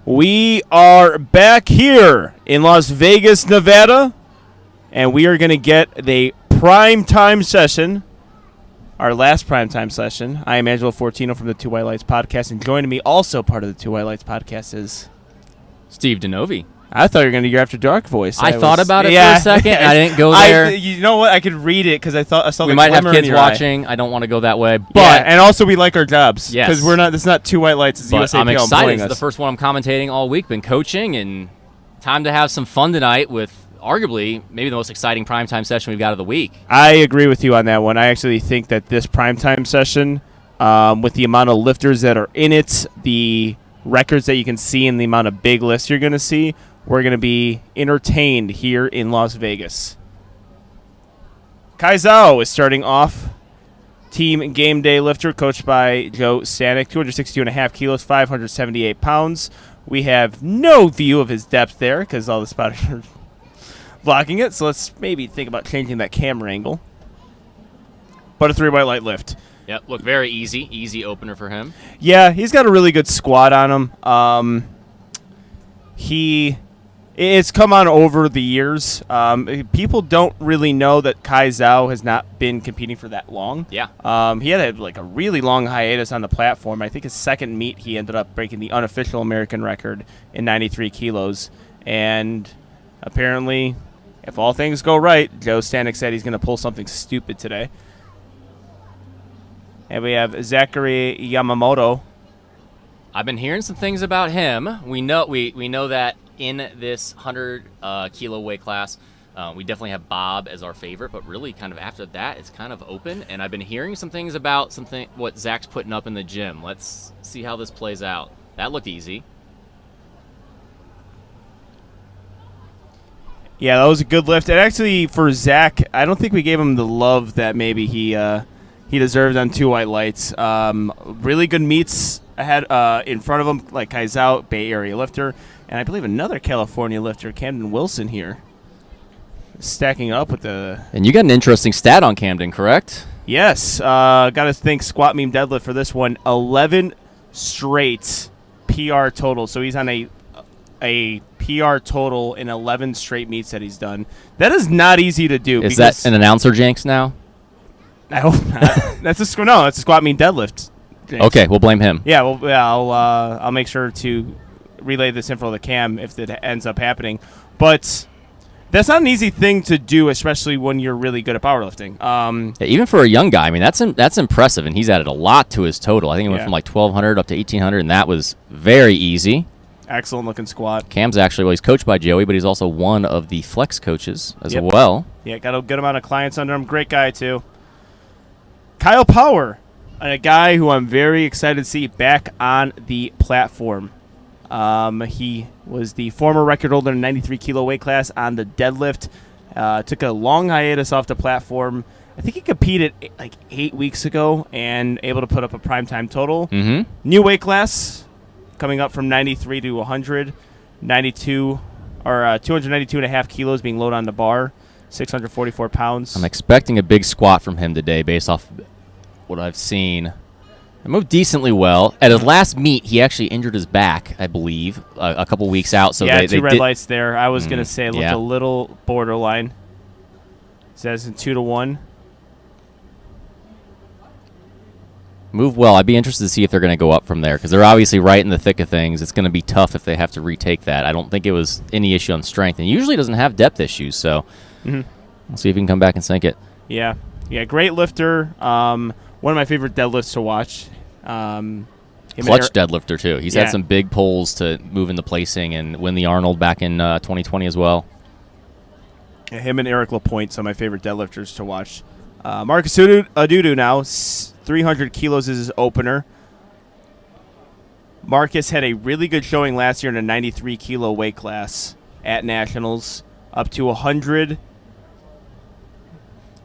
We are back here in Las Vegas, Nevada, and we are going to get the primetime session, our last primetime session. I am Angelo Fortino from the Two White Lights podcast, and joining me, also part of the Two White Lights podcast, is Steve DeNovi. I thought you were going to do your After Dark voice. I thought about it for a second. I didn't go there. You know what? I could read it because I saw we the might have glimmer in kids your watching. I don't want to go that way, but yeah, and also we like our jobs. Yes, because we're not. It's not Two White Lights. It's but USA I'm PL excited. employing It's the us. first one I'm commentating all week. Been coaching, and time to have some fun tonight with arguably maybe the most exciting primetime session we've got of the week. I agree with you on that one. I actually think that this primetime session, with the amount of lifters that are in it, the records that you can see, and the amount of big lifts you're going to see, we're going to be entertained here in Las Vegas. Kai Zhao is starting off. Team Game Day lifter, coached by Joe Stanek, 262.5 kilos, 578 pounds. We have no view of his depth there because all the spotters are blocking it, so let's maybe think about changing that camera angle. But a 3 white light lift. Yep, look very easy opener for him. Yeah, he's got a really good squat on him. It's come on over the years. People don't really know that Kai Zhao has not been competing for that long. Yeah. He had a really long hiatus on the platform. I think his second meet he ended up breaking the unofficial American record in 93 kilos. And apparently, if all things go right, Joe Stanek said he's going to pull something stupid today. And we have Zachary Yamamoto. I've been hearing some things about him. We know that in this 100 kilo weight class, we definitely have Bob as our favorite, but really kind of after that, it's kind of open. And I've been hearing some things about what Zach's putting up in the gym. Let's see how this plays out. That looked easy. Yeah, that was a good lift. And actually, for Zach, I don't think we gave him the love that maybe he deserved on Two White Lights. Really good meets ahead in front of him, like Kai Zhao, Bay Area lifter, and I believe another California lifter, Camden Wilson here, stacking up with the... And you got an interesting stat on Camden, correct? Yes. Got to thank Squat Meme Deadlift for this one. 11 straight PR total. So he's on a PR total in 11 straight meets that he's done. That is not easy to do. Is that an announcer jinx now? I hope not. That's a Squat Meme Deadlift. Jinx. Okay, we'll blame him. Yeah, well, I'll make sure to relay this info to Cam if it ends up happening. But that's not an easy thing to do, especially when you're really good at powerlifting. Yeah, even for a young guy, I mean, that's impressive, and he's added a lot to his total. I think it went from like 1,200 up to 1,800, and that was very easy. Excellent looking squat. Cam's actually, he's coached by Joey, but he's also one of the flex coaches as well. Yeah, got a good amount of clients under him. Great guy, too. Kyle Power, a guy who I'm very excited to see back on the platform. He was the former record holder in 93 kilo weight class on the deadlift. Took a long hiatus off the platform. I think he competed like 8 weeks ago and able to put up a primetime total. Mm-hmm. New weight class coming up from 93 to 100. 292.5 kilos being loaded on the bar. 644 pounds. I'm expecting a big squat from him today based off what I've seen. He moved decently well. At his last meet, he actually injured his back, I believe, a couple weeks out. So yeah, they two red did lights there. I was going to say it looked a little borderline. Says in 2-1. Move well. I'd be interested to see if they're going to go up from there because they're obviously right in the thick of things. It's going to be tough if they have to retake that. I don't think it was any issue on strength, and he usually doesn't have depth issues. So we'll see if he can come back and sink it. Yeah, great lifter. One of my favorite deadlifts to watch. Clutch deadlifter too. He's had some big pulls to move into placing and win the Arnold back in 2020 as well. Yeah, him and Eric Lapointe, some of my favorite deadlifters to watch. Marcus Adudu now, 300 kilos is his opener. Marcus had a really good showing last year in a 93 kilo weight class at Nationals, up to 100.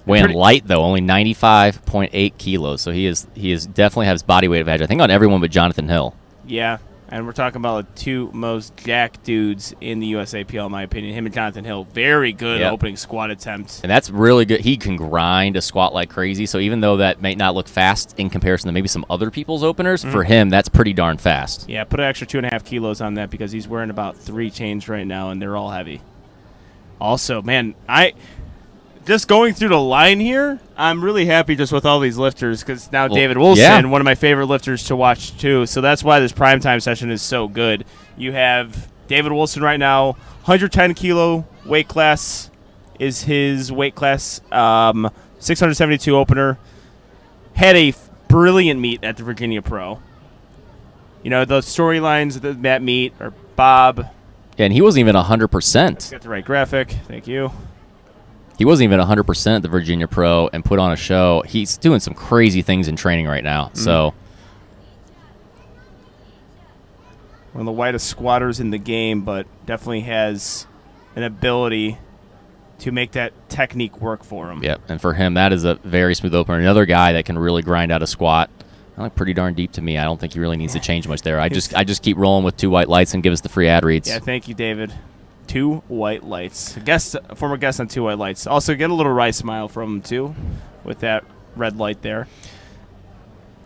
Weighing light though, only 95.8 kilos, so he is definitely has body weight advantage. I think on everyone but Jonathan Hill. Yeah, And we're talking about the two most jacked dudes in the USAPL, in my opinion. Him and Jonathan Hill. Very good opening squat attempt. And that's really good. He can grind a squat like crazy. So even though that may not look fast in comparison to maybe some other people's openers, for him, that's pretty darn fast. Yeah, put an extra 2.5 kilos on that because he's wearing about 3 chains right now, and they're all heavy. Also, man, just going through the line here, I'm really happy just with all these lifters because now David Wilson, one of my favorite lifters to watch too. So that's why this primetime session is so good. You have David Wilson right now, 110 kilo weight class is his weight class, 672 opener. Had a brilliant meet at the Virginia Pro. You know, the storylines of that meet are Bob. Yeah, and he wasn't even 100%. Got the right graphic. Thank you. He wasn't even 100% at the Virginia Pro and put on a show. He's doing some crazy things in training right now. So one of the widest squatters in the game, but definitely has an ability to make that technique work for him. Yep, and for him, that is a very smooth opener. Another guy that can really grind out a squat. Pretty darn deep to me. I don't think he really needs to change much there. I just keep rolling with 2 white lights and give us the free ad reads. Yeah, thank you, David. 2 white lights. A former guest on 2 white lights. Also, get a little Rice smile from him, too, with that red light there.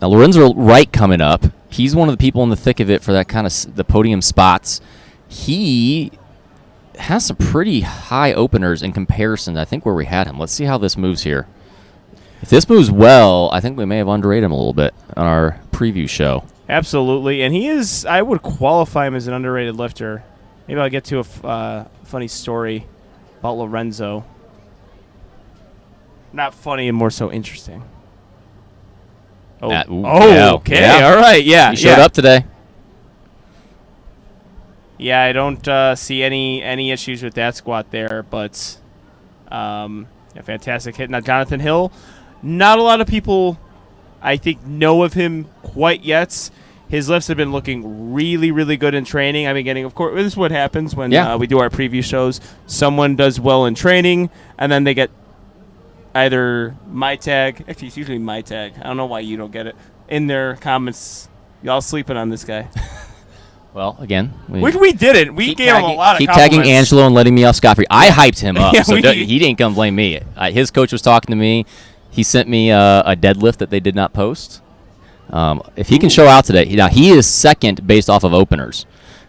Now, Lorenzo Wright coming up. He's one of the people in the thick of it for that kind of the podium spots. He has some pretty high openers in comparison, I think, where we had him. Let's see how this moves here. If this moves well, I think we may have underrated him a little bit on our preview show. Absolutely. And he is, I would qualify him as an underrated lifter. Maybe I'll get to a funny story about Lorenzo. Not funny and more so interesting. Okay. Yeah. All right. Yeah. He showed up today. Yeah, I don't see any issues with that squat there, but a fantastic hit. Now, Jonathan Hill, not a lot of people, I think, know of him quite yet. His lifts have been looking really, really good in training. I've been getting, of course, this is what happens when we do our preview shows. Someone does well in training, and then they get either my tag. Actually, it's usually my tag. I don't know why you don't get it. In their comments, y'all sleeping on this guy. Well, again, which we didn't. We gave him a lot of keep compliments. tagging Angelo and letting me off scot-free. I hyped him up, Yeah, so he didn't come blame me. His coach was talking to me. He sent me a deadlift that they did not post. If he can show out today, now he is second based off of openers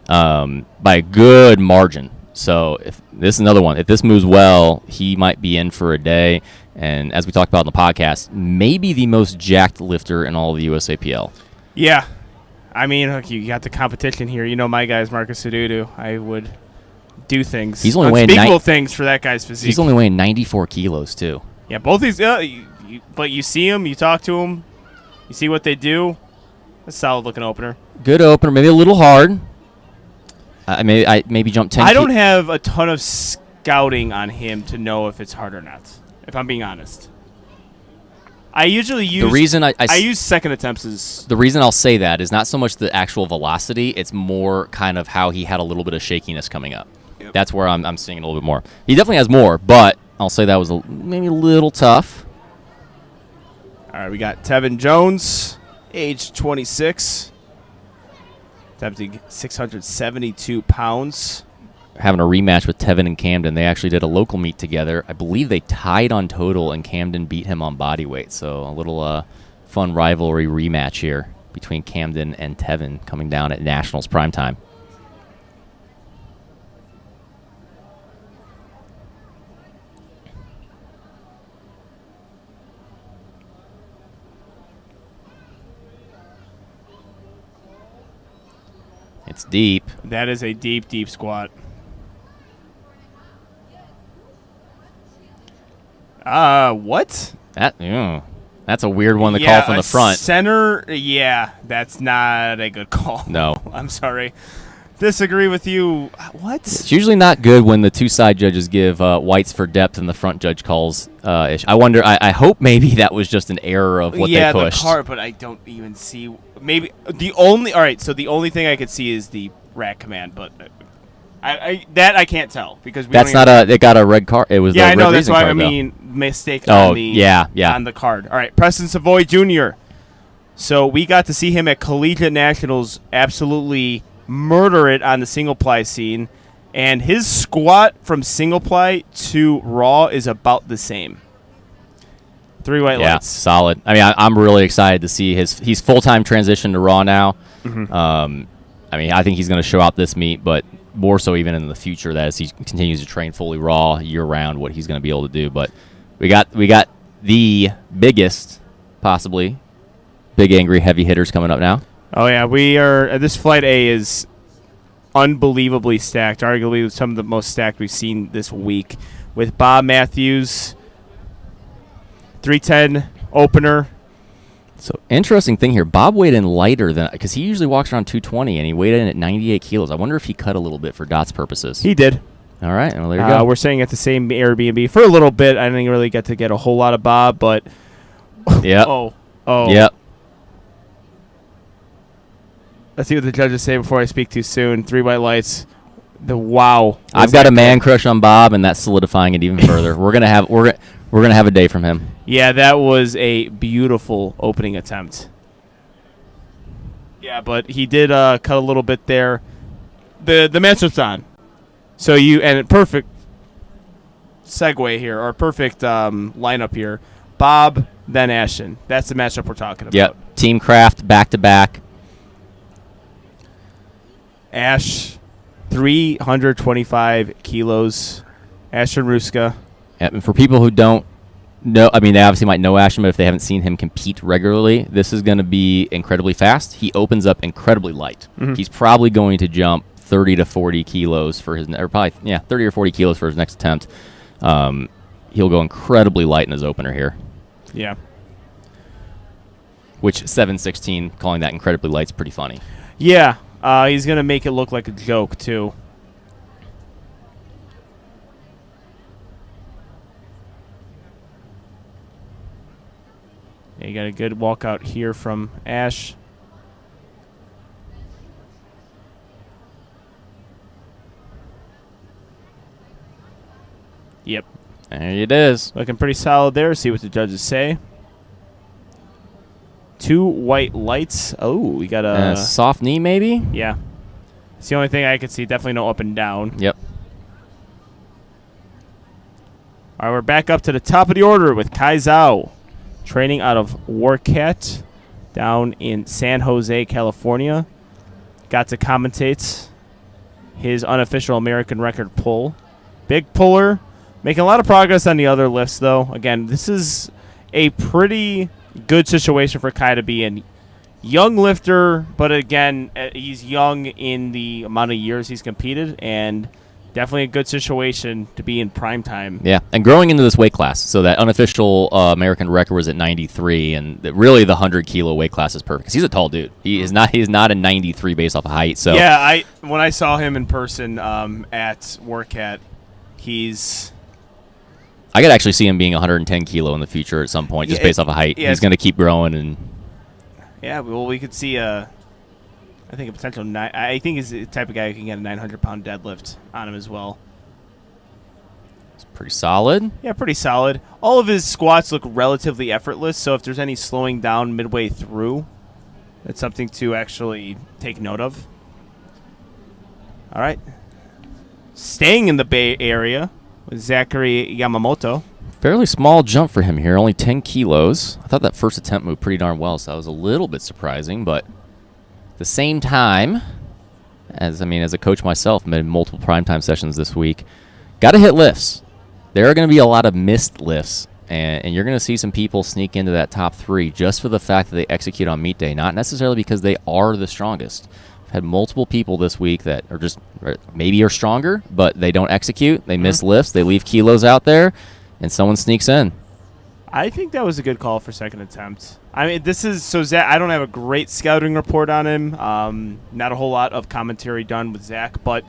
by a good margin. So if this is another one. If this moves well, he might be in for a day. And as we talked about in the podcast, maybe the most jacked lifter in all of the USAPL. Yeah. I mean, look, you got the competition here. You know my guy's Marcus Adudu. I would do things. He's only weighing unspeakable things for that guy's physique. He's only weighing 94 kilos, too. Yeah, both these but you see him, you talk to him, you see what they do. A solid-looking opener. Good opener, maybe a little hard. I maybe jump 10. I don't have a ton of scouting on him to know if it's hard or not, if I'm being honest. I usually use the reason I use second attempts as the reason I'll say that is not so much the actual velocity, it's more kind of how he had a little bit of shakiness coming up. Yep. That's where I'm seeing it a little bit more. He definitely has more, but I'll say that was maybe a little tough. All right, we got Tevin Jones, age 26, attempting 672 pounds. Having a rematch with Tevin and Camden. They actually did a local meet together. I believe they tied on total, and Camden beat him on body weight. So a little fun rivalry rematch here between Camden and Tevin coming down at Nationals Primetime. It's deep. That is a deep, deep squat. What? That's a weird one to call from the front. Center, that's not a good call. No. I'm sorry. Disagree with you. What? It's usually not good when the two side judges give whites for depth and the front judge calls ish. I wonder, I hope maybe that was just an error of what they pushed. Yeah, the card, but I don't even see. Maybe the only thing I could see is the rack command, but I can't tell because it got a red card. It was I know that's why card, I mean mistake on the card. All right, Preston Savoy Jr. So we got to see him at Collegiate Nationals absolutely murder it on the single ply scene. And his squat from single ply to raw is about the same. 3 white Yeah, lights. solid. I mean, I'm really excited to see he's full-time transition to raw now. Mm-hmm. I mean, I think he's going to show out this meet, but more so even in the future that as he continues to train fully raw year-round, what he's going to be able to do. But we got the biggest, possibly, big angry heavy hitters coming up now. Oh, yeah. We are this Flight A is unbelievably stacked, arguably some of the most stacked we've seen this week, with Bob Matthews, 310 opener. So, interesting thing here. Bob weighed in lighter than, because he usually walks around 220, and he weighed in at 98 kilos. I wonder if he cut a little bit for Dot's purposes. He did. All right, well, there you go. We're staying at the same Airbnb for a little bit. I didn't really get a whole lot of Bob, but Yep. oh. Yep. Let's see what the judges say before I speak too soon. 3 white lights. Wow. I've got a man crush on Bob, and that's solidifying it even further. We're gonna have a day from him. Yeah, that was a beautiful opening attempt. Yeah, but he did cut a little bit there. The matchup's on. So perfect segue here, or perfect lineup here. Bob, then Ashton. That's the matchup we're talking about. Yep. Team Craft back to back. Ash, 325 kilos. Ashton Ruska. Yep. And for people who don't know, I mean, they obviously might know Ashton, but if they haven't seen him compete regularly, this is going to be incredibly fast. He opens up incredibly light. Mm-hmm. He's probably going to jump 30 to 40 kilos for his, or probably 30 or 40 kilos for his next attempt. He'll go incredibly light in his opener here. Yeah. Which 716, calling that incredibly light, is pretty funny. Yeah. He's going to make it look like a joke, too. Yeah, you got a good walkout here from Ash. Yep. There it is. Looking pretty solid there. See what the judges say. 2 white lights. Oh, we got a soft knee, maybe? Yeah. It's the only thing I could see. Definitely no up and down. Yep. All right, we're back up to the top of the order with Kai Zhao, training out of Warcat down in San Jose, California. Got to commentate his unofficial American record pull. Big puller. Making a lot of progress on the other lifts, though. Again, this is a pretty good situation for Kai to be in. Young lifter, but again, he's young in the amount of years he's competed, and definitely a good situation to be in prime time. Yeah, and growing into this weight class. So that unofficial American record was at 93, and really the 100-kilo weight class is perfect because he's a tall dude. He's not a 93 based off of height. So yeah, when I saw him in person at Warcat, I could actually see him being 110 kilo in the future at some point, just based off of height. Yeah, he's going to keep growing, and we could see I think a potential I think he's the type of guy who can get a 900-pound deadlift on him as well. It's pretty solid. Yeah, pretty solid. All of his squats look relatively effortless, so if there's any slowing down midway through, that's something to actually take note of. All right. Staying in the Bay Area with Zachary Yamamoto. Fairly small jump for him here, only 10 kilos. I thought that first attempt moved pretty darn well, so that was a little bit surprising, but at the same time, as a coach myself, made multiple primetime sessions this week, got to hit lifts. There are going to be a lot of missed lifts, and you're going to see some people sneak into that top 3 just for the fact that they execute on meet day, not necessarily because they are the strongest. I've had multiple people this week that are just maybe are stronger, but they don't execute. They miss lifts. They leave kilos out there, and someone sneaks in. I think that was a good call for second attempt. I mean, Zach, I don't have a great scouting report on him. Not a whole lot of commentary done with Zach, but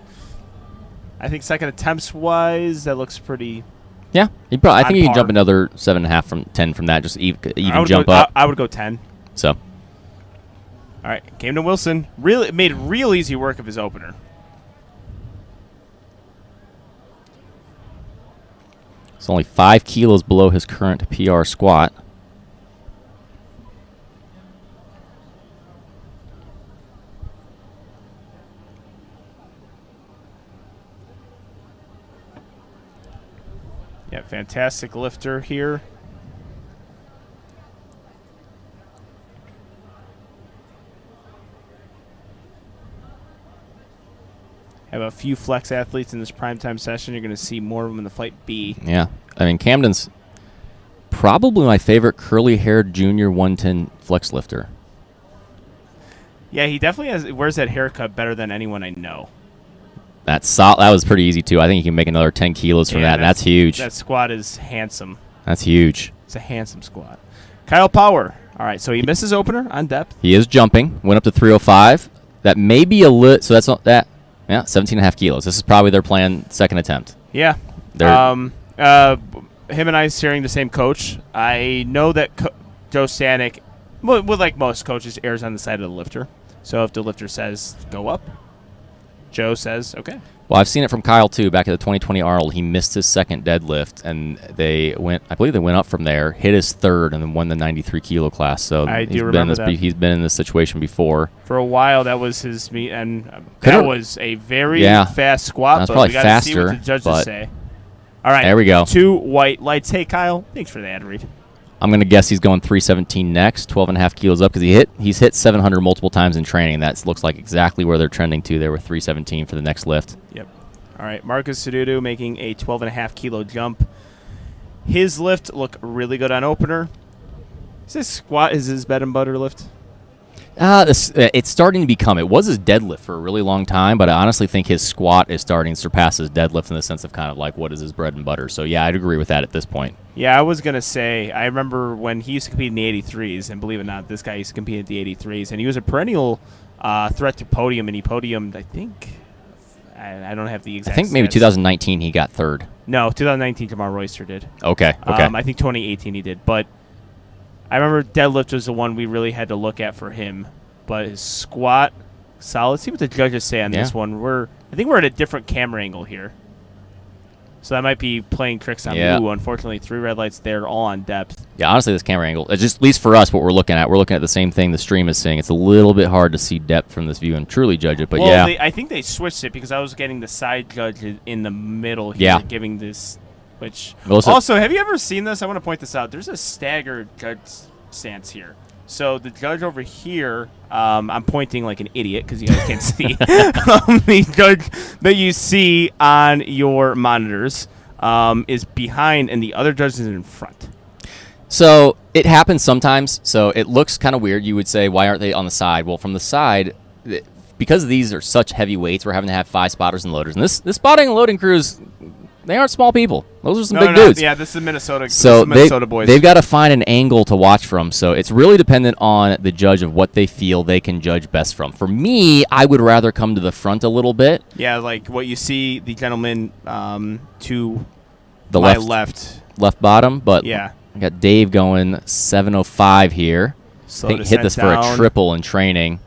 I think second attempts wise, that looks pretty. Yeah, I think you can jump another 7.5 from 10 from that. Just even jump up. I would go 10. So. All right, Camden Wilson made real easy work of his opener. It's only 5 kilos below his current PR squat. Yeah, fantastic lifter here. Have a few flex athletes in this primetime session. You're going to see more of them in the fight B. Yeah. I mean, Camden's probably my favorite curly-haired junior 110 flex lifter. Yeah, he definitely wears that haircut better than anyone I know. That was pretty easy, too. I think he can make another 10 kilos from that, and that's huge. That squat is handsome. That's huge. It's a handsome squat. Kyle Power. All right, so he missed his opener on depth. He is jumping. Went up to 305. That may be a lit. So that's not that. Yeah, 17.5 kilos. This is probably their planned second attempt. Yeah. Him and I sharing the same coach. I know that Joe Stanek, well, like most coaches, errs on the side of the lifter. So if the lifter says go up, Joe says okay. Well, I've seen it from Kyle too. Back at the 2020 Arnold, he missed his second deadlift, and I believe they went up from there, hit his third, and then won the 93 kilo class. So I do remember that. He's been in this situation before. For a while, that was his meet, and that was a very fast squat. That's but probably we gotta faster. See what the judges say. All right, there we go. 2 white lights. Hey, Kyle, thanks for the ad read. I'm going to guess he's going 317 next, 12.5 kilos up, because he's hit 700 multiple times in training. That looks like exactly where they're trending to. They were 317 for the next lift. Yep. All right, Marcus Cedudo making a 12.5 kilo jump. His lift looked really good on opener. Is this squat his bread and butter lift? It's starting to become. It was his deadlift for a really long time, but I honestly think his squat is starting to surpass his deadlift in the sense of kind of like what is his bread and butter. So, yeah, I'd agree with that at this point. Yeah, I was going to say, I remember when he used to compete in the 83s, and believe it or not, this guy used to compete at the 83s, and he was a perennial threat to podium, and he podiumed, I think, I don't have the exact I think maybe stats. 2019 he got third. No, 2019 Jamal Royster did. Okay. I think 2018 he did, but I remember deadlift was the one we really had to look at for him. But his squat, solid. Let's see what the judges say on this one. I think we're at a different camera angle here. So that might be playing tricks on me. Unfortunately, 3 red lights there, all on depth. Yeah, honestly, this camera angle, it's just, at least for us, what we're looking at the same thing the stream is seeing. It's a little bit hard to see depth from this view and truly judge it, but I think they switched it because I was getting the side judge in the middle here, giving this, which... Also, have you ever seen this? I want to point this out. There's a staggered judge stance here. So the judge over here, I'm pointing like an idiot because you guys can't see. The judge that you see on your monitors is behind, and the other judge is in front. So it happens sometimes. So it looks kind of weird. You would say, why aren't they on the side? Well, from the side, because these are such heavy weights, we're having to have 5 spotters and loaders. And this spotting and loading crews, they aren't small people. Those are some big dudes. Yeah, this is Minnesota. So Minnesota boys. They've got to find an angle to watch from. So it's really dependent on the judge of what they feel they can judge best from. For me, I would rather come to the front a little bit. Yeah, like what you see the gentleman to the my left bottom. But yeah, I got Dave going 705 here. Slow I think hit this down for a triple in training.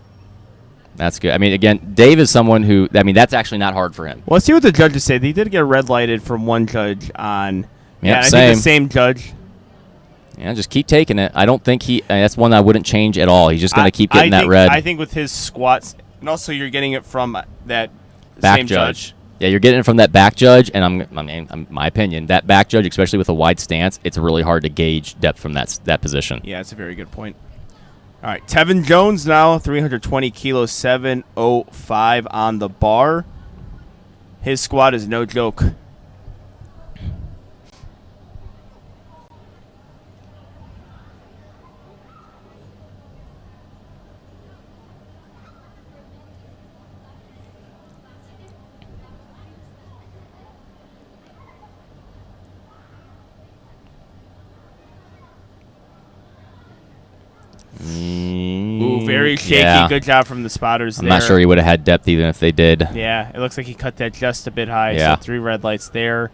That's good. I mean, again, Dave is someone who, that's actually not hard for him. Well, let's see what the judges say. They did get red lighted from one judge on. I think the same judge. Yeah, just keep taking it. I don't think that's one I wouldn't change at all. He's just going to keep getting that red. I think with his squats, and also you're getting it from that back same judge. Yeah, you're getting it from that back judge, and my opinion, that back judge, especially with a wide stance, it's really hard to gauge depth from that position. Yeah, that's a very good point. All right, Tevin Jones now, 320 kilos, 705 on the bar. His squat is no joke. Ooh, very shaky. Yeah. Good job from the spotters there. I'm not sure he would have had depth even if they did. Yeah, it looks like he cut that just a bit high. Yeah. So 3 red lights there.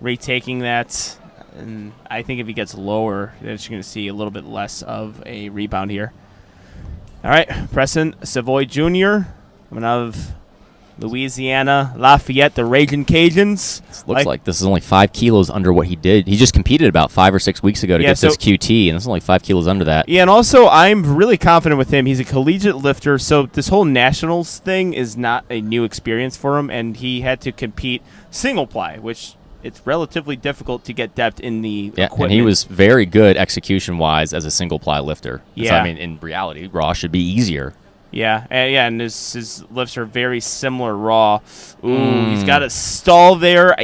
Retaking that. And I think if he gets lower, then you're going to see a little bit less of a rebound here. All right, Preston Savoy Jr. coming out of Louisiana, Lafayette, the Raging Cajuns. Looks like this is only 5 kilos under what he did. He just competed about 5 or 6 weeks ago to get this QT, and this is only 5 kilos under that. Yeah, and also I'm really confident with him. He's a collegiate lifter, so this whole nationals thing is not a new experience for him, and he had to compete single ply, which it's relatively difficult to get depth in the equipment. And he was very good execution-wise as a single-ply lifter. Yeah. So, I mean, in reality, raw should be easier. Yeah, and his lifts are very similar raw. Ooh, he's got a stall there.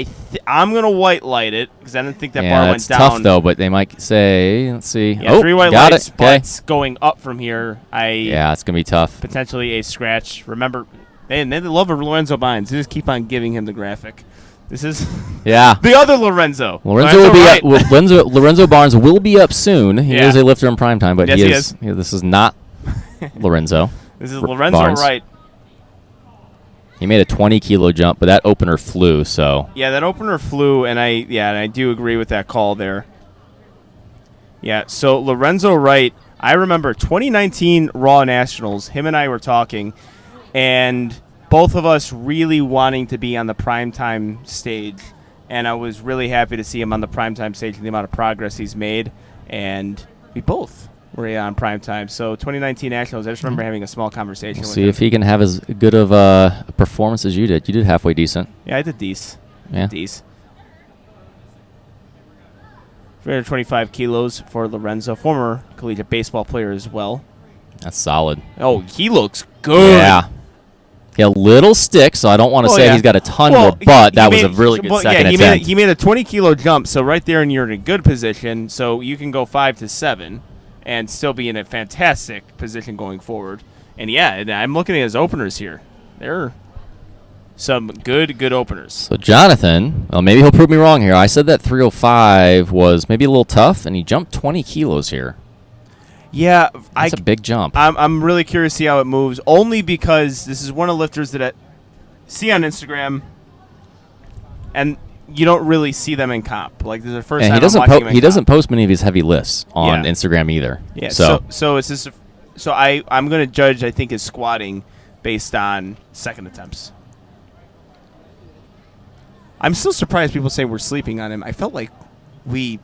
I'm going to white light it because I didn't think that bar went down. Yeah, it's tough, though, but they might say, let's see. Yeah, 3 white lights, but going up from here. Yeah, it's going to be tough. Potentially a scratch. Remember, they love Lorenzo Bynes. They just keep on giving him the graphic. This is the other Lorenzo. Lorenzo Barnes will be up soon. He is a lifter in prime time, but yes, he is. This is not Lorenzo. This is Lorenzo Barnes. Wright. He made a 20-kilo jump, but that opener flew. So yeah, that opener flew, and I do agree with that call there. Yeah, so Lorenzo Wright, I remember 2019 Raw Nationals. Him and I were talking, and both of us really wanting to be on the primetime stage, and I was really happy to see him on the primetime stage and the amount of progress he's made, and we both were on primetime. So 2019 Nationals, I just remember having a small conversation with him. See if he can have as good of a performance as you did. You did halfway decent. Yeah, I did decent. Yeah. 325 kilos for Lorenzo, former collegiate baseball player as well. That's solid. Oh, he looks good. Yeah. He had a little stick, so I don't want to say he's got a ton more, but that was a really good second attempt. He made a 20-kilo jump, so right there, and you're in a good position, so you can go 5 to 7 and still be in a fantastic position going forward. And, yeah, I'm looking at his openers here. They're some good openers. So, Jonathan, well, maybe he'll prove me wrong here. I said that 305 was maybe a little tough, and he jumped 20 kilos here. Yeah, that's a big jump. I'm really curious to see how it moves, only because this is one of the lifters that I see on Instagram, and you don't really see them in comp. Like, this is the first time I'm watching him in he doesn't post many of his heavy lifts on Instagram either. Yeah, so it's just I'm going to judge, I think, his squatting based on second attempts. I'm still surprised people say we're sleeping on him. I felt like I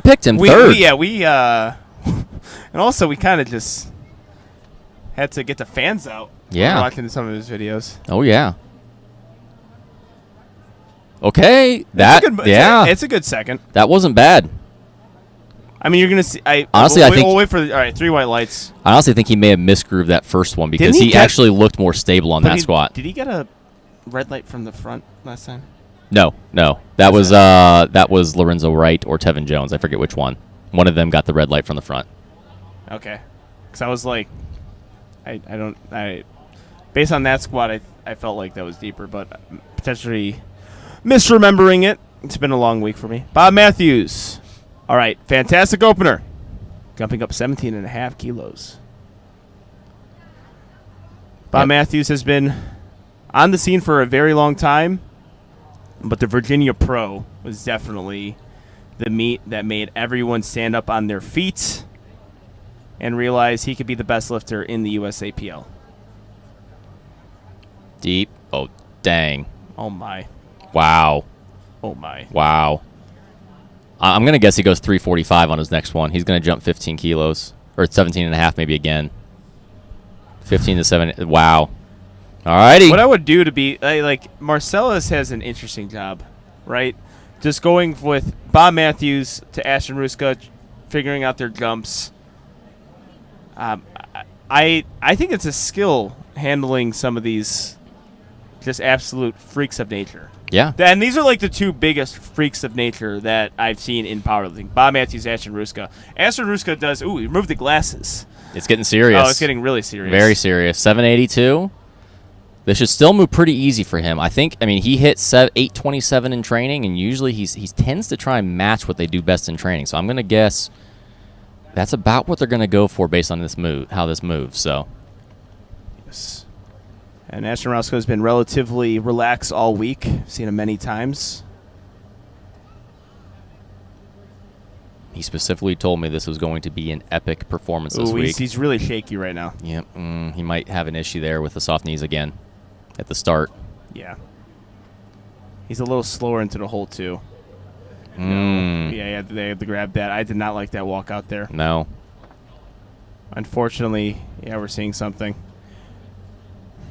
picked him third. And also, we kind of just had to get the fans out. Yeah. Watching some of his videos. Oh, yeah. Okay. It's a good second. That wasn't bad. I mean, you're going to see. We'll wait for all right, 3 white lights. I honestly think he may have misgrooved that first one because he actually looked more stable on that squat. Did he get a red light from the front last time? No. That was Lorenzo Wright or Tevin Jones. I forget which one. One of them got the red light from the front. Okay. Because I was like, based on that squat, I felt like that was deeper, but potentially misremembering it. It's been a long week for me. Bob Matthews. All right. Fantastic opener. Jumping up 17.5 kilos. Bob Matthews has been on the scene for a very long time, but the Virginia Pro was definitely the meet that made everyone stand up on their feet and realize he could be the best lifter in the USAPL. Deep. Oh, dang. Oh, my. Wow. Oh, my. Wow. I'm going to guess he goes 345 on his next one. He's going to jump 15 kilos. Or 17 and a half maybe again. 15 to 7. Wow. All righty. What I would do to be like Marcellus has an interesting job, right? Just going with Bob Matthews to Ashton Ruska, figuring out their jumps. I think it's a skill handling some of these just absolute freaks of nature. Yeah. And these are like the 2 biggest freaks of nature that I've seen in powerlifting. Bob Matthews, Ashton Ruska. Ashton Ruska does, he removed the glasses. It's getting serious. Oh, it's getting really serious. Very serious. 782. This should still move pretty easy for him. I mean, he hit 827 in training, and usually he tends to try and match what they do best in training. So I'm going to guess that's about what they're going to go for based on this move, how this moves. So, yes. And Ashton Ruska has been relatively relaxed all week. I've seen him many times. He specifically told me this was going to be an epic performance this week. He's really shaky right now. Yep. He might have an issue there with the soft knees again at the start. Yeah. He's a little slower into the hole, too. Yeah, they had to grab that. I did not like that walk out there. No. Unfortunately, we're seeing something.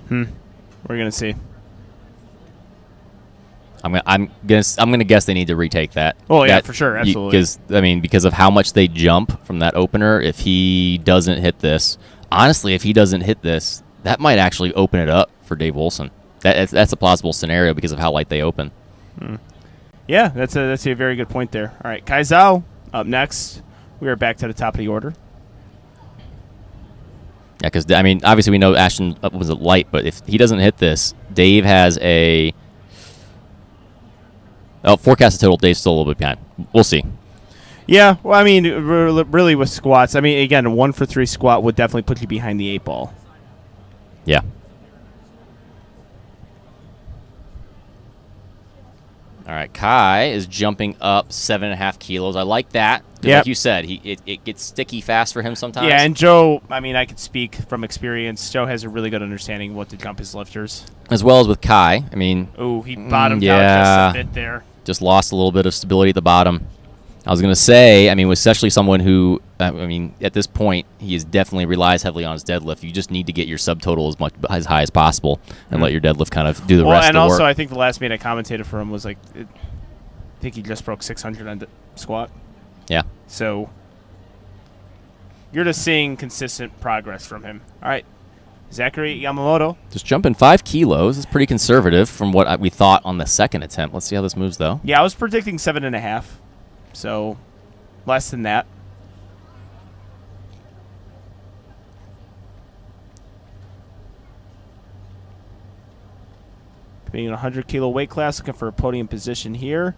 We're going to see. I'm gonna guess they need to retake that. Oh yeah, for sure, absolutely. Because of how much they jump from that opener. If he doesn't hit this, honestly, that might actually open it up for Dave Wilson. That's a plausible scenario because of how light they open. Yeah, that's a very good point there. All right, Kai Zhao up next. We are back to the top of the order. Yeah, because obviously we know Ashton was a light, but if he doesn't hit this, Dave has a forecasted total. Dave's still a little bit behind. We'll see. Yeah, well, I mean, really with squats, I mean, again, a 1-for-3 squat would definitely put you behind the 8-ball. Yeah. All right, Kai is jumping up 7.5 kilos. I like that. Yeah, like you said, it gets sticky fast for him sometimes. Yeah, and Joe, I mean, I could speak from experience. Joe has a really good understanding of what to jump his lifters. As well as with Kai. I mean, he bottomed out just a bit there. Just lost a little bit of stability at the bottom. I was going to say, especially someone who, at this point, he is definitely relies heavily on his deadlift. You just need to get your subtotal as high as possible and let your deadlift kind of do the rest of the work. And also, I think the last meet I commentated for him was I think he just broke 600 on the squat. Yeah. So you're just seeing consistent progress from him. All right. Zachary Yamamoto. Just jumping 5 kilos. It's pretty conservative from what we thought on the second attempt. Let's see how this moves, though. Yeah, I was predicting 7.5. So less than that. Being in a 100-kilo weight class, looking for a podium position here.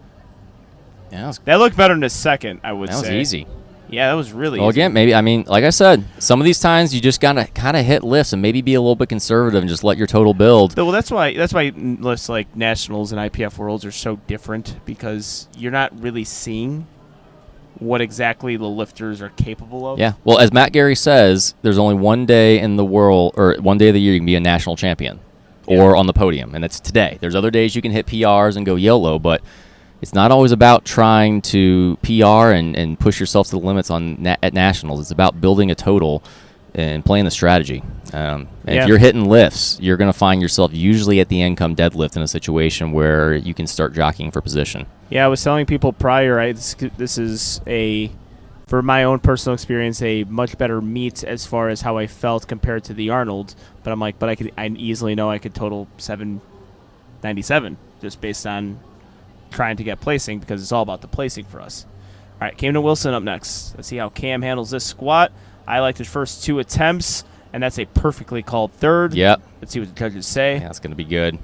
Yeah, that looked better than the second, I would say. That was easy. Yeah, that was really easy. Well, again, maybe, like I said, some of these times you just got to kind of hit lifts and maybe be a little bit conservative and just let your total build. Well, that's why lifts like Nationals and IPF Worlds are so different, because you're not really seeing what exactly the lifters are capable of. Yeah. Well, as Matt Gary says, there's only one day in the world, or one day of the year you can be a national champion or on the podium, and it's today. There's other days you can hit PRs and go YOLO, but it's not always about trying to PR and push yourself to the limits at nationals. It's about building a total and playing the strategy. If you're hitting lifts, you're going to find yourself usually at the end come deadlift in a situation where you can start jockeying for position. Yeah, I was telling people prior, this is for my own personal experience, a much better meet as far as how I felt compared to the Arnold. But I'm like, I easily know I could total 797 just based on trying to get placing, because it's all about the placing for us. All right, Camden Wilson up next. Let's see how Cam handles this squat. I liked his first 2 attempts, and that's a perfectly called third. Yep. Let's see what the judges say. Yeah, that's going to be good.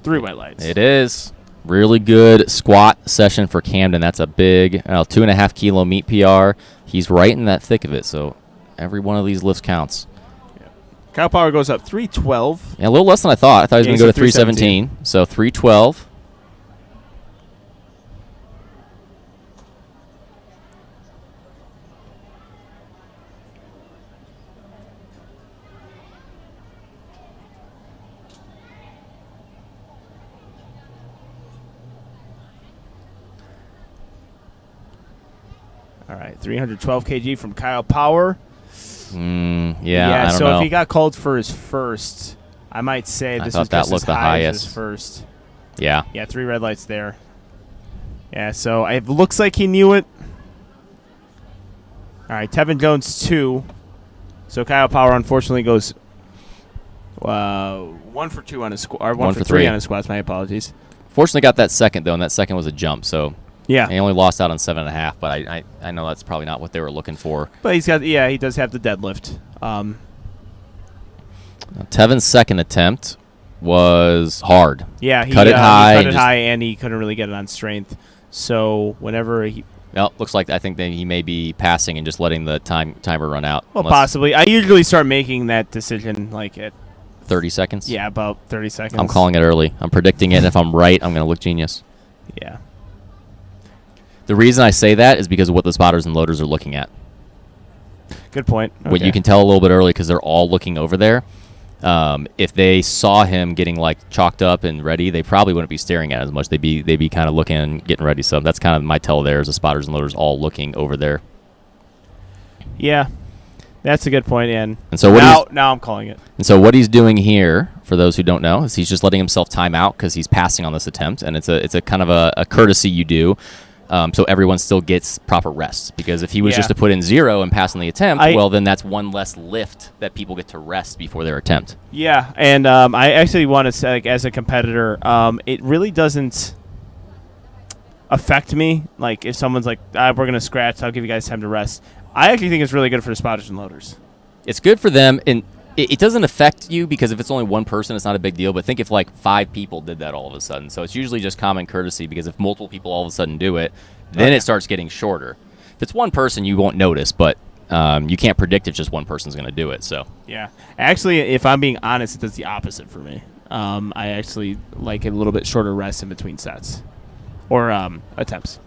3 white lights. It is. Really good squat session for Camden. That's a big 2.5 kilo meet PR. He's right in that thick of it, so every one of these lifts counts. Kyle Power goes up 312. Yeah, a little less than I thought. I thought he was going to go to 317. So 312. All right, 312 kg from Kyle Power. I don't know. If he got called for his first, I might say this was just as high as his first. Yeah. Yeah, 3 red lights there. Yeah, so it looks like he knew it. All right, Tevin Jones 2. So Kyle Power unfortunately goes 1 for 2 on his squat, or 1 for 3 on his squats. My apologies. Fortunately got that second, though, and that second was a jump, so yeah, he only lost out on 7.5, but I know that's probably not what they were looking for. But he does have the deadlift. Tevin's second attempt was hard. Yeah, he cut it high. He cut it high, and he couldn't really get it on strength. So whenever he... Well, looks like I think that he may be passing and just letting the timer run out. Well, possibly. I usually start making that decision at 30 seconds? Yeah, about 30 seconds. I'm calling it early. I'm predicting it, and if I'm right, I'm going to look genius. Yeah. The reason I say that is because of what the spotters and loaders are looking at. Good point. Okay. What you can tell a little bit early because they're all looking over there. If they saw him getting chalked up and ready, they probably wouldn't be staring at it as much. They'd be kind of looking and getting ready. So that's kind of my tell there, is the spotters and loaders all looking over there. Yeah. That's a good point, and so what now I'm calling it. And so what he's doing here, for those who don't know, is he's just letting himself time out because he's passing on this attempt, and it's a kind of a courtesy you do, so everyone still gets proper rest. Because if he was just to put in 0 and pass on the attempt, well, then that's one less lift that people get to rest before their attempt. Yeah, and I actually want to say, like, as a competitor, it really doesn't affect me. Like, if someone's like, we're going to scratch, I'll give you guys time to rest. I actually think it's really good for the spotters and loaders. It's good for them, and it doesn't affect you because if it's only one person, it's not a big deal. But think if like 5 people did that all of a sudden. So it's usually just common courtesy because if multiple people all of a sudden do it, then it starts getting shorter. If it's one person, you won't notice, but you can't predict if just one person's going to do it. So yeah, actually, if I'm being honest, it does the opposite for me. I actually like a little bit shorter rest in between sets or attempts.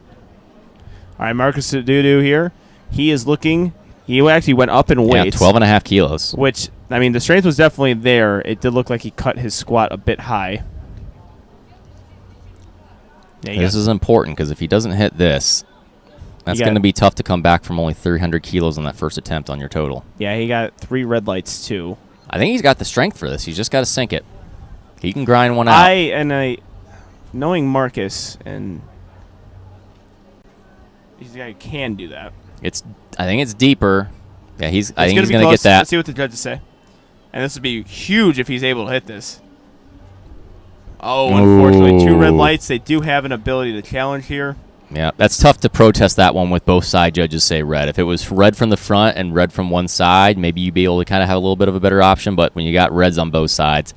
All right, Marcus Dudu here. He is looking. He actually went up in weight. 12.5 kilos. Which, I mean, the strength was definitely there. It did look like he cut his squat a bit high. This is important because if he doesn't hit this, that's going to be tough to come back from only 300 kilos on that first attempt on your total. Yeah, he got 3 red lights, too. I think he's got the strength for this. He's just got to sink it. He can grind one out. Knowing Marcus, and he's a guy who can do that. I think it's deeper. Yeah, I think he's going to get that. Let's see what the judges say. And this would be huge if he's able to hit this. Oh, unfortunately, 2 red lights. They do have an ability to challenge here. Yeah, that's tough to protest that one with both side judges say red. If it was red from the front and red from one side, maybe you'd be able to kind of have a little bit of a better option. But when you got reds on both sides,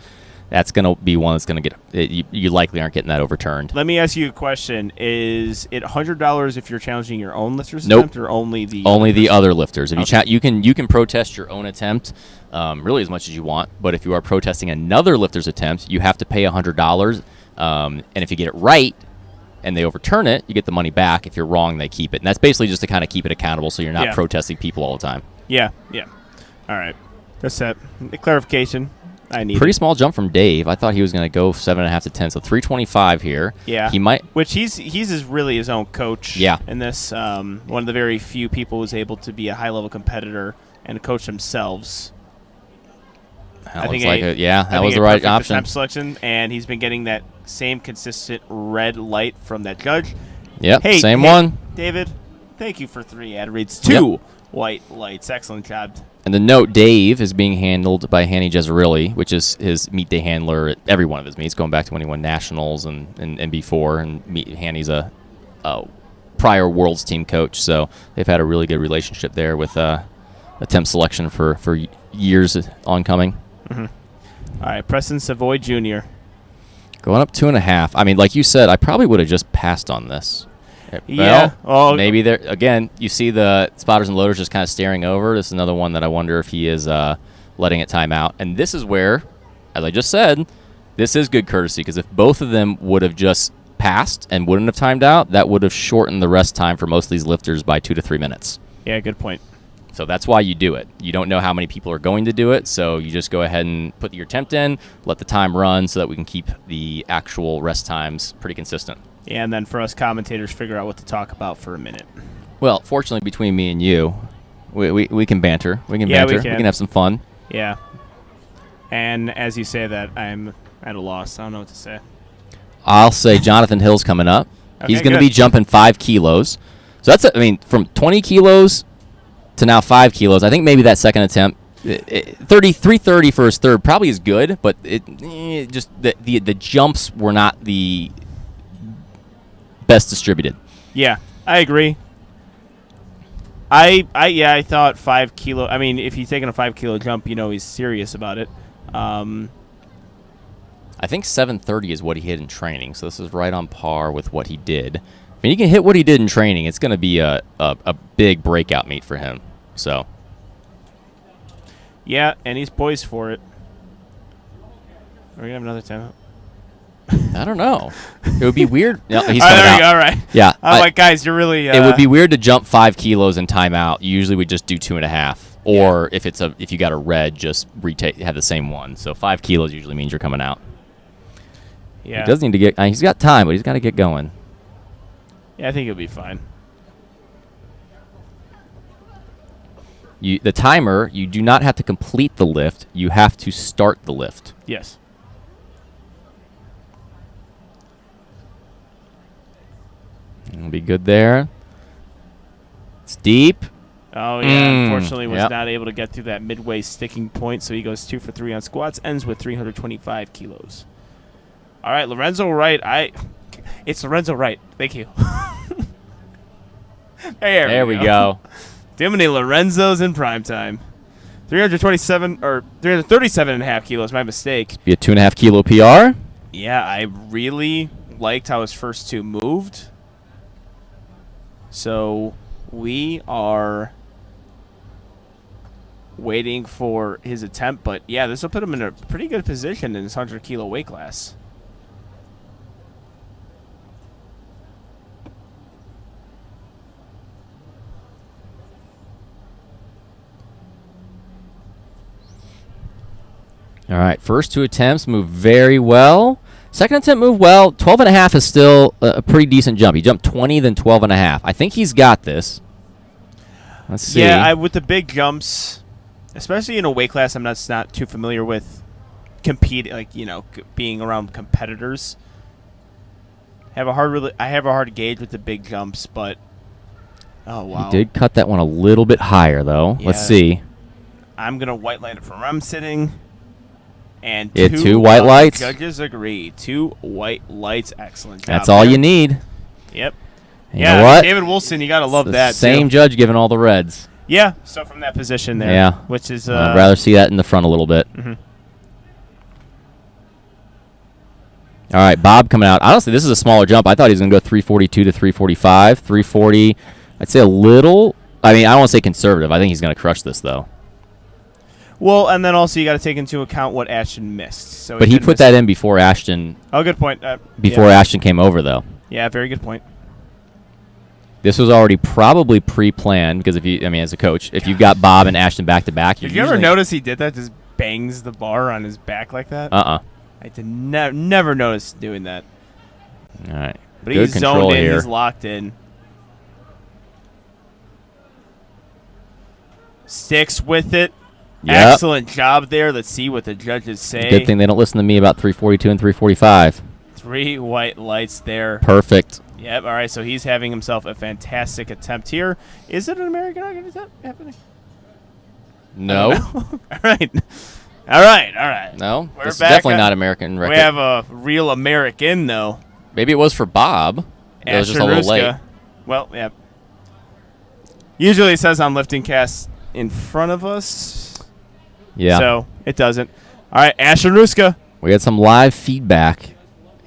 that's going to be one that's going to get you likely aren't getting that overturned. Let me ask you a question. Is it $100 if you're challenging your own lifter's Nope. attempt or only the other lifters? If you can protest your own attempt really as much as you want, but if you are protesting another lifter's attempt, you have to pay $100. And if you get it right and they overturn it, you get the money back. If you're wrong, they keep it. And that's basically just to kind of keep it accountable so you're not protesting people all the time. Yeah. All right. That's that. The clarification. Pretty small jump from Dave. I thought he was going to go 7.5 to 10, so 325 here. Yeah, he might. Which he's really his own coach. Yeah. In this, one of the very few people who's able to be a high level competitor and coach themselves. That was the right option. Attempt selection, and he's been getting that same consistent red light from that judge. Yep. Same one. David, thank you for 3 ad reads. 2 white lights. Excellent job. And the note, Dave is being handled by Hanny Jezzarilli, which is his meet day handler at every one of his meets, going back to when he won nationals and before. And Hanny's a prior Worlds team coach, so they've had a really good relationship there with attempt selection for years oncoming. Mm-hmm. All right, Preston Savoy Jr. Going up 2.5. I mean, like you said, I probably would have just passed on this. Well, maybe there again. You see the spotters and loaders just kind of staring over. This is another one that I wonder if he is letting it time out. And this is where, as I just said, this is good courtesy because if both of them would have just passed and wouldn't have timed out, that would have shortened the rest time for most of these lifters by 2 to 3 minutes. Yeah, good point. So that's why you do it. You don't know how many people are going to do it, so you just go ahead and put your attempt in, let the time run so that we can keep the actual rest times pretty consistent. Yeah, and then for us commentators, figure out what to talk about for a minute. Well, fortunately, between me and you, we can banter. We can banter. We can have some fun. Yeah. And as you say that, I'm at a loss. I don't know what to say. I'll say Jonathan Hill's coming up. Okay, he's going to be jumping 5 kilos. So that's, from 20 kilos to now 5 kilos. I think maybe that second attempt, 330 for his third probably is good, but just the jumps were not the best distributed. Yeah, I agree. I thought 5 kilo. I mean, if he's taking a 5 kilo jump, he's serious about it. I think 730 is what he hit in training, so this is right on par with what he did. I mean, he can hit what he did in training. It's going to be a big breakout meet for him. So. Yeah, and he's poised for it. Are we going to have another timeout? I don't know. It would be weird. No, he's all right, coming there out. you go. All right. Yeah. I'm like, guys, you're really. It would be weird to jump 5 kilos and time out. Usually we just do 2.5. Or if you got a red, just have the same one. So 5 kilos usually means you're coming out. Yeah. He does need to get. He's got time, but he's got to get going. Yeah, I think he'll be fine. the timer, you do not have to complete the lift. You have to start the lift. Yes. It'll be good there. It's deep. Oh, yeah. Unfortunately, was not able to get through that midway sticking point, so he goes 2 for 3 on squats, ends with 325 kilos. All right, Lorenzo Wright. It's Lorenzo Wright. Thank you. there we go. Too many Lorenzos in primetime. 337.5 kilos. My mistake. Be a 2.5 kilo PR. Yeah, I really liked how his first two moved. So we are waiting for his attempt, but yeah, this will put him in a pretty good position in this 100 kilo weight class. All right, first two attempts move very well. Second attempt moved well. 12.5 is still a pretty decent jump. He jumped 20, then 12.5. I think he's got this. Let's see. Yeah, with the big jumps, especially in a weight class I'm not too familiar with, being around competitors. I have a hard gauge with the big jumps, but oh wow. He did cut that one a little bit higher though. Yeah. Let's see. I'm gonna white light it from where I'm sitting. And two white lights. Judges agree. 2 white lights. Excellent job. That's all you need. Yep. You know what? David Wilson, you gotta love that. Same judge giving all the reds. Yeah. So from that position there. Yeah. Which is. I'd rather see that in the front a little bit. Mm-hmm. All right, Bob coming out. Honestly, this is a smaller jump. I thought he was gonna go 342 to 345. 340. I'd say a little. I mean, I don't want to say conservative. I think he's gonna crush this though. Well, and then also you got to take into account what Ashton missed. So but he put that in before Ashton. Oh, good point. Before Ashton came over, though. Yeah, very good point. This was already probably pre-planned because as a coach, if you've got Bob and Ashton back to back, did you ever notice he did that? Just bangs the bar on his back like that. I did never notice doing that. All right, but good he's zoned in. Here. He's locked in. Sticks with it. Yep. Excellent job there. Let's see what the judges say. Good thing they don't listen to me about 342 and 345. 3 white lights there. Perfect. Yep. All right. So he's having himself a fantastic attempt here. Is it an American record attempt happening? No. All right. All right. No. This is definitely not American record. We have a real American, though. Maybe it was for Bob. It was just a little late. Well, yeah. Usually it says on lifting cast in front of us. Yeah. So it doesn't. All right, Ashton Ruska. We had some live feedback.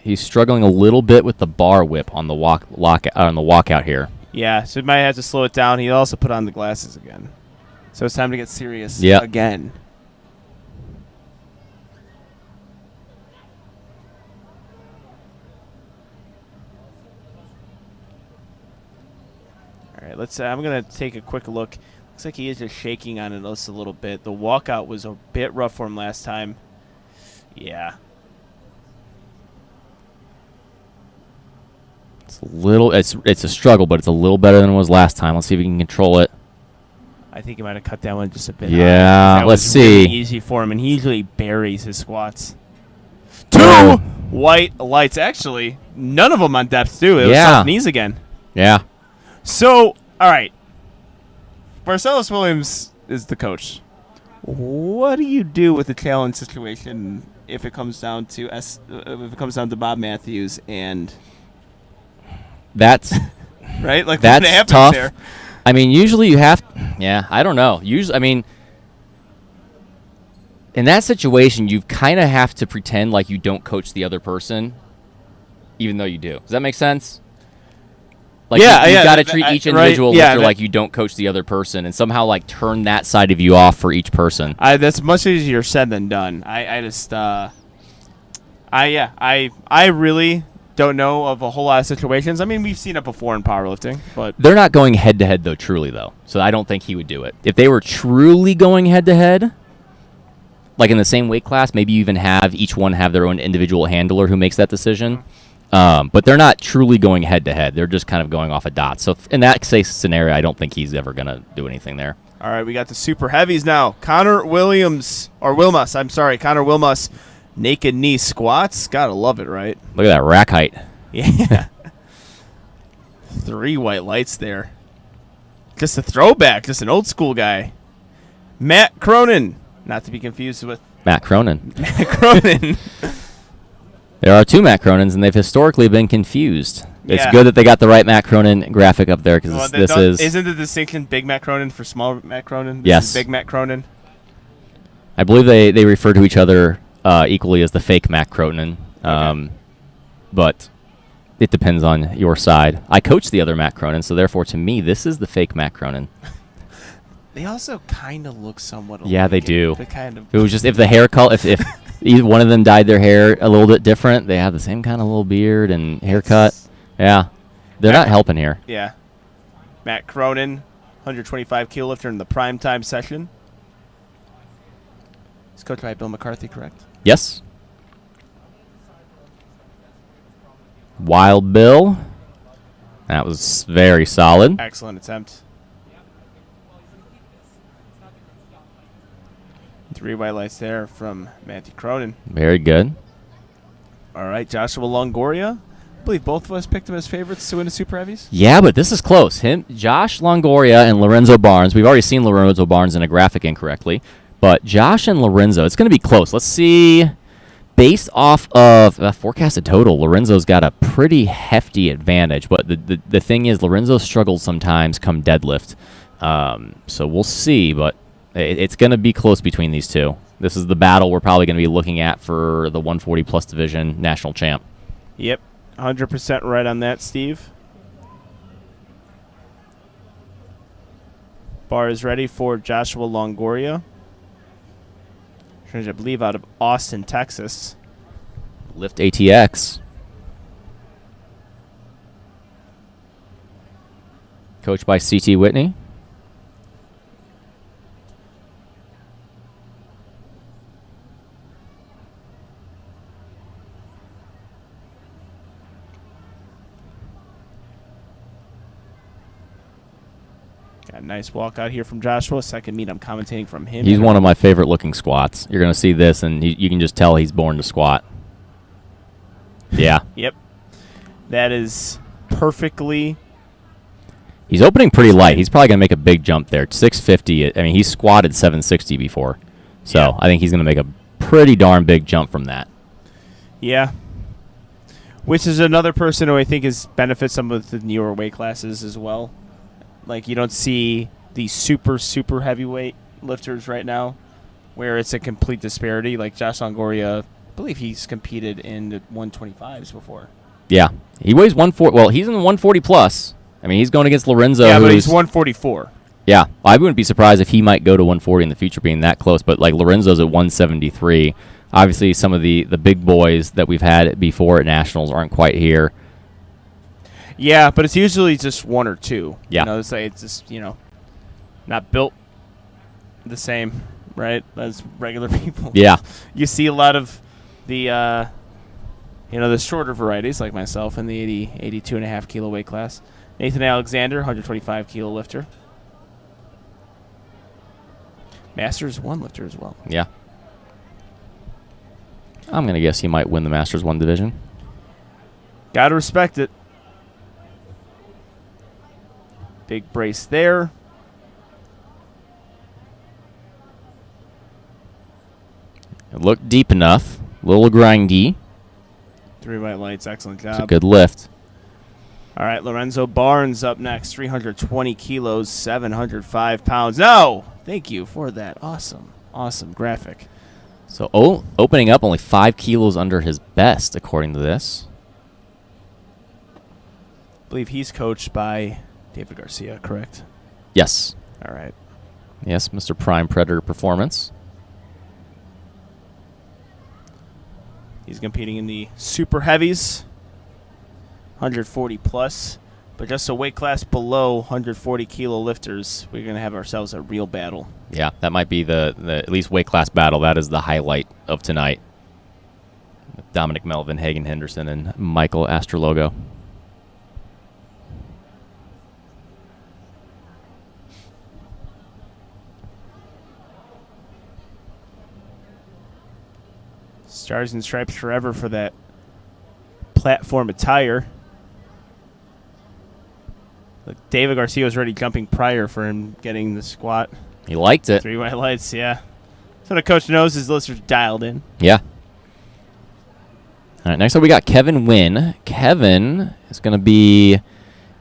He's struggling a little bit with the bar whip on the walkout here. Yeah, so he might have to slow it down. He also put on the glasses again. So it's time to get serious again. All right, let's. I'm gonna take a quick look. Looks like he is just shaking on it just a little bit. The walkout was a bit rough for him last time. Yeah. It's a little. It's a struggle, but it's a little better than it was last time. Let's see if we can control it. I think he might have cut that one just a bit. Yeah. Let's see. Really easy for him, and he usually buries his squats. 2 white lights. Actually, none of them on depth too. It was soft knees again. Yeah. So, all right. Marcellus Williams is the coach. What do you do with the challenge situation if it comes down to Bob Matthews and that's right? Like that's what happens tough. There? I mean, usually you have. Yeah, I don't know. Usually, I mean, in that situation, you kind of have to pretend like you don't coach the other person, even though you do. Does that make sense? Like you've got to treat each individual lifter like you don't coach the other person, and somehow like turn that side of you off for each person. That's much easier said than done. I really don't know of a whole lot of situations. I mean, we've seen it before in powerlifting, but they're not going head to head though. Truly though, so I don't think he would do it. If they were truly going head to head, like in the same weight class, maybe you even have each one have their own individual handler who makes that decision. But they're not truly going head to head. They're just kind of going off a dot. So in that case scenario, I don't think he's ever going to do anything there. All right, we got the super heavies now. Connor Williams, or Wilmus, I'm sorry, Connor Wilmus, naked knee squats. Gotta love it, right? Look at that rack height. Yeah. 3 white lights there. Just a throwback, just an old school guy. Matt Cronin, not to be confused with Matt Cronin. Matt Cronin. There are 2 Matt Cronins, and they've historically been confused. It's Yeah. good that they got the right Matt Cronin graphic up there, because this is... Isn't the distinction Big Matt Cronin for small Matt Cronin? This Yes. is Big Matt Cronin. I believe they refer to each other equally as the fake Matt Cronin, Okay. but it depends on your side. I coach the other Matt Cronin, so therefore, to me, this is the fake Matt Cronin. They also kind of look somewhat alike. Yeah, they do. They kind of. It was just if the hair color, if either one of them dyed their hair a little bit different, they have the same kind of little beard and haircut. Yeah, they're not helping here. Yeah. Matt Cronin, 125 kilo lifter in the Primetime session. He's coached by Bill McCarthy, correct? Yes. Wild Bill. That was very solid. Excellent attempt. 3 white lights there from Matthew Cronin. Very good. All right, Joshua Longoria. I believe both of us picked him as favorites to win the Super Heavies. Yeah, but this is close. Josh Longoria and Lorenzo Barnes. We've already seen Lorenzo Barnes in a graphic incorrectly. But Josh and Lorenzo, it's going to be close. Let's see. Based off of forecasted total, Lorenzo's got a pretty hefty advantage. But the thing is, Lorenzo struggles sometimes come deadlift. So we'll see. But it's going to be close between these two. This is the battle we're probably going to be looking at for the 140-plus division national champ. Yep, 100% right on that, Steve. Bar is ready for Joshua Longoria. I believe out of Austin, Texas. Lift ATX. Coached by C.T. Whitney. Got a nice walk out here from Joshua. Second meet, I'm commentating from him. He's one of my favorite looking squats. You're going to see this, and you can just tell he's born to squat. Yeah. Yep. That is perfectly. He's opening pretty light. He's probably going to make a big jump there. 650. I mean, he's squatted 760 before. So Yeah. I think he's going to make a pretty darn big jump from that. Yeah. Which is another person who I think is benefits some of the newer weight classes as well. Like, you don't see the super, super heavyweight lifters right now where it's a complete disparity. Like Josh Longoria, I believe he's competed in the 125s before. Yeah. He weighs 140. Well, he's in the 140 plus. I mean, he's going against Lorenzo. Yeah, but he's 144. Yeah. I wouldn't be surprised if he might go to 140 in the future, being that close. But, like, Lorenzo's at 173. Obviously, some of the big boys that we've had before at Nationals aren't quite here. Yeah, but it's usually just 1 or 2. Yeah. You know, it's just, not built the same, right, as regular people. Yeah. You see a lot of the, the shorter varieties like myself in the 82 and a half kilo weight class. Nathan Alexander, 125 kilo lifter. Masters 1 lifter as well. Yeah. I'm going to guess he might win the Masters 1 division. Got to respect it. Big brace there. It looked deep enough. A little grindy. 3 white lights. Excellent job. It's a good lift. All right, Lorenzo Barnes up next. 320 kilos, 705 pounds. No! Thank you for that awesome, awesome graphic. So opening up only 5 kilos under his best, according to this. I believe he's coached by David Garcia, correct? Yes. All right. Yes, Mr. Prime Predator Performance. He's competing in the super heavies, 140 plus, but just a weight class below 140 kilo lifters. We're going to have ourselves a real battle. Yeah, that might be the at least weight class battle. That is the highlight of tonight. Dominic Melvin, Hagen Henderson, and Michael Astrologo. Stars and stripes forever for that platform attire. Look, David Garcia was already jumping prior for him getting the squat. He liked it. 3 white lights, yeah. So the coach knows his listeners dialed in. Yeah. All right, next up we got Kevin Wynn. Kevin is going to be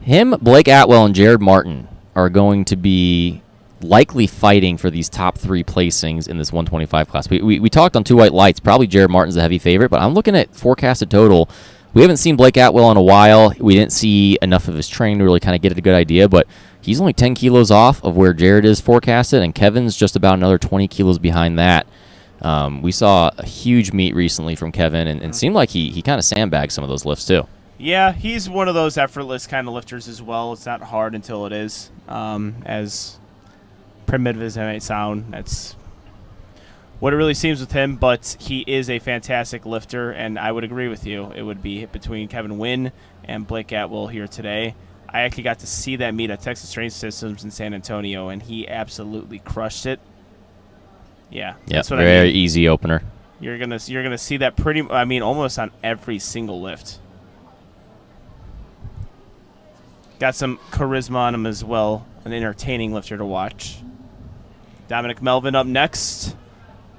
him, Blake Atwell, and Jared Martin are going to be likely fighting for these top 3 placings in this 125 class. We talked on 2 white lights. Probably Jared Martin's the heavy favorite, but I'm looking at forecasted total. We haven't seen Blake Atwell in a while. We didn't see enough of his training to really kind of get a good idea, but he's only 10 kilos off of where Jared is forecasted, and Kevin's just about another 20 kilos behind that. We saw a huge meet recently from Kevin, and seemed like he kind of sandbagged some of those lifts too. Yeah, he's one of those effortless kind of lifters as well. It's not hard until it is. As primitive as it may sound, that's what it really seems with him, but he is a fantastic lifter, and I would agree with you. It would be between Kevin Wynn and Blake Atwell here today. I actually got to see that meet at Texas Training Systems in San Antonio, and he absolutely crushed it. Yeah, that's what I mean. Very easy opener. You're gonna see that almost on every single lift. Got some charisma on him as well. An entertaining lifter to watch. Dominic Melvin up next.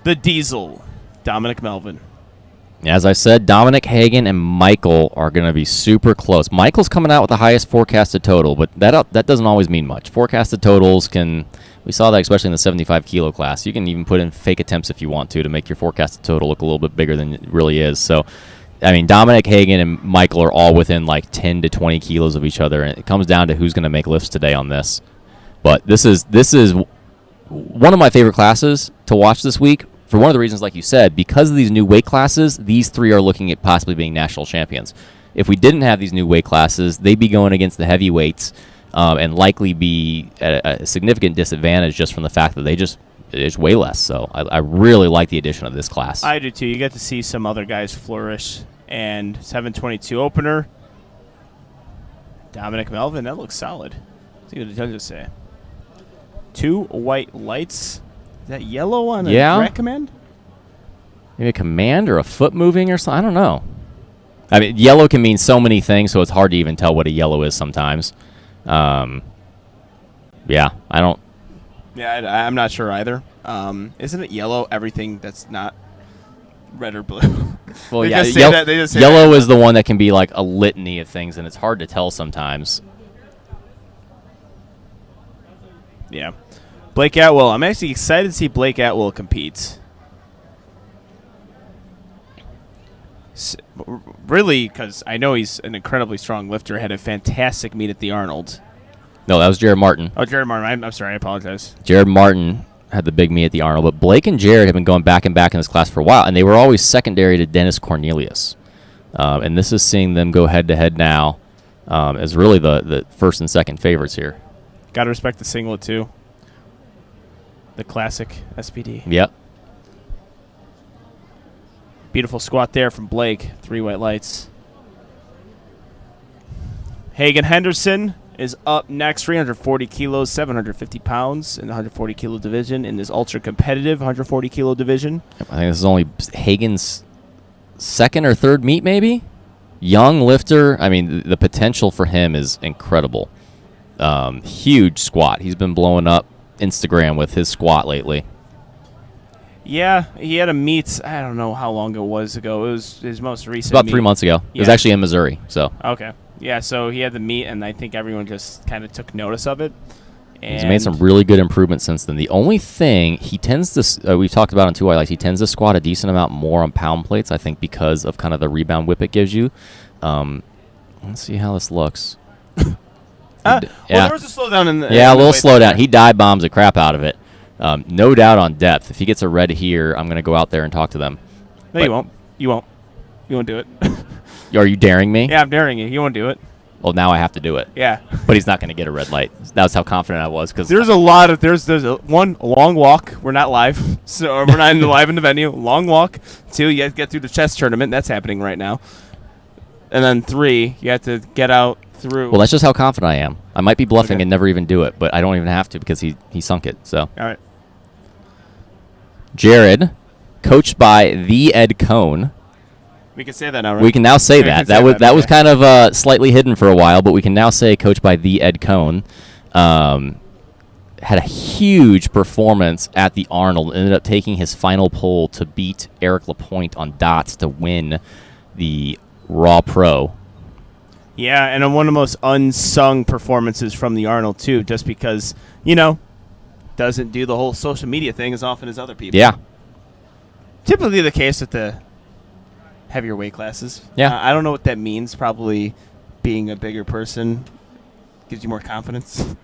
The Diesel, Dominic Melvin. As I said, Dominic Hagen and Michael are going to be super close. Michael's coming out with the highest forecasted total, but that doesn't always mean much. Forecasted totals we saw that especially in the 75 kilo class. You can even put in fake attempts if you want to make your forecasted total look a little bit bigger than it really is. So, I mean, Dominic Hagen and Michael are all within like 10 to 20 kilos of each other, and it comes down to who's going to make lifts today on this. But this is one of my favorite classes to watch this week. For one of the reasons, like you said, because of these new weight classes, these 3 are looking at possibly being national champions. If we didn't have these new weight classes, they'd be going against the heavyweights and likely be at a significant disadvantage just from the fact that it's way less. So I really like the addition of this class. I do too. You get to see some other guys flourish. And 722 opener, Dominic Melvin, that looks solid. Let's see what the judges say. 2 white lights. Is that yellow on a track command? Maybe a command or a foot moving or something. I don't know. I mean, yellow can mean so many things, so it's hard to even tell what a yellow is sometimes. I don't. Yeah, I'm not sure either. Isn't it yellow, everything that's not red or blue? Well, yellow is the one that can be like a litany of things, and it's hard to tell sometimes. Yeah. Blake Atwell. I'm actually excited to see Blake Atwell compete. Really, because I know he's an incredibly strong lifter. Had a fantastic meet at the Arnold. No, that was Jared Martin. Oh, Jared Martin. I'm sorry. I apologize. Jared Martin had the big meet at the Arnold, but Blake and Jared have been going back and back in this class for a while, and they were always secondary to Dennis Cornelius. And this is seeing them go head-to-head now as really the first and second favorites here. Got to respect the singlet, too. The classic SPD. Yep. Beautiful squat there from Blake. 3 white lights. Hagen Henderson is up next. 340 kilos, 750 pounds in the 140 kilo division in this ultra competitive 140 kilo division. I think this is only Hagen's second or third meet, maybe. Young lifter. I mean, the potential for him is incredible. Huge squat. He's been blowing up Instagram with his squat lately. Yeah, he had a meet. I don't know how long it was ago. It was his most recent. About meet. 3 months ago. It was actually in Missouri. So okay, yeah. So he had the meet, and I think everyone just kind of took notice of it. And he's made some really good improvements since then. The only thing he tends to, we've talked about on 2 highlights, he tends to squat a decent amount more on pound plates. I think because of kind of the rebound whip it gives you. Let's see how this looks. Well, there was a slowdown in the. Yeah, a little slowdown. He dive bombs the crap out of it. No doubt on depth. If he gets a red here, I'm going to go out there and talk to them. No, you won't. You won't. You won't do it. Are you daring me? Yeah, I'm daring you. You won't do it. Well, now I have to do it. Yeah. But he's not going to get a red light. That's how confident I was. Cause there's a lot of there's a long walk. We're not live, so we're not live in the venue. Long walk. 2, you have to get through the chess tournament. That's happening right now. And then 3, you have to get out through. Well, that's just how confident I am. I might be bluffing and never even do it, but I don't even have to because he sunk it. So. All right. Jared coached by the Ed Cohn. We can say that now, right? We can now say that. That was kind of slightly hidden for a while, but we can now say coached by the Ed Cohn. Had a huge performance at the Arnold. Ended up taking his final pull to beat Eric Lapointe on dots to win the Raw Pro. Yeah, and one of the most unsung performances from the Arnold, too, just because, doesn't do the whole social media thing as often as other people. Yeah. Typically the case with the heavier weight classes. Yeah. I don't know what that means. Probably being a bigger person gives you more confidence.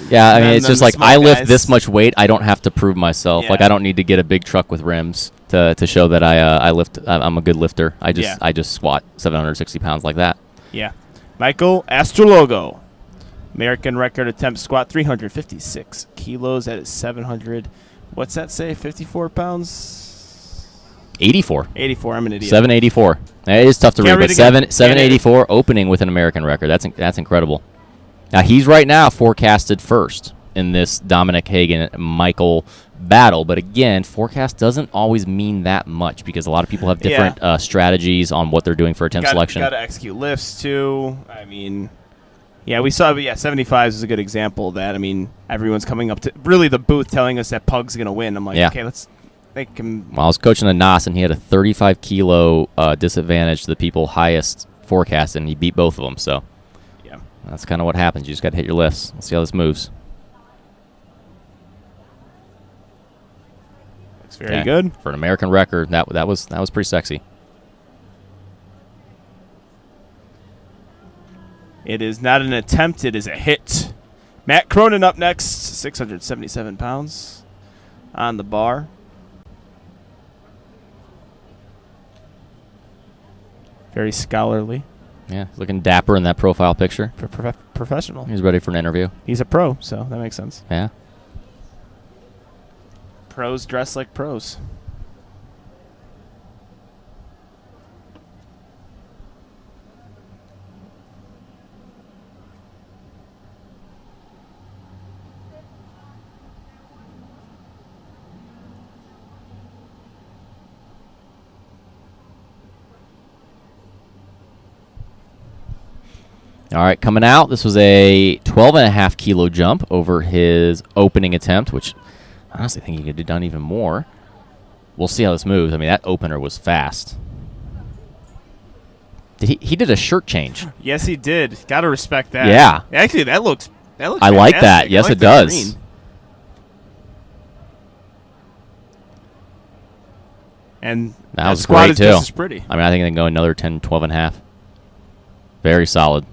Yeah, I mean, it's just like I lift guys. this much weight. I don't have to prove myself. Yeah. Like I don't need to get a big truck with rims to show that I lift. I'm a good lifter. I just squat 760 pounds like that. Yeah. Michael Astrologo. American record attempt squat 356 kilos at 700. What's that say? 54 pounds? 84. 84. I'm an idiot. 784. It is tough to read, but it again. 784 opening with an American record. That's incredible. Now he's right now forecasted first in this Dominic Hagen-Michael battle, but again, forecast doesn't always mean that much because a lot of people have different strategies on what they're doing for attempt selection. Got to execute lifts too. I mean, yeah, we saw, but 75s is a good example of that. I mean, everyone's coming up to really the booth telling us that Pug's going to win. I'm like, okay, let's make him. Well, I was coaching a NOS, and he had a 35 kilo disadvantage to the people highest forecast, and he beat both of them. So yeah, that's kind of what happens. You just got to hit your lifts. Let's see how this moves. Looks very good for an American record. That was pretty sexy. It is not an attempt. It is a hit. Matt Cronin up next, 677 pounds on the bar. Very scholarly. Yeah, looking dapper in that profile picture. Professional. He's ready for an interview. He's a pro, so that makes sense. Yeah. Pros dress like pros. All right, coming out, this was a 12.5 kilo jump over his opening attempt, which I honestly think he could have done even more. We'll see how this moves. I mean, that opener was fast. He did a shirt change. Yes, he did. Got to respect that. Yeah. Actually, that looks I like that. fantastic. Yes, I like it the does. green. And That was squat great, is too. just as pretty. I mean, I think they can go another 10, 12.5. Very solid.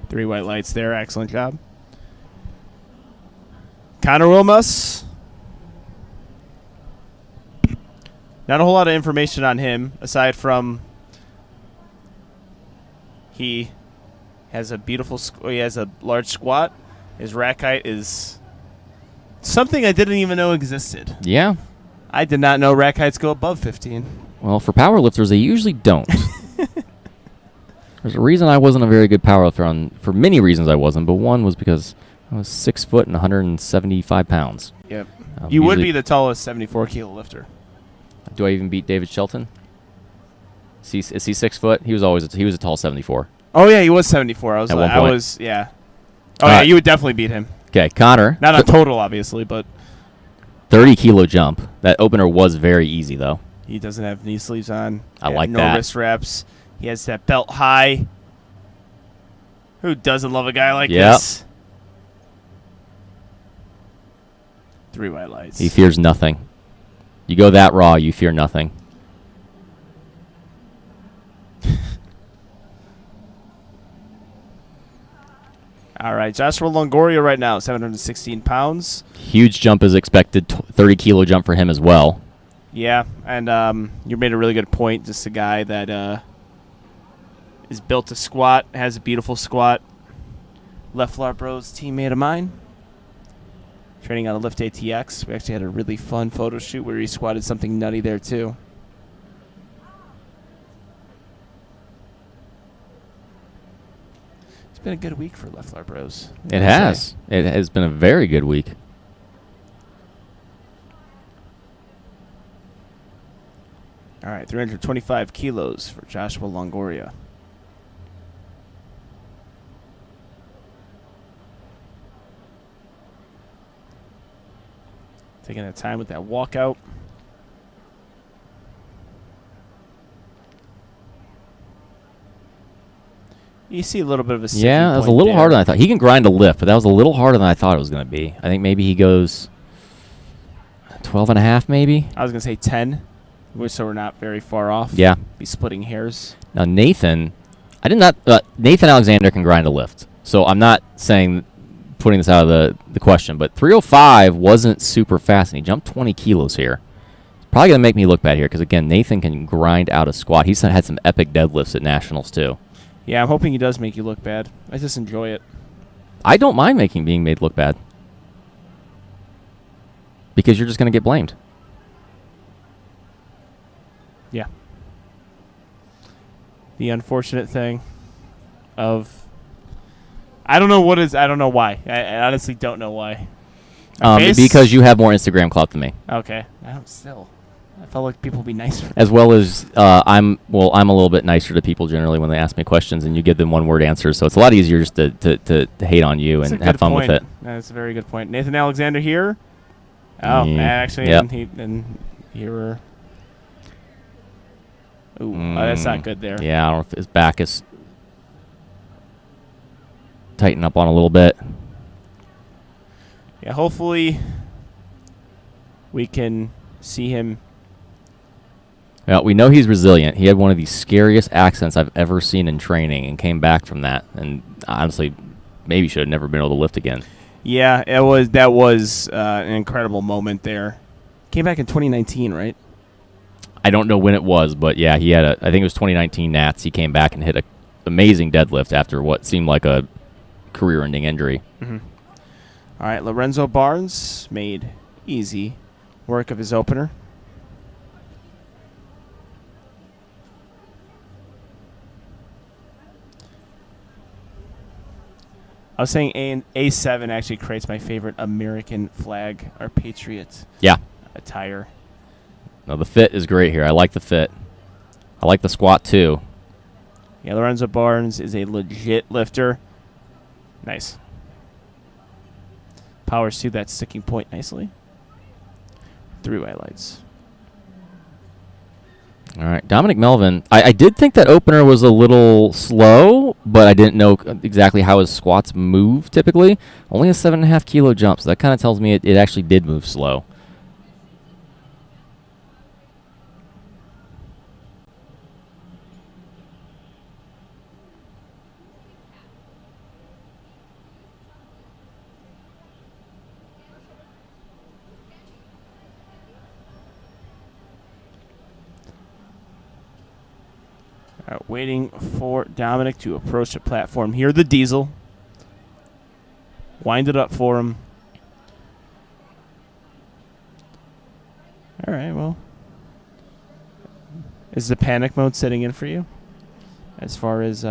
3 white lights there. Excellent job. Connor Wilmus. Not a whole lot of information on him, aside from he has a beautiful, he has a large squat. His rack height is something I didn't even know existed. Yeah. I did not know rack heights go above 15. Well, for powerlifters, they usually don't. There's a reason I wasn't a very good powerlifter for many reasons I wasn't, but one was because I was 6 foot and 175 pounds. Yep. You would be the tallest 74 kilo lifter. Do I even beat David Shelton? Is he 6 foot? He was a tall 74. Oh yeah, he was 74. I was yeah. Oh yeah, you would definitely beat him. Okay, Connor. Not on total, obviously, but 30 kilo jump. That opener was very easy though. He doesn't have knee sleeves on. I like no that. No wrist wraps. He has that belt high. Who doesn't love a guy like this? 3 white lights. He fears nothing. You go that raw, you fear nothing. All right, Joshua Longoria right now, 716 pounds. Huge jump is expected, 30 kilo jump for him as well. Yeah, and you made a really good point. Just a guy that is built to squat, has a beautiful squat. Left Lar Bros teammate of mine. Training on a Lift ATX. We actually had a really fun photo shoot where he squatted something nutty there too. It's been a good week for Left Lar Bros. It has. It has been a very good week. All right, 325 kilos for Joshua Longoria. Taking the time with that walkout. You see a little bit of a sticking Yeah, that was a point little there. harder than I thought. He can grind a lift, but that was a little harder than I thought it was going to be. I think maybe he goes 12 and a half, maybe. I was going to say 10, so we're not very far off. Yeah. Be splitting hairs. Now, Nathan, Nathan Alexander can grind a lift. So I'm not saying putting this out of the question, but 305 wasn't super fast, and he jumped 20 kilos here. It's probably going to make me look bad here because, again, Nathan can grind out a squat. He's had some epic deadlifts at Nationals, too. Yeah, I'm hoping he does make you look bad. I just enjoy it. I don't mind being made look bad because you're just going to get blamed. Yeah. The unfortunate thing of... I don't know why. I honestly don't know why. Because you have more Instagram clout than me. Okay. I felt like people would be nicer. As well as I'm a little bit nicer to people generally when they ask me questions, and you give them one-word answers, so it's a lot easier just to hate on you and have fun with it. That's a very good point. Nathan Alexander here. Oh, actually, yep. and here we're... Ooh, that's not good there. Yeah, I don't know if his back is tighten up on a little bit. Yeah, hopefully we can see him. Well, we know he's resilient. He had one of the scariest accidents I've ever seen in training and came back from that. And honestly, maybe should have never been able to lift again. Yeah, that was an incredible moment there. Came back in 2019, right? I don't know when it was, but yeah, he had I think it was 2019 Nats. He came back and hit an amazing deadlift after what seemed like a career-ending injury. Mm-hmm. All right, Lorenzo Barnes made easy work of his opener. I was saying A7 actually creates my favorite American flag or Patriot attire. No, the fit is great here. I like the fit. I like the squat too. Yeah, Lorenzo Barnes is a legit lifter. Nice. Powers through that sticking point nicely. 3 highlights. All right, Dominic Melvin. I did think that opener was a little slow, but I didn't know exactly how his squats move typically. Only a 7.5 kilo jump, so that kind of tells me it actually did move slow. Waiting for Dominic to approach the platform here. The diesel. Wind it up for him. All right, well. Is the panic mode setting in for you? As far as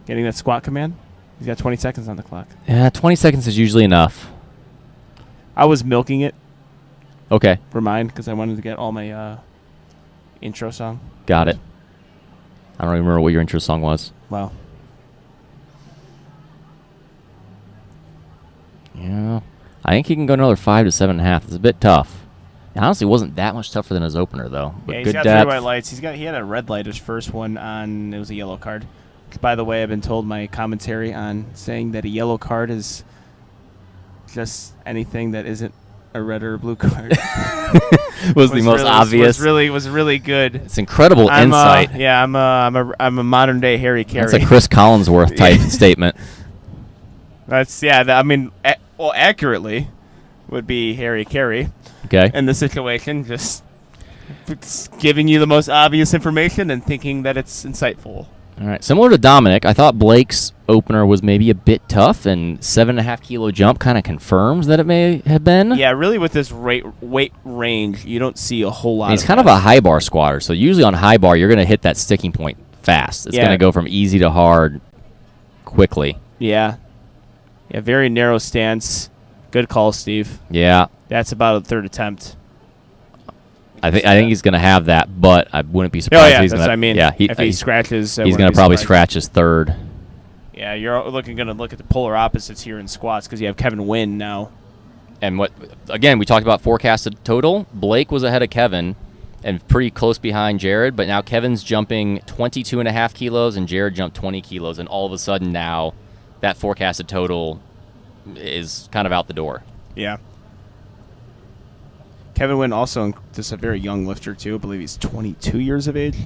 getting that squat command? He's got 20 seconds on the clock. Yeah, 20 seconds is usually enough. I was milking it Okay. for mine because I wanted to get all my intro song. Got it. I don't even remember what your intro song was. Wow. Yeah. I think he can go another 5 to 7.5. It's a bit tough. It honestly wasn't that much tougher than his opener, though. But Yeah, he's good got depth. 3 white lights. He had a red light his first one on. It was a yellow card. By the way, I've been told my commentary on saying that a yellow card is just anything that isn't a red or a blue card. was the most obvious. Was really good. It's incredible insight. I'm a modern day Harry Carey. That's a Chris Collinsworth type statement. That's accurately would be Harry Carey. Okay. In the situation, just giving you the most obvious information and thinking that it's insightful. All right. Similar to Dominic, I thought Blake's opener was maybe a bit tough, and 7.5 kilo jump kind of confirms that it may have been. Yeah, really with this weight range, you don't see a whole lot. And he's kind of a high bar squatter, so usually on high bar, you're going to hit that sticking point fast. It's going to go from easy to hard quickly. Yeah. Yeah, very narrow stance. Good call, Steve. Yeah. That's about a third attempt. I think he's going to have that, but I wouldn't be surprised. Oh yeah, if he's that's gonna, what I mean. Yeah, if he scratches, he's going to probably scratch his third. Yeah, you're going to look at the polar opposites here in squats because you have Kevin Wynn now. And again, we talked about forecasted total. Blake was ahead of Kevin and pretty close behind Jared, but now Kevin's jumping 22.5 kilos and Jared jumped 20 kilos, and all of a sudden now that forecasted total is kind of out the door. Yeah. Kevin Wynn also just a very young lifter too. I believe he's 22 years of age.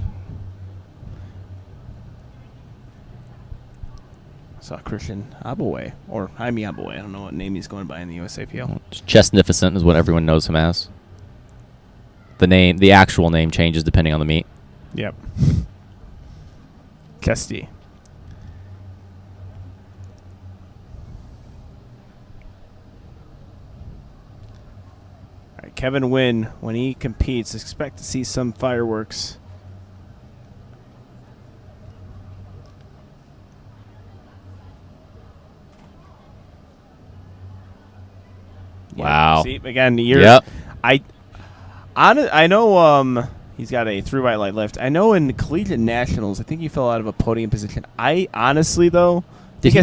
Saw Christian Aboué, or Jaime Aboué. I don't know what name he's going by in the USAPL. Chestnificent is what everyone knows him as. The actual name changes depending on the meet. Yep. Chesty. All right, Kevin Wynn, when he competes, expect to see some fireworks. Wow. See, again, Yep. I know he's got a 3 by light lift. I know in collegiate nationals, I think he fell out of a podium position. I honestly, though, Did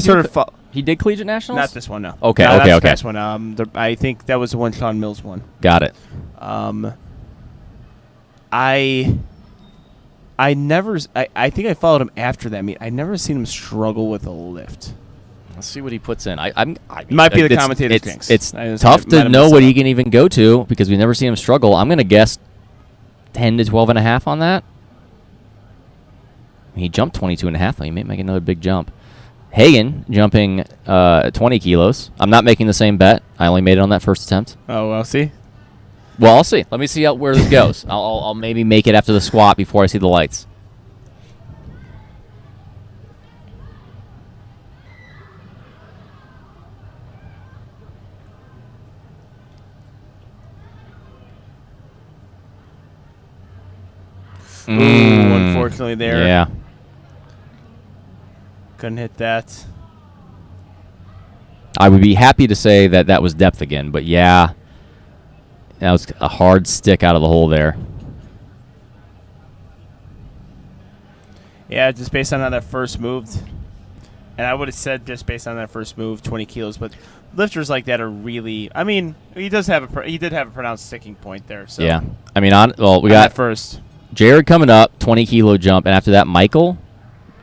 he did collegiate nationals? Not this one, no. Okay, no, okay. This one. I think that was the one Sean Mills won. Got it. I think I followed him after that meet. I never seen him struggle with a lift. Let's see what he puts in. I might be the commentator's jinx. It's tough to know what he can even go to because we've never seen him struggle. I'm going to guess 10 to 12.5 on that. He jumped 22.5. He may make another big jump. Hagen jumping 20 kilos. I'm not making the same bet. I only made it on that first attempt. Oh, well, see? Well, I'll see. Let me see where this goes. I'll maybe make it after the squat before I see the lights. Ooh, unfortunately there. Yeah. Couldn't hit that. I would be happy to say that was depth again, but yeah, that was a hard stick out of the hole there. Yeah, just based on how that first moved. And I would have said just based on that first move, 20 kilos. But lifters like that are really, I mean, he did have a pronounced sticking point there. So Yeah. I mean, we got first. Jared coming up, 20 kilo jump, and after that, Michael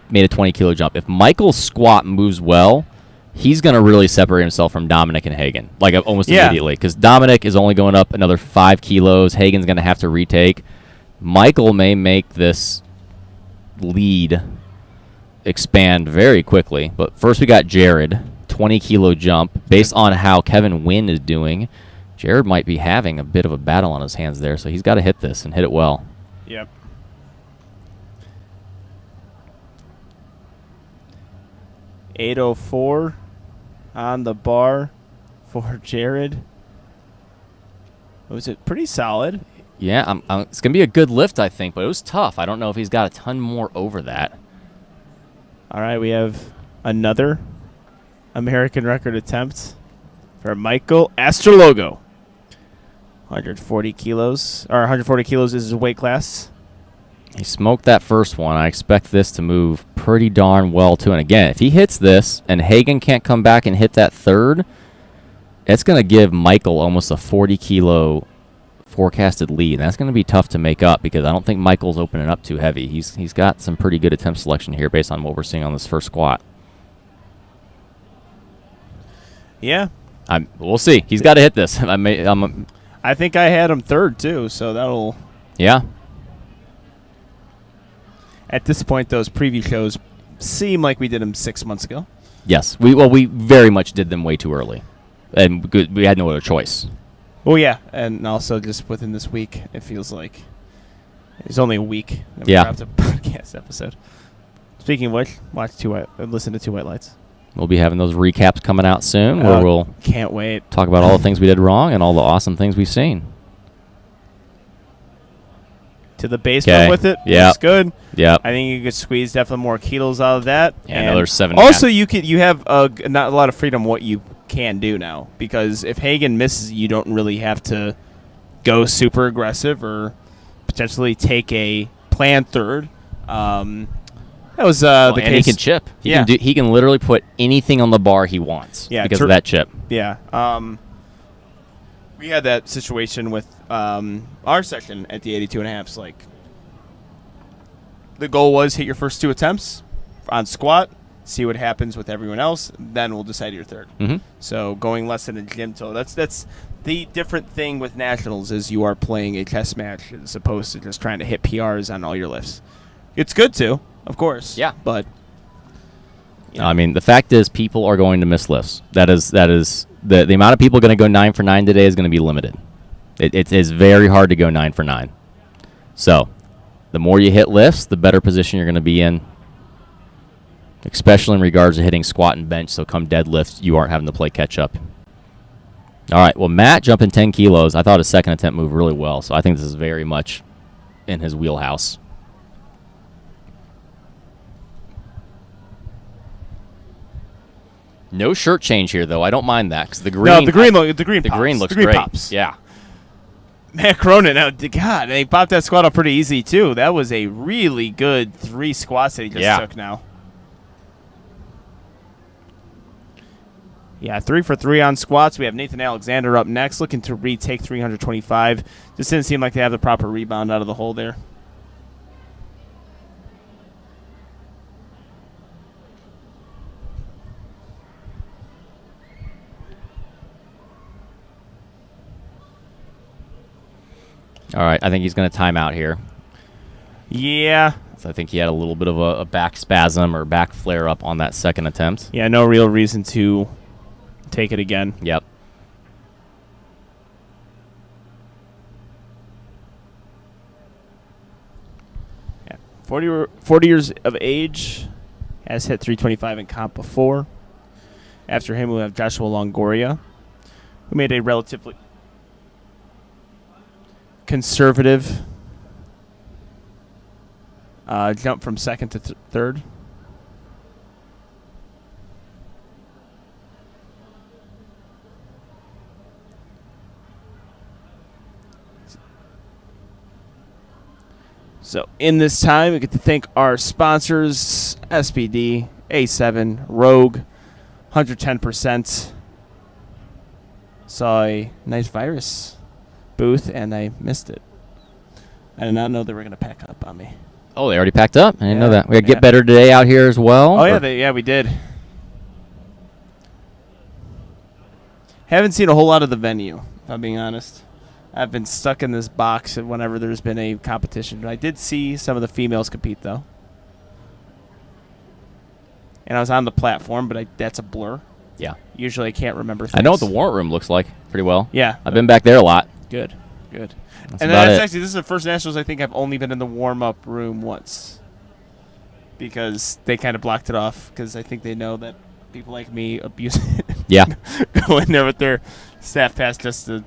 made a 20 kilo jump. If Michael's squat moves well, he's going to really separate himself from Dominic and Hagen, like almost immediately, because Dominic is only going up another 5 kilos. Hagen's going to have to retake. Michael may make this lead expand very quickly, but first we got Jared, 20 kilo jump. Based on how Kevin Wynn is doing, Jared might be having a bit of a battle on his hands there, so he's got to hit this and hit it well. Yep. $804 on the bar for Jared. Was it pretty solid? Yeah, it's going to be a good lift, I think, but it was tough. I don't know if he's got a ton more over that. All right, we have another American record attempt for Michael Astrologo. 140 kilos, or 140 kilos is his weight class. He smoked that first one. I expect this to move pretty darn well, too. And again, if he hits this and Hagen can't come back and hit that third, it's going to give Michael almost a 40-kilo forecasted lead. And that's going to be tough to make up because I don't think Michael's opening up too heavy. He's got some pretty good attempt selection here based on what we're seeing on this first squat. Yeah. We'll see. He's got to hit this. I think I had him third, too, so that'll... Yeah. At this point, those preview shows seem like we did them 6 months ago. Yes. We very much did them way too early. And we had no other choice. Oh, yeah. And also just within this week, it feels like it's only a week that we Yeah. dropped a podcast episode. Speaking of which, listen to Two White Lights. We'll be having those recaps coming out soon where we'll can't wait. Talk about all the things we did wrong and all the awesome things we've seen. To the basement with it. Yeah. Looks good. Yeah. I think you could squeeze definitely more kilos out of that. Yeah, another 7. Also, you have not a lot of freedom what you can do now, because if Hagen misses, you don't really have to go super aggressive or potentially take a planned third. That was the case. And he can chip. He can literally put anything on the bar he wants because of that chip. Yeah. We had that situation with our session at the 82.5s. Like, the goal was hit your first 2 attempts on squat, see what happens with everyone else, then we'll decide your third. Mm-hmm. So going less than a gym total. That's the different thing with nationals is you are playing a test match as opposed to just trying to hit PRs on all your lifts. It's good too, of course. Yeah. But I mean, the fact is people are going to miss lifts. That is the amount of people going to go 9 for 9 today is going to be limited. It is very hard to go 9 for 9. So the more you hit lifts, the better position you're going to be in, especially in regards to hitting squat and bench. So come deadlift, you aren't having to play catch up. All right, well, Matt jumping 10 kilos. I thought his second attempt moved really well, so I think this is very much in his wheelhouse. No shirt change here, though. I don't mind that because the green looks great. Pops. Yeah. Matt Cronin, God, they popped that squat up pretty easy too. That was a really good 3 squats that he just took now. Yeah, 3 for 3 on squats. We have Nathan Alexander up next, looking to retake 325. Just didn't seem like they have the proper rebound out of the hole there. All right, I think he's going to time out here. Yeah. So I think he had a little bit of a back spasm or back flare up on that second attempt. Yeah, no real reason to take it again. Yep. Yeah. 40 years of age, has hit 325 in comp before. After him, we have Joshua Longoria, who made a relatively conservative jump from second to third. So in this time, we get to thank our sponsors, SPD, A7, Rogue, 110%. Saw a nice virus booth, and I missed it. I did not know they were going to pack up on me. Oh, they already packed up? I didn't know that. We had Get Better today out here as well? Oh, yeah, we did. Haven't seen a whole lot of the venue, if I'm being honest. I've been stuck in this box whenever there's been a competition. I did see some of the females compete, though. And I was on the platform, but that's a blur. Yeah. Usually I can't remember things. I know what the warrant room looks like pretty well. Yeah. I've been back there a lot. Good. That's Actually, this is the first Nationals I think I've only been in the warm-up room once. Because they kind of blocked it off, because I think they know that people like me abuse it. Yeah. Go in there with their staff pass just to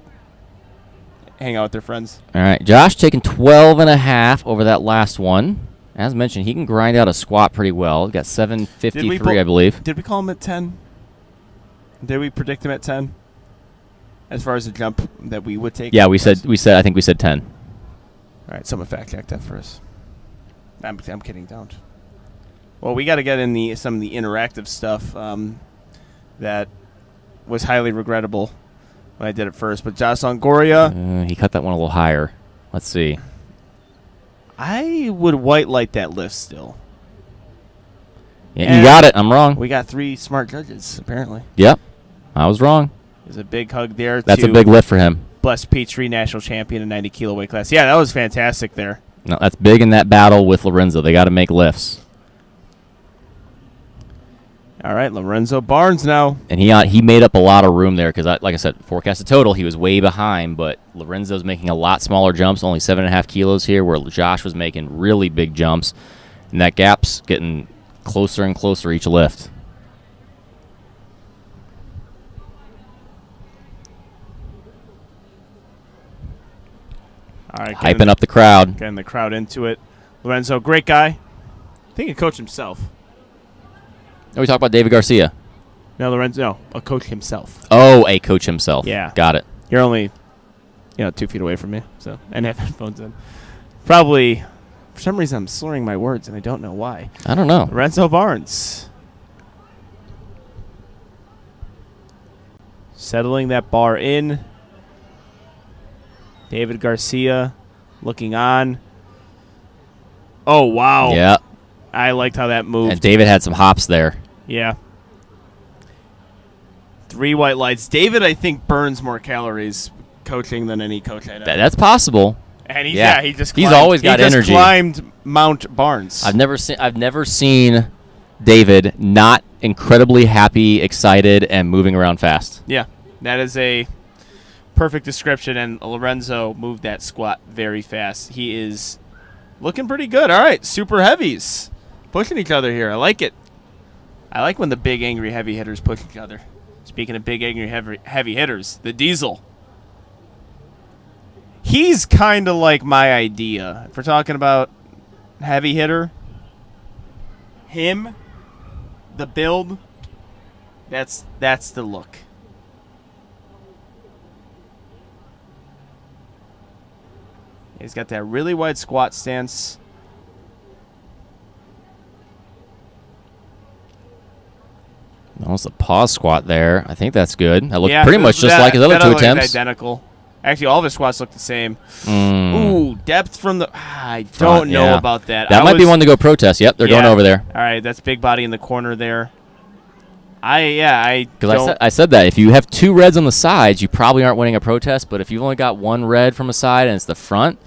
hang out with their friends. All right. Josh taking 12.5 over that last one. As mentioned, he can grind out a squat pretty well. He got 753, I believe. Did we call him at 10? Did we predict him at 10? As far as the jump that we would take? Yeah, I think we said 10. All right, someone fact check that for us. I'm kidding, don't. Well, we got to get in some of the interactive stuff that was highly regrettable when I did it first. But Josh Longoria. He cut that one a little higher. Let's see. I would white light that lift still. Yeah, you got it. I'm wrong. We got 3 smart judges, apparently. Yep. I was wrong. There's a big hug there. That's a big lift for him. Bless Petrie, national champion in 90 kilo weight class. Yeah, that was fantastic there. No, that's big in that battle with Lorenzo. They got to make lifts. All right, Lorenzo Barnes now. And he made up a lot of room there because, like I said, forecasted total, he was way behind, but Lorenzo's making a lot smaller jumps, only 7.5 kilos here, where Josh was making really big jumps, and that gap's getting closer and closer each lift. All right, hyping up the crowd. Getting the crowd into it. Lorenzo, great guy. I think he coached himself. No, we talked about David Garcia. No, Lorenzo, a coach himself. Oh, a coach himself. Yeah. Got it. You're only 2 feet away from me. So and have headphones in. Probably, for some reason, I'm slurring my words, and I don't know why. I don't know. Lorenzo Barnes. Settling that bar in. David Garcia looking on. Oh, wow. Yeah. I liked how that moved. And David had some hops there. Yeah. 3 white lights. David, I think, burns more calories coaching than any coach I know. That's possible. And he's he's always got energy. He just climbed Mount Barnes. I've never seen David not incredibly happy, excited, and moving around fast. Yeah, that is a perfect description. And Lorenzo moved that squat very fast. He is looking pretty good. All right, super heavies pushing each other here. I like it. I like when the big, angry, heavy hitters push each other. Speaking of big, angry, heavy hitters, the Diesel. He's kind of like my idea. If we're talking about heavy hitter, him, the build, that's the look. He's got that really wide squat stance. Almost a pause squat there. I think that's good. That looked pretty much just like his other 2 attempts. Identical. Actually, all of his squats look the same. Ooh, depth from the... I don't know about that. That might be one to go protest. Yep, they're going over there. All right, that's big body in the corner there. Because I said that. If you have 2 reds on the sides, you probably aren't winning a protest. But if you've only got 1 red from a side and it's the front,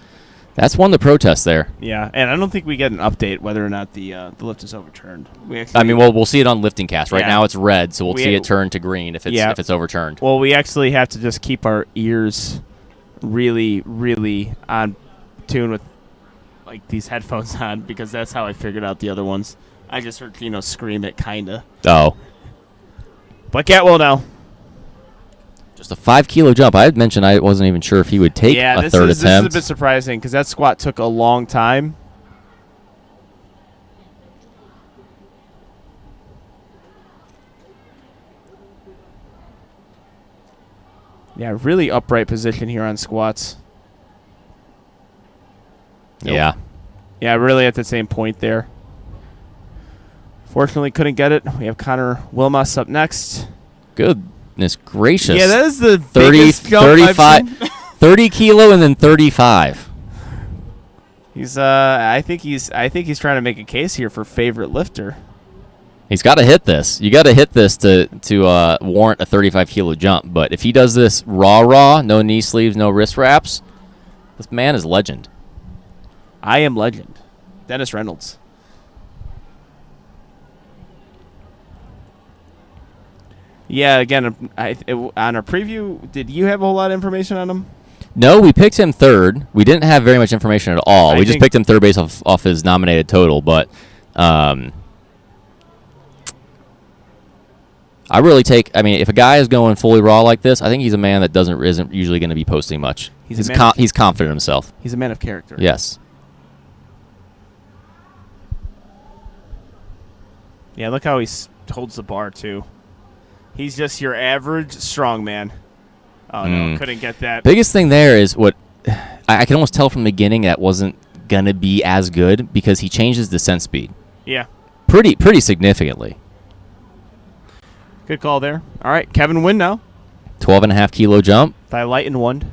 that's one to protest there. Yeah, and I don't think we get an update whether or not the lift is overturned. We'll see it on lifting cast. Right now it's red, so we'll see it turn to green if it's overturned. Well, we actually have to just keep our ears really, really on tune with like these headphones on because that's how I figured out the other ones. I just heard scream it kinda. Oh. But Catwell now. Just a 5 kilo jump. I had mentioned I wasn't even sure if he would take a third attempt. This is a bit surprising because that squat took a long time. Yeah, really upright position here on squats. Nope. Yeah. Yeah, really at the same point there. Fortunately, couldn't get it. We have Connor Wilmas up next. Goodness gracious. Yeah, that is the 30, biggest jump 35, I've seen. 30 kilo and then 35. He's I think he's trying to make a case here for favorite lifter. He's got to hit this. You got to hit this to warrant a 35 kilo jump. But if he does this raw, no knee sleeves, no wrist wraps, this man is legend. I am legend. Dennis Reynolds. Yeah, again, on our preview, did you have a whole lot of information on him? No, we picked him third. We didn't have very much information at all. We just picked him third base off his nominated total. But I really if a guy is going fully raw like this, I think he's a man that isn't usually going to be posting much. He's confident in himself. He's a man of character. Yes. Yeah, look how he holds the bar, too. He's just your average strongman. Oh, no, couldn't get that. Biggest thing there is what I can almost tell from the beginning that wasn't going to be as good because he changed his descent speed. Yeah. Pretty significantly. Good call there. All right, Kevin Wynn now. 12.5 kilo jump. Thigh light and one.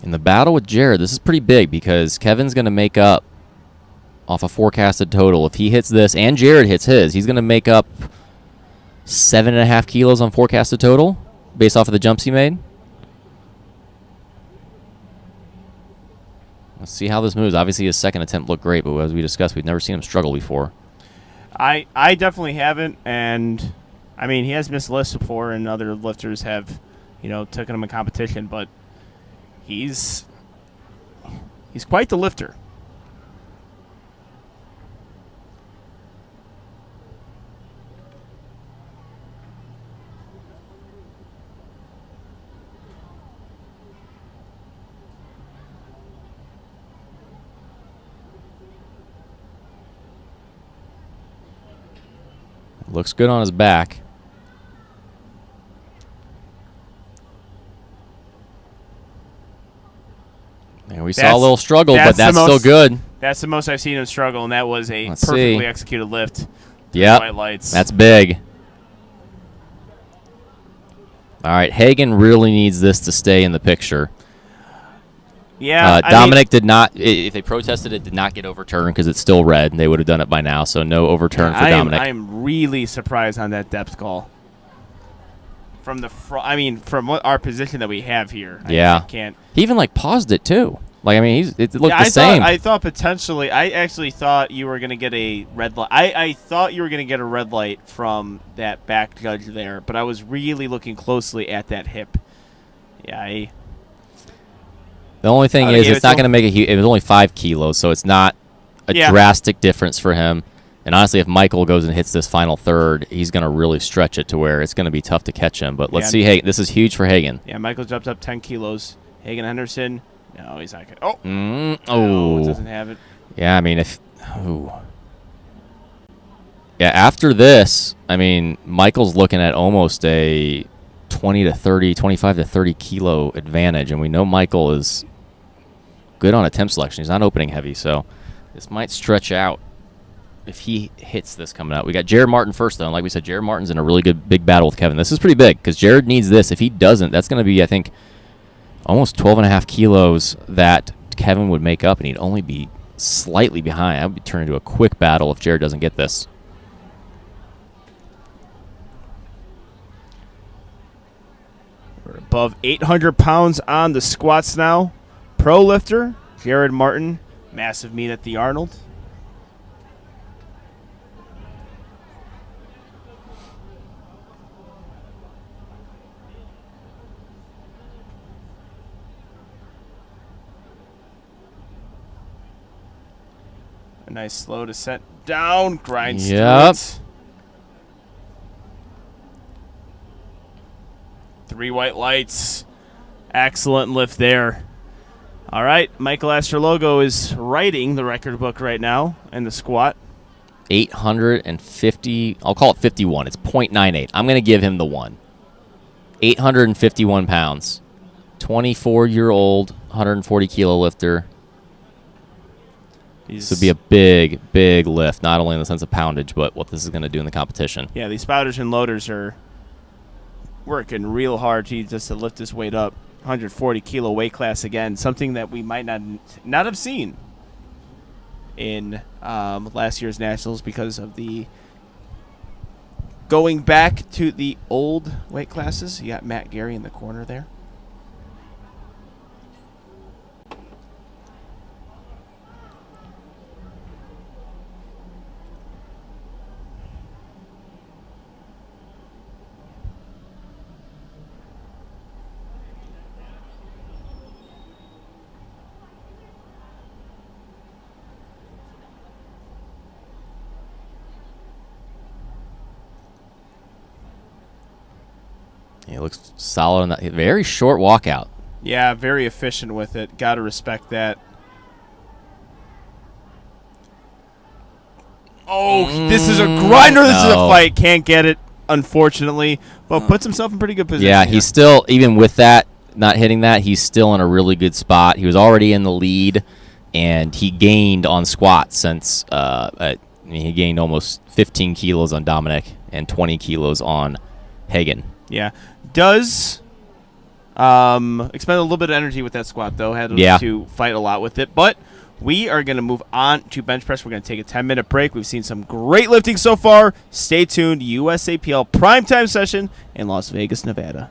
In the battle with Jared, this is pretty big because Kevin's going to make up off a forecasted total. If he hits this and Jared hits his, he's going to make up 7.5 kilos on forecasted total based off of the jumps he made. Let's see how this moves. Obviously, his second attempt looked great, but as we discussed, we've never seen him struggle before. I definitely haven't, and he has missed lifts before, and other lifters have, taken him in competition, but he's quite the lifter. looks good on his back. And we saw a little struggle, but that's still good. That's the most I've seen him struggle, and that was a Let's perfectly see. executed lift. Yep, White lights. that's big. All right, Hagen really needs this to stay in the picture. Yeah, Dominic did not. If they protested, it did not get overturned because it's still red, and they would have done it by now. So no overturn for Dominic. I am really surprised on that depth call. From the from what our position that we have here. Yeah, I can't. He even paused it too. It looked the same. I thought potentially. I actually thought you were gonna get a red light. I thought you were gonna get a red light from that back judge there, but I was really looking closely at that hip. Yeah. The only thing is, it's not going to make it was only 5 kilos, so it's not a drastic difference for him. And honestly, if Michael goes and hits this final third, he's going to really stretch it to where it's going to be tough to catch him. But let's see. Hey, this is huge for Hagen. Yeah, Michael jumped up 10 kilos. Hagen Henderson, no, he's not going to. Oh. Doesn't have it. Yeah, I mean, yeah, after this, I mean, Michael's looking at almost a 25 to 30 kilo advantage, and we know Michael is good on attempt selection. He's not opening heavy, so this might stretch out if he hits this coming out. We got Jared Martin first, though, and like we said, Jared Martin's in a really good big battle with Kevin. This is pretty big because Jared needs this. If he doesn't, that's going to be, I think, almost 12.5 kilos that Kevin would make up, and he'd only be slightly behind. That would be turned into a quick battle if Jared doesn't get this. We're above 800 pounds on the squats now. Pro lifter, Jared Martin, massive meet at the Arnold. A nice slow descent down, grinds through it. 3 white lights. Excellent lift there. All right, Michael Astrologo is writing the record book right now in the squat. 850, I'll call it 51. It's 0.98. I'm going to give him the 1. 851 pounds. 24-year-old, 140-kilo lifter. This would be a big, big lift, not only in the sense of poundage, but what this is going to do in the competition. Yeah, these spouters and loaders are working real hard just to lift this weight up. 140-kilo weight class again, something that we might not have seen in last year's Nationals because of the going back to the old weight classes. You got Matt Gary in the corner there. He looks solid on that. Very short walkout. Yeah, very efficient with it. Got to respect that. Oh, this is a grinder. This is a fight. Can't get it, unfortunately, but puts himself in pretty good position. Yeah, he's still, even with that, not hitting that, he's still in a really good spot. He was already in the lead, and he gained on squats since he gained almost 15 kilos on Dominic and 20 kilos on Hagen. Yeah. Does expend a little bit of energy with that squat, though. Had to fight a lot with it. But we are going to move on to bench press. We're going to take a 10-minute break. We've seen some great lifting so far. Stay tuned. USAPL primetime session in Las Vegas, Nevada.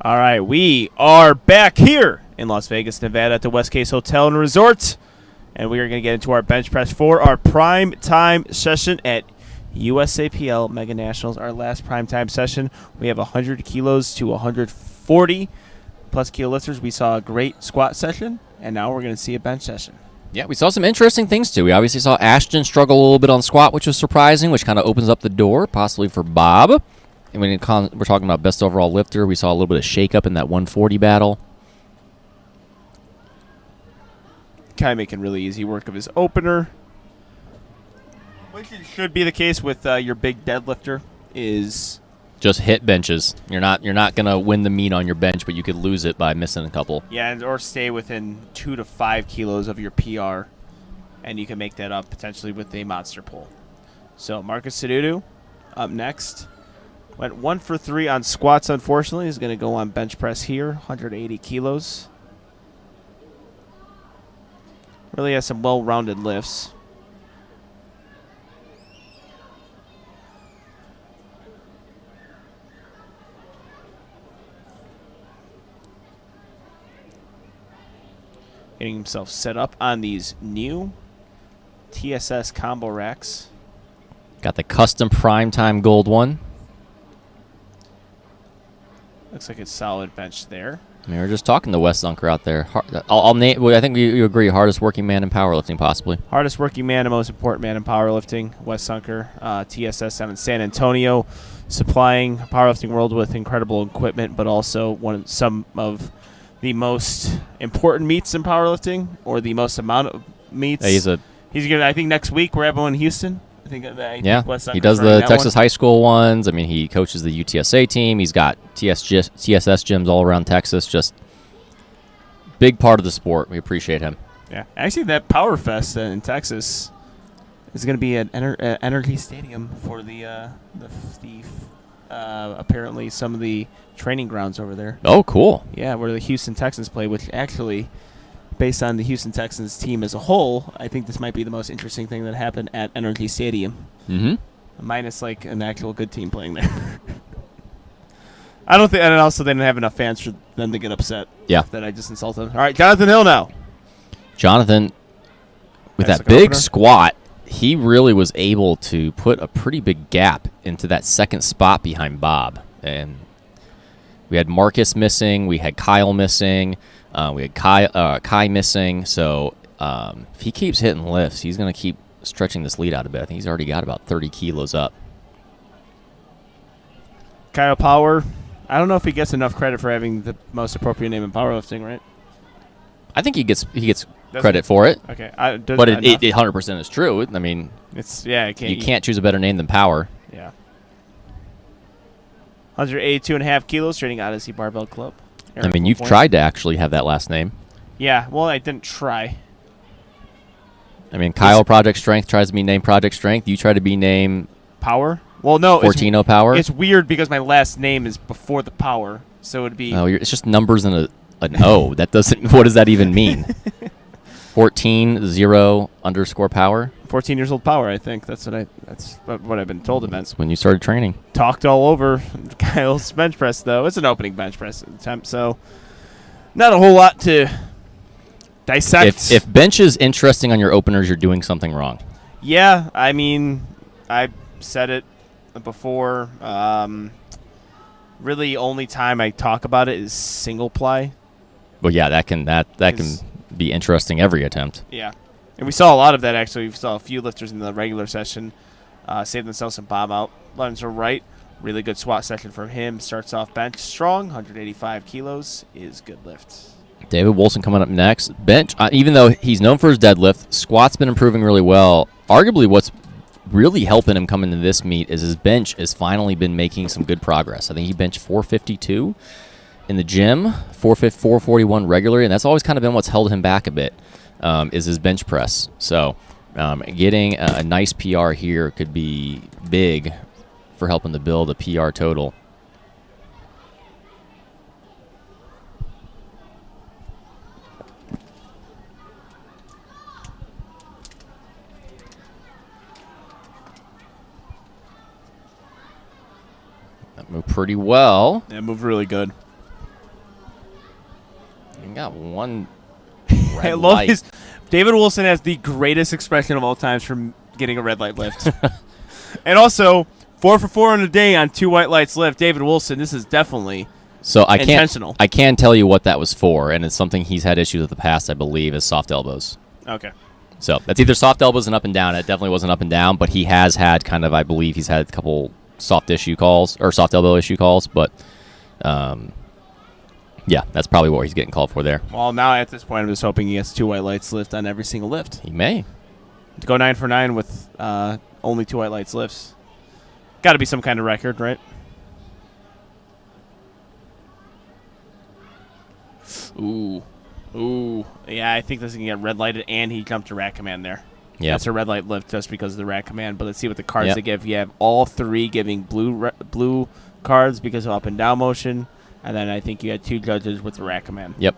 All right, we are back here in Las Vegas, Nevada at the West Case Hotel and Resort. And we are going to get into our bench press for our prime time session at USAPL Mega Nationals. Our last prime time session, we have 100 kilos to 140 plus kilo lifters. We saw a great squat session, and now we're going to see a bench session. Yeah, we saw some interesting things, too. We obviously saw Ashton struggle a little bit on squat, which was surprising, which kind of opens up the door, possibly for Bob. And when we're talking about best overall lifter, we saw a little bit of shakeup in that 140 battle. Kind of making really easy work of his opener. Which should be the case with your big deadlifter is... Just hit benches. You're not going to win the meet on your bench, but you could lose it by missing a couple. Yeah, or stay within 2 to 5 kilos of your PR, and you can make that up potentially with a monster pull. So Marcus Cedudu up next. Went 1 for 3 on squats, unfortunately. He's going to go on bench press here, 180 kilos. Really has some well-rounded lifts. Getting himself set up on these new TSS combo racks. Got the custom Primetime Gold one. Looks like it's solid bench there. I mean, we were just talking to Wes Zunker out there. I'll name. I think you agree. Hardest working man in powerlifting, possibly. Hardest working man and most important man in powerlifting. Wes Zunker, TSS out in San Antonio, supplying powerlifting world with incredible equipment, but also some of the most important meets in powerlifting, or the most amount of meets. Yeah, he's gonna. I think next week we're having one in Houston. I think he does the Texas high school ones. I mean, he coaches the UTSA team. He's got TSS gyms all around Texas. Just big part of the sport. We appreciate him. Yeah, actually, that Power Fest in Texas is going to be at Energy Stadium for the apparently some of the training grounds over there. Oh, cool. Yeah, where the Houston Texans play, which actually, based on the Houston Texans team as a whole, I think this might be the most interesting thing that happened at Energy Stadium. Mm-hmm. Minus, like, an actual good team playing there. I don't think, and also they didn't have enough fans for them to get upset. Yeah. That I just insulted them. All right, Jonathan Hill now. Jonathan, with that big squat, he really was able to put a pretty big gap into that second spot behind Bob. And we had Marcus missing. We had Kyle missing. We had Kai missing. So if he keeps hitting lifts, he's going to keep stretching this lead out a bit. I think he's already got about 30 kilos up. Kyle Power, I don't know if he gets enough credit for having the most appropriate name in powerlifting, right? I think he gets credit for it. Okay, but it 100% is true. I mean, you can't choose a better name than Power. Yeah. 182.5 kilos, training Odyssey Barbell Club. I mean, you've tried to actually have that last name. Yeah, well, I didn't try. I mean, Kyle Project Strength tries to be named Project Strength. You try to be named Power? Well, no. Fortino Power? It's weird because my last name is before the Power, so it would be... Oh, it's just numbers and an O. That doesn't... What does that even mean? 14-0_Power? 14 years old Power, I think. That's what I've been told it meant. That's when you started training. Talked all over Kyle's bench press, though. It's an opening bench press attempt, so not a whole lot to dissect. If bench is interesting on your openers, you're doing something wrong. Yeah, I mean, I said it before. Really, only time I talk about it is single ply. Well, yeah, that can be interesting every attempt. Yeah. And we saw a lot of that, actually. We saw a few lifters in the regular session save themselves some bomb out. Lunge or right. Really good squat session from him. Starts off bench strong. 185 kilos is good lift. David Wilson coming up next. Bench, even though he's known for his deadlift, squat's been improving really well. Arguably what's really helping him come into this meet is his bench has finally been making some good progress. I think he benched 452 in the gym, 441 regularly, and that's always kind of been what's held him back a bit. Is his bench press. So getting a nice PR here could be big for helping to build a PR total. That moved pretty well. Yeah, moved really good. You got one I red love light. his. David Wilson has the greatest expression of all times from getting a red light lift. And also, 4 for 4 on a day on 2 white lights lift. David Wilson, this is definitely intentional. I can tell you what that was for, and it's something he's had issues with the past, I believe, is soft elbows. Okay. So that's either soft elbows and up and down. It definitely wasn't up and down, but he has had kind of, I believe he's had a couple soft elbow issue calls, but yeah, that's probably what he's getting called for there. Well, now at this point, I'm just hoping he gets 2 white lights lift on every single lift. He may. To go 9 for 9 with only 2 white lights lifts. Got to be some kind of record, right? Ooh. Yeah, I think this is going to get red lighted, and he jumped to rack command there. Yeah. That's a red light lift just because of the rack command. But let's see what the cards they give. You have all 3 giving blue cards because of up and down motion. And then I think you had 2 judges with the rack command. Yep.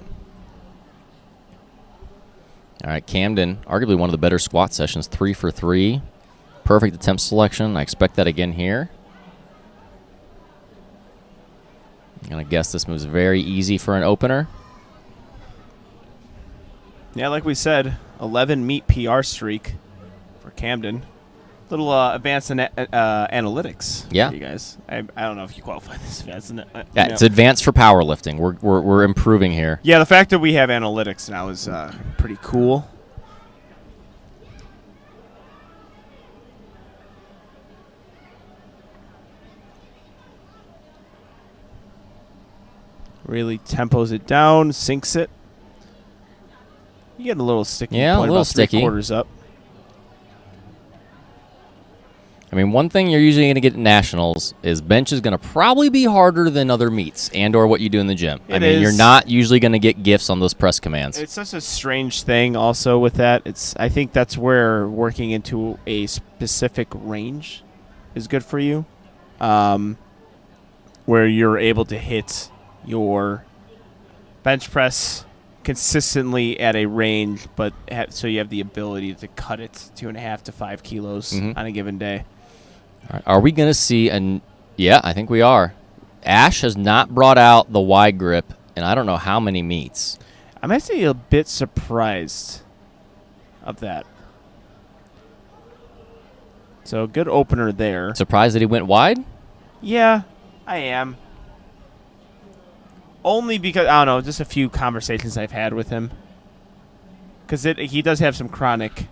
All right, Camden, arguably one of the better squat sessions, 3 for 3. Perfect attempt selection. I expect that again here. I'm going to guess this move's very easy for an opener. Yeah, like we said, 11 meet PR streak for Camden. Little advanced analytics Yeah. for you guys. I don't know if you qualify this advanced. Yeah, it's advanced for powerlifting. We're improving here. Yeah, the fact that we have analytics now is pretty cool. Really tempos it down, sinks it. You get a little sticky. Yeah, a little about sticky. 3/4 up. I mean, one thing you're usually going to get at nationals is bench is going to probably be harder than other meets and or what you do in the gym. I mean, you're not usually going to get gifts on those press commands. It's such a strange thing also with that. I think that's where working into a specific range is good for you, where you're able to hit your bench press consistently at a range, but so you have the ability to cut it 2.5 to 5 kilos on a given day. All right, are we going to see yeah, I think we are. Ash has not brought out the wide grip in I don't know how many meets. I'm actually a bit surprised of that. So good opener there. Surprised that he went wide? Yeah, I am. Only because, I don't know, just a few conversations I've had with him. Because he does have some chronic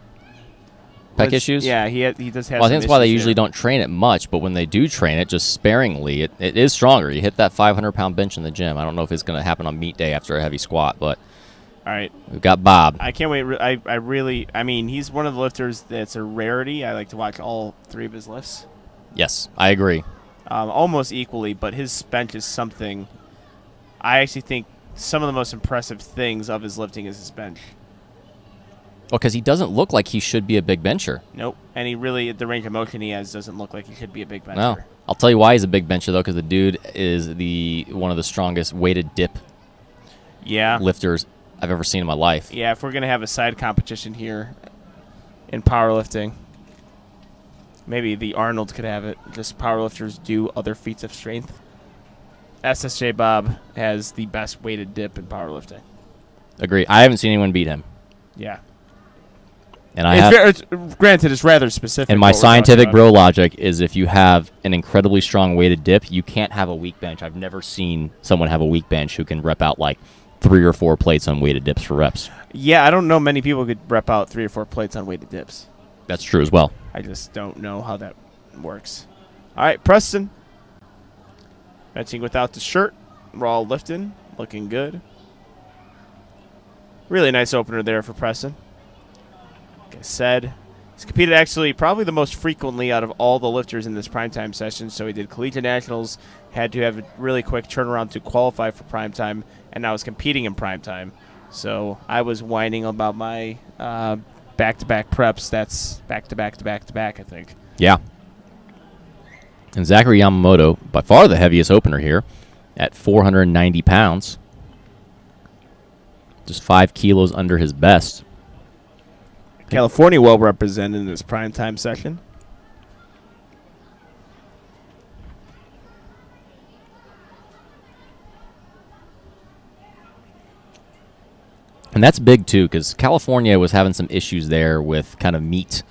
Pec issues? Yeah, he does have Well, I some think that's why they issues usually there. don't train it much, but when they do train it, just sparingly, it is stronger. You hit that 500-pound bench in the gym. I don't know if it's going to happen on meet day after a heavy squat, but all right, we've got Bob. I can't wait. I mean, he's one of the lifters that's a rarity. I like to watch all 3 of his lifts. Yes, I agree. Almost equally, but his bench is something. I actually think some of the most impressive things of his lifting is his bench. Well, because he doesn't look like he should be a big bencher. Nope. And he really, the range of motion he has doesn't look like he should be a big bencher. No. I'll tell you why he's a big bencher, though, because the dude is one of the strongest weighted dip lifters I've ever seen in my life. Yeah, if we're going to have a side competition here in powerlifting, maybe the Arnold could have it. Just powerlifters do other feats of strength. SSJ Bob has the best weighted dip in powerlifting. Agree. I haven't seen anyone beat him. Yeah. And granted, it's rather specific. And my scientific bro logic is if you have an incredibly strong weighted dip, you can't have a weak bench. I've never seen someone have a weak bench who can rep out like 3 or 4 plates on weighted dips for reps. Yeah, I don't know many people could rep out 3 or 4 plates on weighted dips. That's true as well. I just don't know how that works. All right, Preston. Benching without the shirt. Raw lifting. Looking good. Really nice opener there for Preston. Like I said, he's competed actually probably the most frequently out of all the lifters in this primetime session. So he did collegiate nationals, had to have a really quick turnaround to qualify for primetime, and now is competing in primetime. So I was whining about my back-to-back preps. That's back-to-back, I think. Yeah. And Zachary Yamamoto, by far the heaviest opener here, at 490 pounds. Just 5 kilos under his best. California well represented in this primetime session. And that's big, too, because California was having some issues there with kind of meet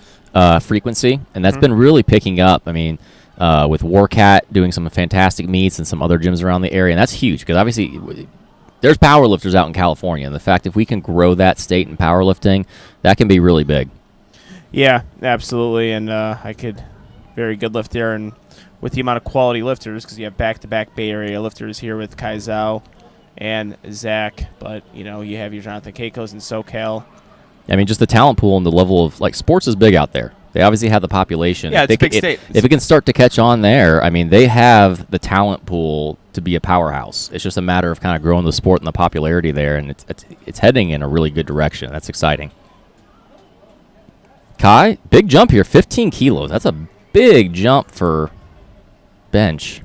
frequency, and that's been really picking up. I mean, with Warcat doing some fantastic meets and some other gyms around the area, and that's huge because obviously there's powerlifters out in California, and the fact if we can grow that state in powerlifting, that can be really big. Yeah, absolutely, and I could very good lift there, and with the amount of quality lifters, because you have back-to-back Bay Area lifters here with Kai Zhao and Zach, but you have your Jonathan Keikos in SoCal. I mean, just the talent pool and the level of sports is big out there. They obviously have the population. Yeah, it's a big state. If it can start to catch on there, I mean, they have the talent pool to be a powerhouse. It's just a matter of kind of growing the sport and the popularity there, and it's heading in a really good direction. That's exciting. Kai, big jump here, 15 kilos. That's a big jump for bench.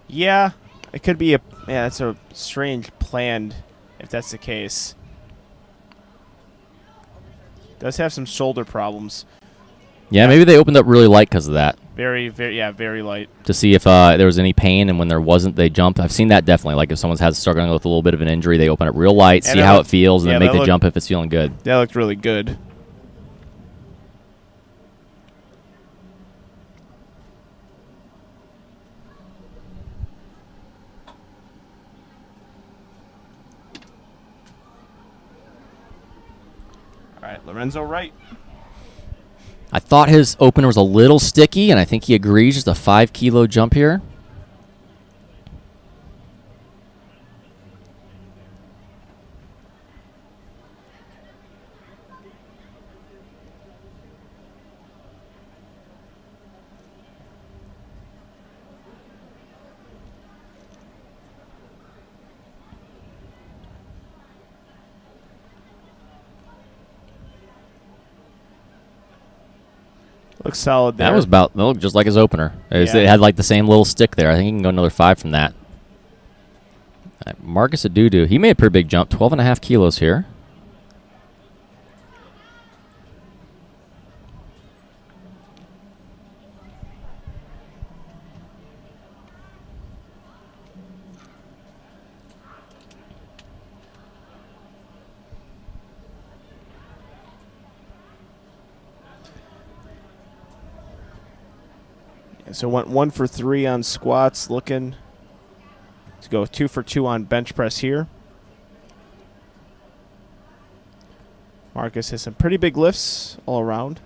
Yeah, it could be that's a strange planned if that's the case. Does have some shoulder problems. Yeah, maybe they opened up really light because of that. Very light. To see if there was any pain, and when there wasn't, they jump. I've seen that definitely. Like if someone's struggling with a little bit of an injury, they open it real light, see how it feels, and then make the jump if it's feeling good. That looked really good. All right, Lorenzo Wright. I thought his opener was a little sticky, and I think he agrees. Just a 5 kilo jump here. Looks solid there. That looked just like his opener. It had like the same little stick there. I think he can go another 5 from that. Marcus Adudu, he made a pretty big jump, 12.5 kilos here. So went 1 for 3 on squats, looking to go 2 for 2 on bench press here. Marcus has some pretty big lifts all around.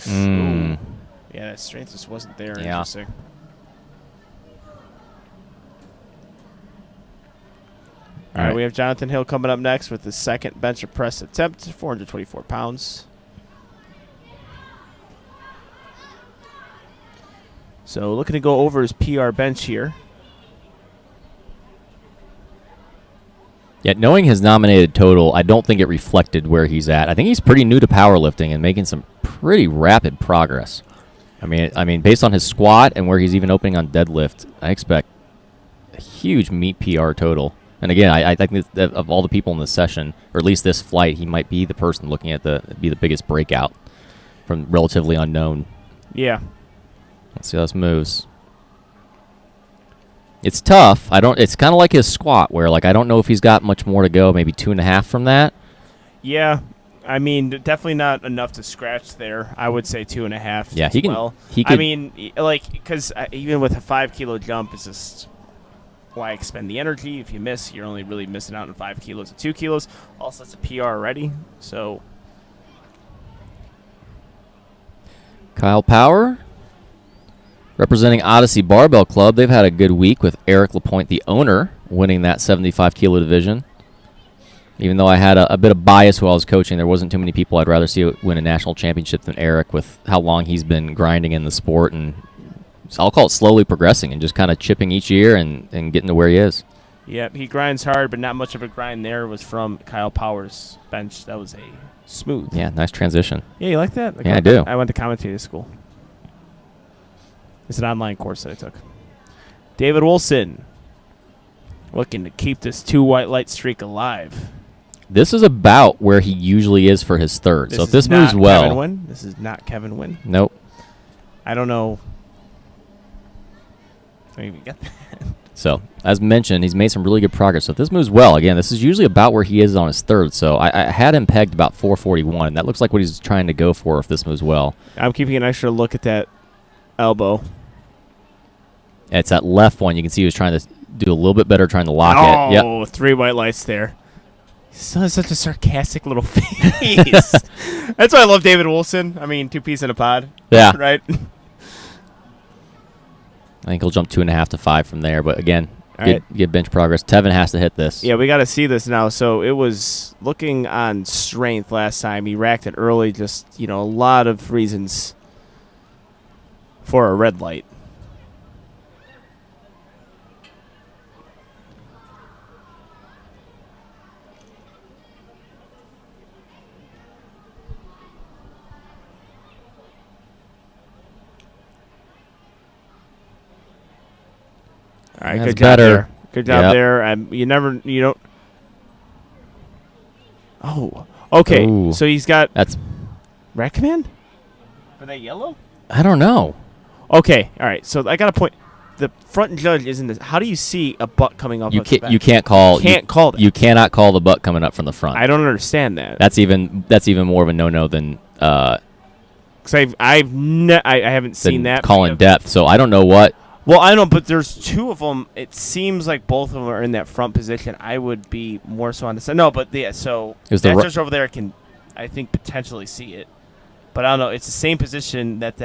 Yeah, that strength just wasn't there. Yeah. Interesting. All right, we have Jonathan Hill coming up next with his second bench press attempt, 424 pounds. So looking to go over his PR bench here. Yeah, knowing his nominated total, I don't think it reflected where he's at. I think he's pretty new to powerlifting and making some pretty rapid progress. I mean, based on his squat and where he's even opening on deadlift, I expect a huge meet PR total. And again, I think that of all the people in this session, or at least this flight, he might be the person looking at be the biggest breakout from relatively unknown. Yeah. Let's see how this moves. It's tough. It's kind of like his squat, where I don't know if he's got much more to go. Maybe 2.5 from that. Yeah, I mean, definitely not enough to scratch there. I would say 2.5. Yeah, he can. I mean, because even with a 5 kilo jump, it's just why expend the energy? If you miss, you're only really missing out on 5 kilos to 2 kilos. Also, it's a PR already, so. Kyle Power, representing Odyssey Barbell Club. They've had a good week with Eric Lapointe, the owner, winning that 75 kilo division. Even though I had a bit of bias while I was coaching, there wasn't too many people I'd rather see win a national championship than Eric, with how long he's been grinding in the sport, and I'll call it slowly progressing and just kind of chipping each year and getting to where he is. Yep, he grinds hard, but not much of a grind there was from Kyle Power's bench. That was a smooth. Yeah, nice transition. Yeah, you like that? Yeah, I do. I went to commentator school. It's an online course that I took. David Wilson, looking to keep this 2 white light streak alive. This is about where he usually is for his third. So if this moves well. Kevin Wynn. This is not Kevin Wynn. Nope. I don't know. Maybe get that. So, as mentioned, he's made some really good progress. So, if this moves well, again, this is usually about where he is on his third. So, I had him pegged about 441, and that looks like what he's trying to go for if this moves well. I'm keeping an extra look at that elbow. It's that left one. You can see he was trying to do a little bit better, trying to lock it. Oh, yep. 3 white lights there. He still has such a sarcastic little face. That's why I love David Wilson. I mean, 2 peas in a pod. Yeah. Right? I think he'll jump 2.5 to 5 from there. But again, All good bench progress. Tevin has to hit this. Yeah, we got to see this now. So it was looking on strength last time. He racked it early. Just, a lot of reasons for a red light. All right, good job there. Good job there. You don't. Oh, okay. Ooh. So he's got. That's. Rack command? For that yellow? I don't know. Okay, all right. So I got a point. The front judge isn't this. How do you see a butt coming up? You can't call. Call that. You cannot call the butt coming up from the front. I don't understand that. That's even more of a no-no than. Because I haven't seen that. Calling depth. So I don't know what. Well, I know, but there's 2 of them. It seems like both of them are in that front position. I would be more so on the side. No, but so that judge over there can, I think, potentially see it. But I don't know. It's the same position that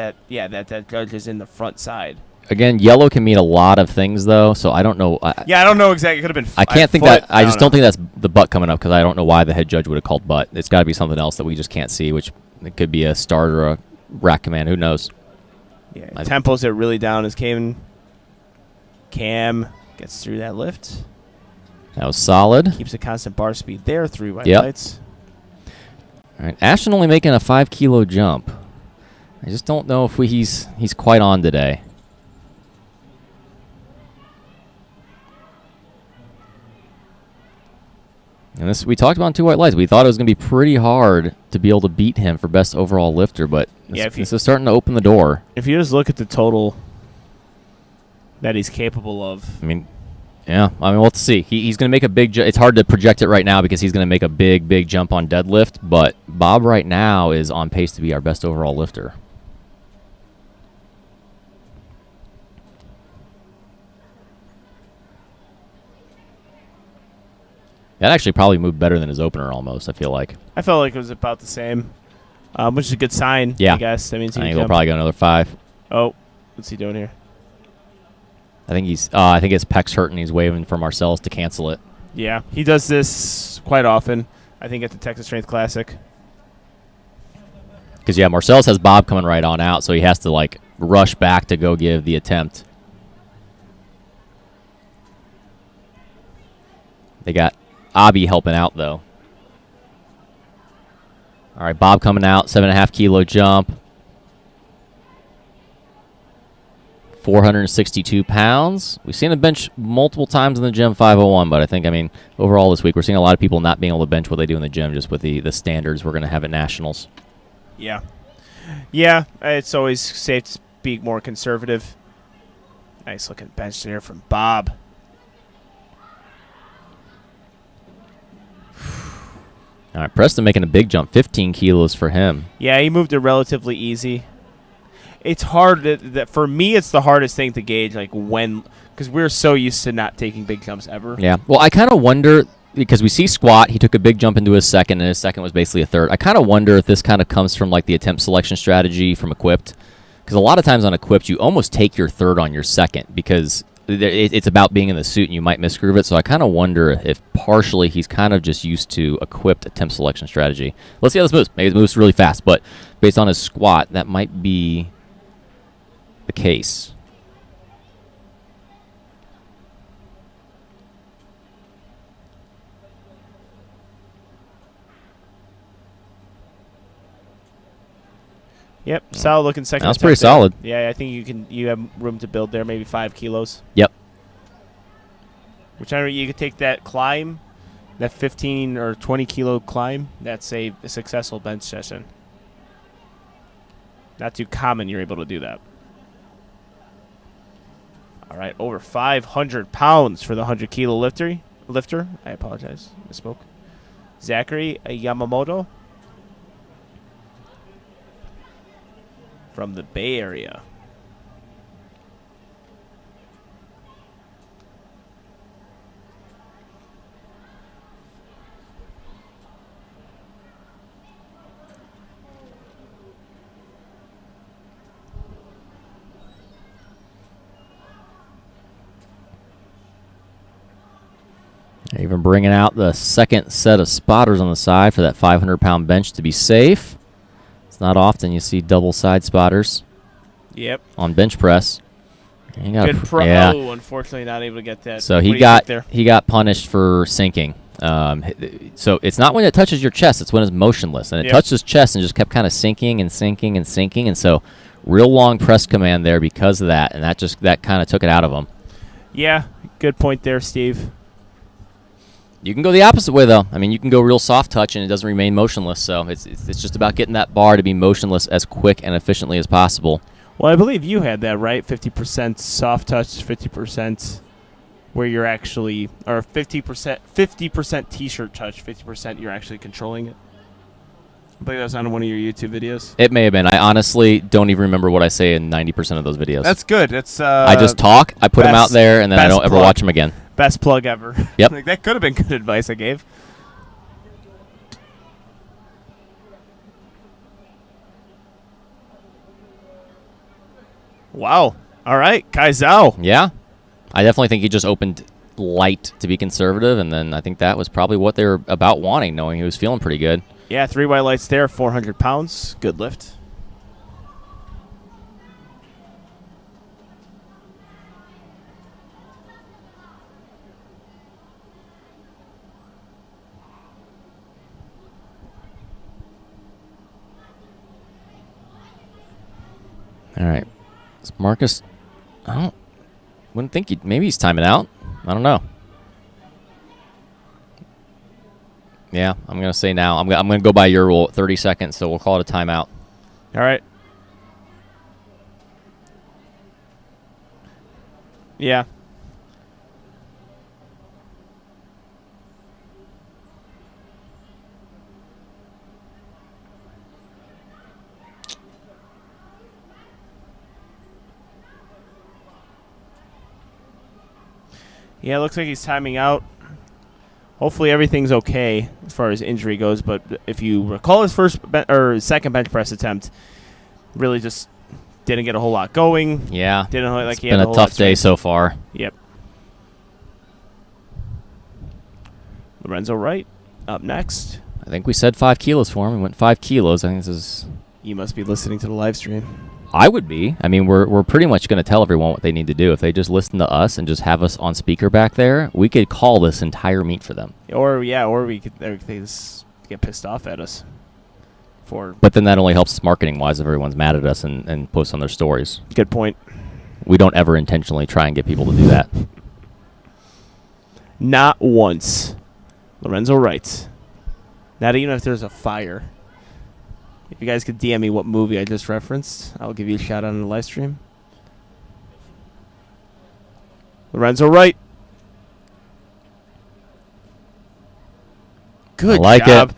judge is in the front side. Again, yellow can mean a lot of things, though. So I don't know. I don't know exactly. It could have been. I can't think that. I just don't think that's the butt coming up because I don't know why the head judge would have called butt. It's got to be something else that we just can't see, which it could be a start or a rack command. Who knows? Yeah, tempos it really down as Cam gets through that lift. That was solid. Keeps a constant bar speed there. 3 white lights. All right, Ashton only making a 5-kilo jump. I just don't know if he's quite on today. And this we talked about in 2 white lights. We thought it was going to be pretty hard to be able to beat him for best overall lifter, but this is starting to open the door. If you just look at the total that he's capable of. I mean, let's see. He's going to make a big jump. It's hard to project it right now because he's going to make a big jump on deadlift, but Bob right now is on pace to be our best overall lifter. That actually probably moved better than his opener almost, I feel like. I felt like it was about the same, which is a good sign, I guess. That means I think he'll probably go another 5. Oh, what's he doing here? I think I think his pec's hurting. He's waving for Marcellus to cancel it. Yeah, he does this quite often. I think at the Texas Strength Classic. Because Marcellus has Bob coming right on out, so he has to rush back to go give the attempt. They got Abby helping out though. All right, Bob coming out, 7.5-kilo jump. 462 pounds. We've seen him bench multiple times in the gym, 501, but I think, overall this week, we're seeing a lot of people not being able to bench what they do in the gym just with the standards we're going to have at Nationals. Yeah. Yeah, it's always safe to be more conservative. Nice looking bench there from Bob. All right, Preston making a big jump, 15 kilos for him. Yeah, he moved it relatively easy. It's hard that for me. It's the hardest thing to gauge, when, because we're so used to not taking big jumps ever. Yeah. Well, I kind of wonder because we see squat. He took a big jump into his second, and his second was basically a third. I kind of wonder if this kind of comes from the attempt selection strategy from equipped, because a lot of times on equipped you almost take your third on your second because it's about being in the suit and you might misgroove it. So I kind of wonder if partially he's kind of just used to equipped attempt selection strategy. Let's see how this moves. Maybe it moves really fast, but based on his squat, that might be the case. Yep, solid looking second. That's pretty solid. Yeah, I think you have room to build there, maybe 5 kilos. Yep. Which you could take that climb, that 15 or 20 kilo climb. That's a successful bench session. Not too common you're able to do that. All right, over 500 pounds for the 100-kilo lifter. I apologize, misspoke. Zachary Yamamoto from the Bay Area. Even bringing out the second set of spotters on the side for that 500-pound bench to be safe. It's not often you see double side spotters. Yep. On bench press. Good pro. Yeah. Oh, unfortunately, not able to get that. So he got punished for sinking. So it's not when it touches your chest; it's when it's motionless, and it touched his chest and just kept kind of sinking and sinking and sinking. And so, real long press command there because of that, and that kind of took it out of him. Yeah, good point there, Steve. You can go the opposite way, though. I mean, you can go real soft touch, and it doesn't remain motionless. So it's just about getting that bar to be motionless as quick and efficiently as possible. Well, I believe you had that, right? 50% soft touch, 50% where you're actually, or 50% t-shirt touch, 50% you're actually controlling it. I believe that was on one of your YouTube videos. It may have been. I honestly don't even remember what I say in 90% of those videos. That's good. It's I just talk, I put them out there, and then I don't ever watch them again. Best plug ever. Yep. Like, that could have been good advice I gave. Wow. All right, Kai Zhao. Yeah. I definitely think he just opened light to be conservative, and then I think that was probably what they were about wanting, knowing he was feeling pretty good. Yeah, 3 white lights there, 400 pounds. Good lift. All right. Marcus, wouldn't think maybe he's timing out. I don't know. Yeah, I'm going to say now. I'm going to go by your rule, 30 seconds, so we'll call it a timeout. All right. Yeah. Yeah, it looks like he's timing out. Hopefully everything's okay as far as injury goes, but if you recall his second bench press attempt, really just didn't get a whole lot going. Yeah. Didn't look like it's he had been a tough day so far. Yep. Lorenzo Wright up next. I think we said 5 kilos for him. We went 5 kilos. I think this is... You must be listening to the live stream. I would be. I mean, we're pretty much going to tell everyone what they need to do. If they just listen to us and just have us on speaker back there, we could call this entire meet for them. Or we could they just get pissed off at us. But then that only helps marketing-wise if everyone's mad at us and posts on their stories. Good point. We don't ever intentionally try and get people to do that. Not once. Lorenzo Wright. Not even if there's a fire. If you guys could DM me what movie I just referenced, I'll give you a shout out on the live stream. Lorenzo Wright. Good job. It.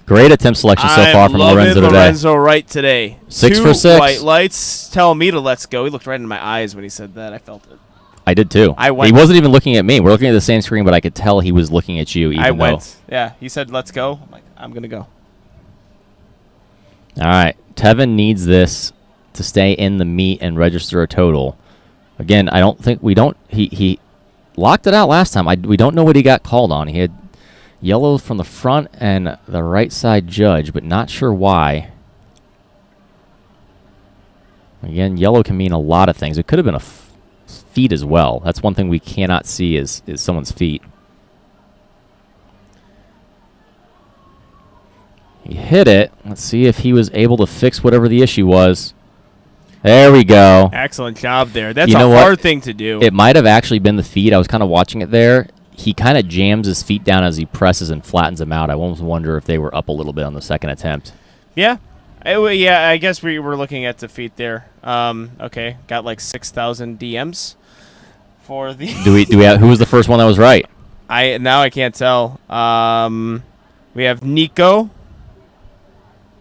Great attempt selection so far from Lorenzo today. Lorenzo Wright today. 6 for 6. 2 white lights telling me to let's go. He looked right in my eyes when he said that. I felt it. I did too. He wasn't even looking at me. We're looking at the same screen, but I could tell he was looking at you. I went. Yeah, he said let's go. I'm like, I'm going to go. All right. Tevin needs this to stay in the meet and register a total. Again, I don't think he locked it out last time. We don't know what he got called on. He had yellow from the front and the right side judge, but not sure why. Again, yellow can mean a lot of things. It could have been a feet as well. That's one thing we cannot see is someone's feet. He hit it. Let's see if he was able to fix whatever the issue was. There we go. Excellent job there. That's a hard thing to do. It might have actually been the feet. I was kind of watching it there. He kind of jams his feet down as he presses and flattens them out. I almost wonder if they were up a little bit on the second attempt. Yeah. Yeah, I guess we were looking at the feet there. Okay, got like 6,000 DMs. for the. Do we have, who was the first one that was right? I can't tell. We have Nico.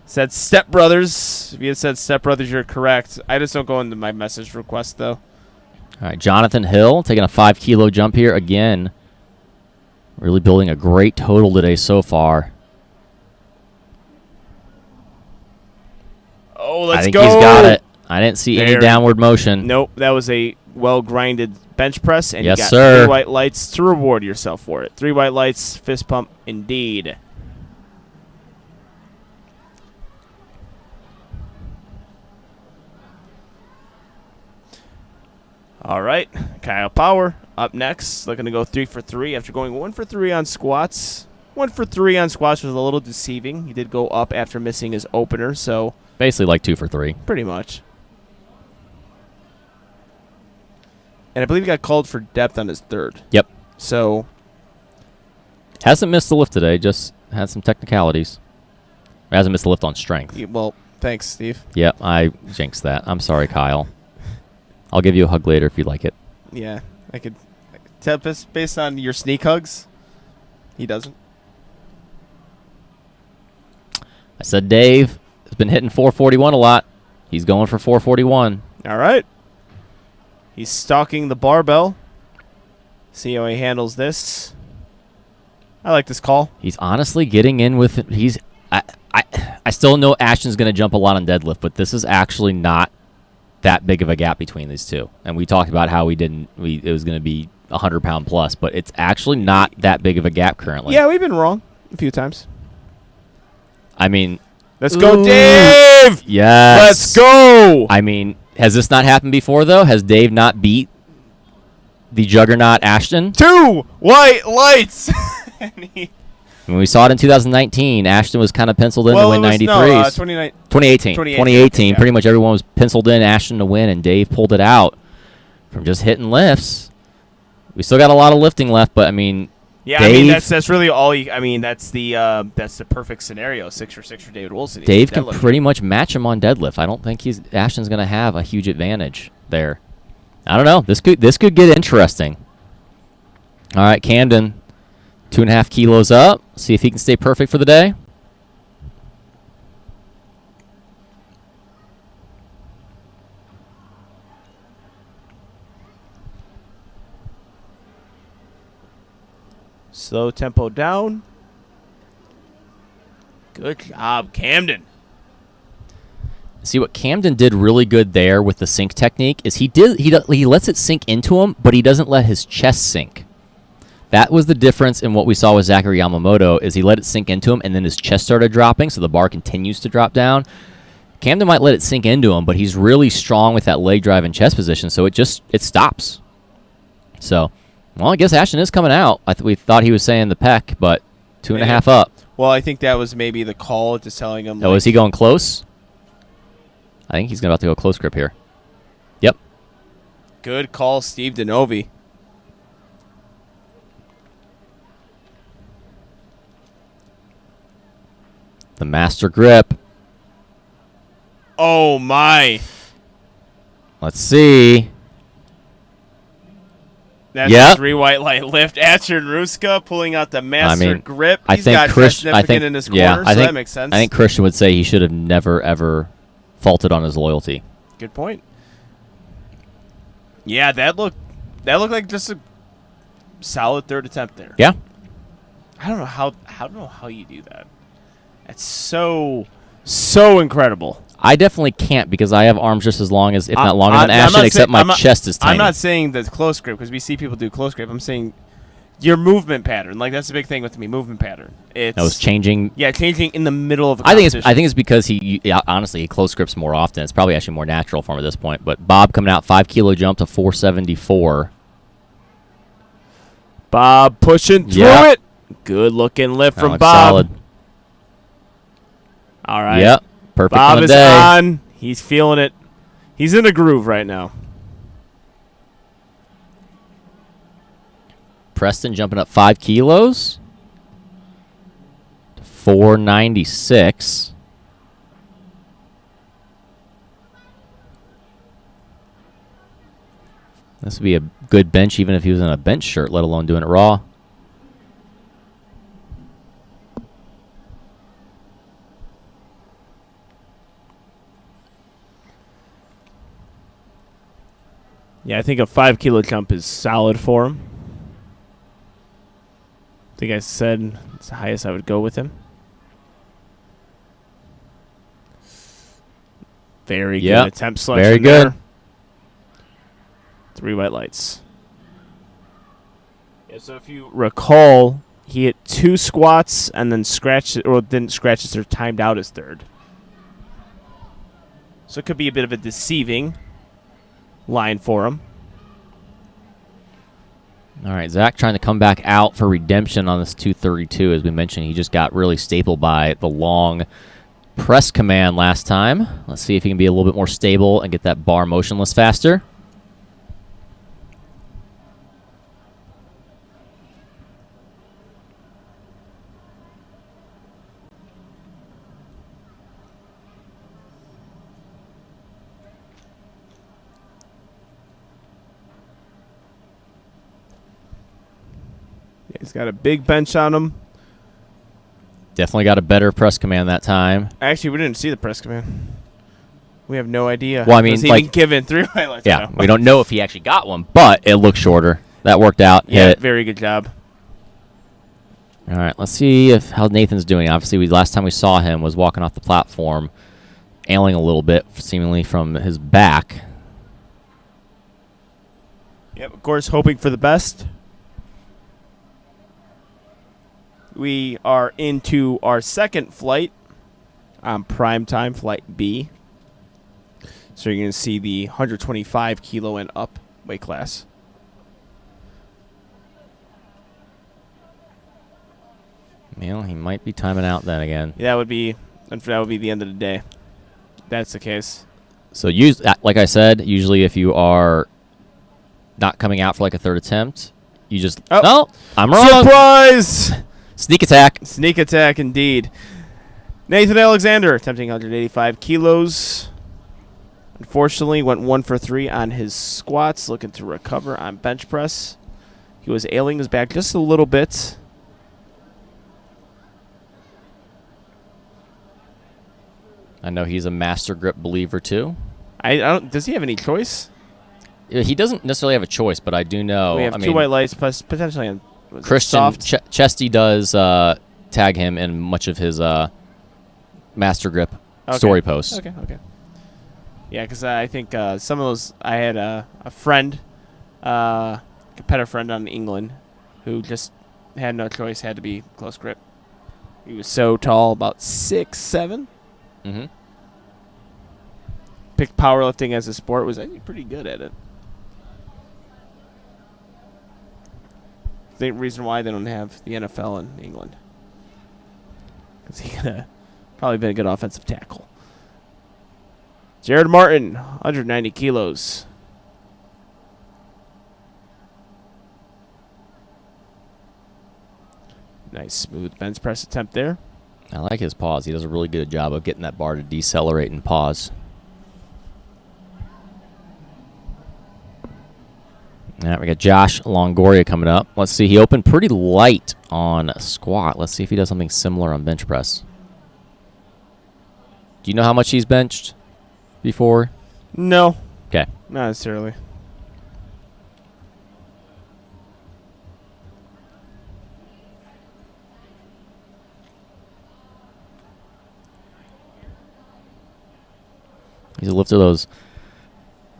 Said Step Brothers. If you had said Step Brothers, you're correct. I just don't go into my message request though. All right, Jonathan Hill taking a 5 kilo jump here again. Really building a great total today so far. Oh, let's I think go. he's got it. I didn't see any downward motion. Nope, that was a well-grinded bench press, and yes, you got sir. 3 white lights to reward yourself for it. 3 white lights, fist pump, indeed. All right, Kyle Power up next, looking to go 3 for 3 after going 1 for 3 on squats. 1 for 3 on squats was a little deceiving. He did go up after missing his opener, so basically like 2 for 3. pretty much. And I believe he got called for depth on his 3rd. Yep. So Hasn't missed the lift today, just had some technicalities. Hasn't missed the lift on strength. well, thanks, Steve. Yep, I jinxed that. I'm sorry, Kyle. I'll give you a hug later if you'd like it. Yeah, I could tell based on your sneak hugs. He doesn't. I said Dave has been hitting 441 a lot. He's going for 441. All right. He's stalking the barbell. See how he handles this. I like this call. He's honestly getting in with it. I still know Ashton's going to jump a lot on deadlift, but this is actually not that big of a gap between these two. And we talked about how it was going to be 100-pound plus, but it's actually not that big of a gap currently. Yeah, we've been wrong a few times. I mean, let's go, Dave! Yes. Let's go! I mean, has this not happened before, though? Has Dave not beat the juggernaut Ashton? 2 white lights! When we saw it in 2019, Ashton was kind of penciled in to win 93s. No, 2018. 2018, yeah. Pretty much everyone was penciled in Ashton to win, and Dave pulled it out from just hitting lifts. We still got a lot of lifting left, but I mean, yeah, Dave, I mean that's really all. That's the perfect scenario. 6 for 6 for David Wilson. Dave can pretty much match him on deadlift. I don't think Ashton's going to have a huge advantage there. I don't know. This could get interesting. All right, Camden, 2.5 kilos up. See if he can stay perfect for the day. Slow tempo down. Good job, Camden. See, what Camden did really good there with the sink technique is he lets it sink into him, but he doesn't let his chest sink. That was the difference in what we saw with Zachary Yamamoto, is he let it sink into him, and then his chest started dropping, so the bar continues to drop down. Camden might let it sink into him, but he's really strong with that leg drive and chest position, so it stops. So, well, I guess Ashton is coming out. We thought he was saying the pec, but 2.5 up. Well, I think that was maybe the call, just telling him. Oh, is he going close? I think he's about to go close grip here. Yep. Good call, Steve DeNovi. The master grip. Oh, my. Let's see. That's a 3 white light lift. Asher Ruska pulling out the master grip. He's got significant in his corner, so that makes sense. I think Christian would say he should have never, ever faulted on his loyalty. Good point. Yeah, that looked like just a solid 3rd attempt there. Yeah. I don't know how you do that. That's so incredible. I definitely can't because I have arms just as long as, if not longer than Ashton, except my chest is tiny. I'm not saying the close grip because we see people do close grip. I'm saying your movement pattern. Like, that's the big thing with me, movement pattern. It's changing. Yeah, changing in the middle of a I competition. think it's because honestly, he close grips more often. It's probably actually more natural for him at this point. But Bob coming out, 5 kilo jump to 474. Bob pushing through it. Good looking lift from Bob. Solid. All right. Yep. Perfect Bob on the is day. on. He's feeling it. He's in a groove right now. Preston jumping up 5 kilos to 496. This would be a good bench even if he was in a bench shirt, let alone doing it raw. Yeah, I think a 5 kilo jump is solid for him. I think I said it's the highest I would go with him. Very good attempt selection. Very good. There. 3 white lights. Yeah, so if you recall, he hit 2 squats and then scratched it, or didn't scratch it, or timed out his third. So it could be a bit of a deceiving line for him. All right, Zach trying to come back out for redemption on this 232. As we mentioned, he just got really stapled by the long press command last time. Let's see if he can be a little bit more stable and get that bar motionless faster. He's got a big bench on him. Definitely got a better press command that time. Actually, we didn't see the press command. We have no idea. Well, I mean, was he like, even given 3 highlights? Yeah, we don't know if he actually got one, but it looked shorter. That worked out. Yeah, very good job. All right, let's see how Nathan's doing. Obviously, last time we saw him was walking off the platform, ailing a little bit, seemingly from his back. Yep, of course, hoping for the best. We are into our second flight on Primetime, Flight B. So you're going to see the 125 kilo and up weight class. Well, he might be timing out then again. Yeah, that would be the end of the day. That's the case. So, like I said, usually if you are not coming out for like a third attempt, you just no, I'm wrong. Surprise! Sneak attack. Sneak attack, indeed. Nathan Alexander attempting 185 kilos. Unfortunately, went 1 for 3 on his squats, looking to recover on bench press. He was ailing his back just a little bit. I know he's a master grip believer too. I don't. Does he have any choice? He doesn't necessarily have a choice, but I do know. We have 2 white lights plus potentially on Christian Chesty does tag him in much of his master grip story posts. Okay. Yeah, because I think some of those, I had a friend, competitor friend on England, who just had no choice, had to be close grip. He was so tall, about 6'7". Mm-hmm. Picked powerlifting as a sport, was actually pretty good at it. The reason why they don't have the NFL in England, because he could have probably been a good offensive tackle. Jared Martin, 190 kilos. Nice smooth bench press attempt there. I like his pause. He does a really good job of getting that bar to decelerate and pause. All right, we got Josh Longoria coming up. Let's see. He opened pretty light on squat. Let's see if he does something similar on bench press. Do you know how much he's benched before? No. Okay. Not necessarily. He's a lifter of those,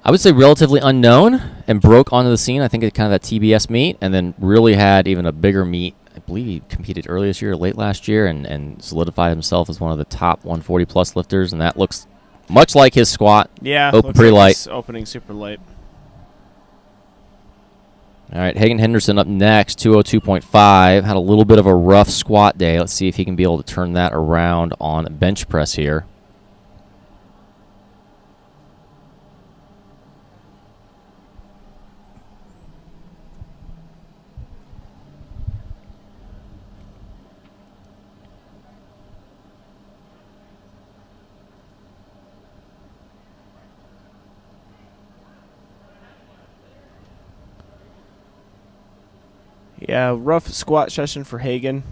I would say, relatively unknown, and broke onto the scene, I think, at kind of that TBS meet, and then really had even a bigger meet. I believe he competed earlier this year or late last year and solidified himself as one of the top 140-plus lifters, and that looks much like his squat. Yeah, open pretty light. He's opening super light. All right, Hagen Henderson up next, 202.5. Had a little bit of a rough squat day. Let's see if he can be able to turn that around on bench press here. Yeah, rough squat session for Hagen.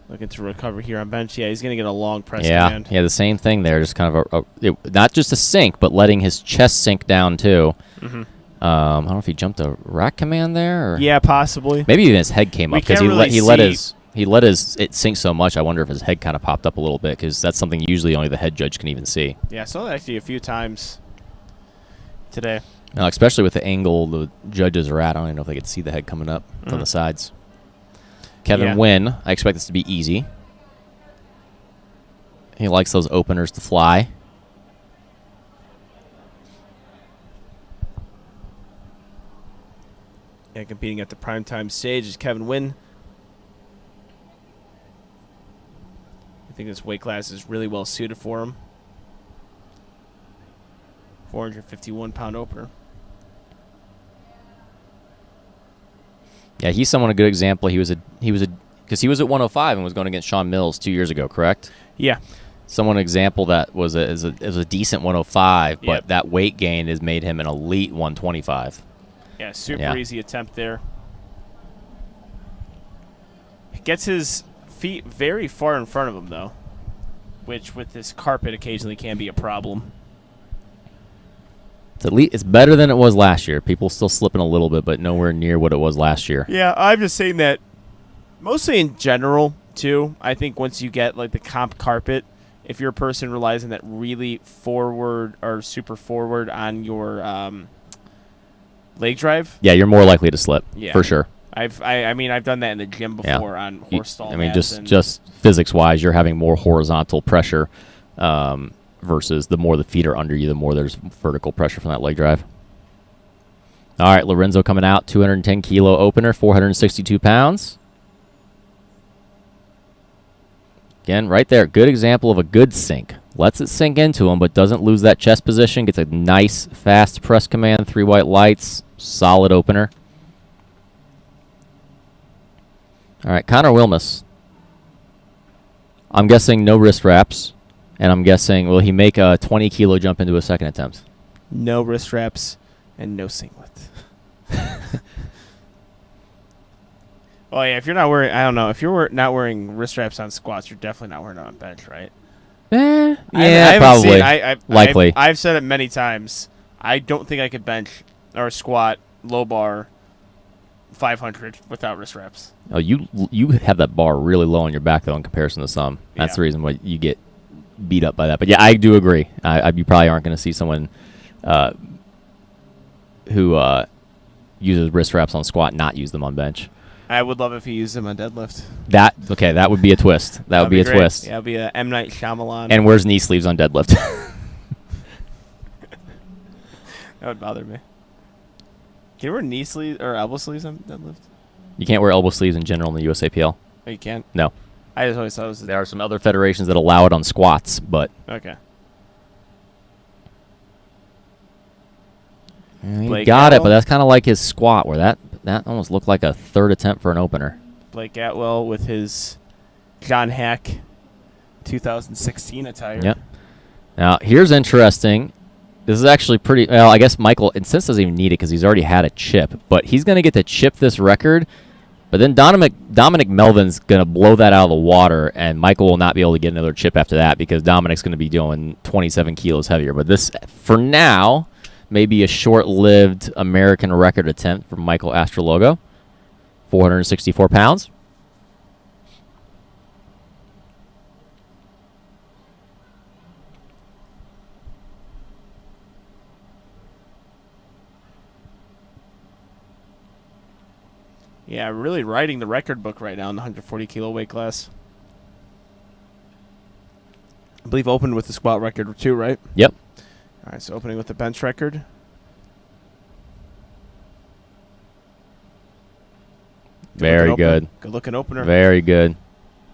Looking to recover here on bench. Yeah, he's going to get a long press command. Yeah, the same thing there. Just kind of not just a sink, but letting his chest sink down too. Mm-hmm. I don't know if he jumped a rack command there. Or yeah, possibly. Maybe even his head came up because he let it sink so much. I wonder if his head kind of popped up a little bit because that's something usually only the head judge can even see. Yeah, I saw that actually a few times today. Now, especially with the angle the judges are at, I don't even know if they could see the head coming up from the sides. Kevin Wynn, I expect this to be easy. He likes those openers to fly. Yeah, competing at the primetime stage is Kevin Wynn. I think this weight class is really well suited for him. 451-pound opener. Yeah, he's a good example. He was because he was at 105 and was going against Sean Mills 2 years ago, correct? Yeah. An example that was a decent 105, but that weight gain has made him an elite 125. Yeah, super easy attempt there. He gets his feet very far in front of him, though, which with this carpet occasionally can be a problem. It's better than it was last year. People still slipping a little bit, but nowhere near what it was last year. Yeah, I'm just saying that mostly in general, too. I think once you get like the comp carpet, if you're a person relies on that really forward or super forward on your leg drive. Yeah, you're more likely to slip, for sure. I've done that in the gym before on horse stall. Just physics-wise, you're having more horizontal pressure versus the more the feet are under you, the more there's vertical pressure from that leg drive. All right, Lorenzo coming out, 210-kilo opener, 462 pounds. Again, right there, good example of a good sink. Lets it sink into him, but doesn't lose that chest position. Gets a nice, fast press command, 3 white lights, solid opener. All right, Connor Wilmus. I'm guessing no wrist wraps, and I'm guessing, will he make a 20-kilo jump into a second attempt? No wrist wraps and no singlet. Oh, yeah, if you're not wearing, I don't know, if you're not wearing wrist wraps on squats, you're definitely not wearing it on bench, right? Yeah, probably. Likely. I've said it many times. I don't think I could bench or squat low bar 500 without wrist wraps. Oh, you have that bar really low on your back, though, in comparison to some. That's the reason why you get beat up by that. But, yeah, I do agree. You probably aren't going to see someone who uses wrist wraps on squat not use them on bench. I would love if he used them on deadlift. That would be a twist. That would be a great. twist. Yeah, it would be a M. Night Shyamalan. And wears knee sleeves on deadlift. That would bother me. Can you wear knee sleeves or elbow sleeves on deadlift? You can't wear elbow sleeves in general in the USAPL. Oh, you can't? No. I just always thought it was... There are some other federations that allow it on squats, but... Okay. He got it, but that's kind of like his squat, where that almost looked like a third attempt for an opener. Blake Atwell with his John Hack 2016 attire. Yep. Now, here's interesting. This is actually pretty... Well, I guess Michael, and since doesn't even need it because he's already had a chip, but he's going to get to chip this record, but then Dominic Melvin's going to blow that out of the water, and Michael will not be able to get another chip after that because Dominic's going to be doing 27 kilos heavier. But this, for now... Maybe a short-lived American record attempt from Michael Astrologo. 464 pounds. Yeah, really riding the record book right now in the 140-kilo weight class. I believe opened with the squat record too, right? Yep. All right, so opening with the bench record. Very good. Good looking opener. Very good.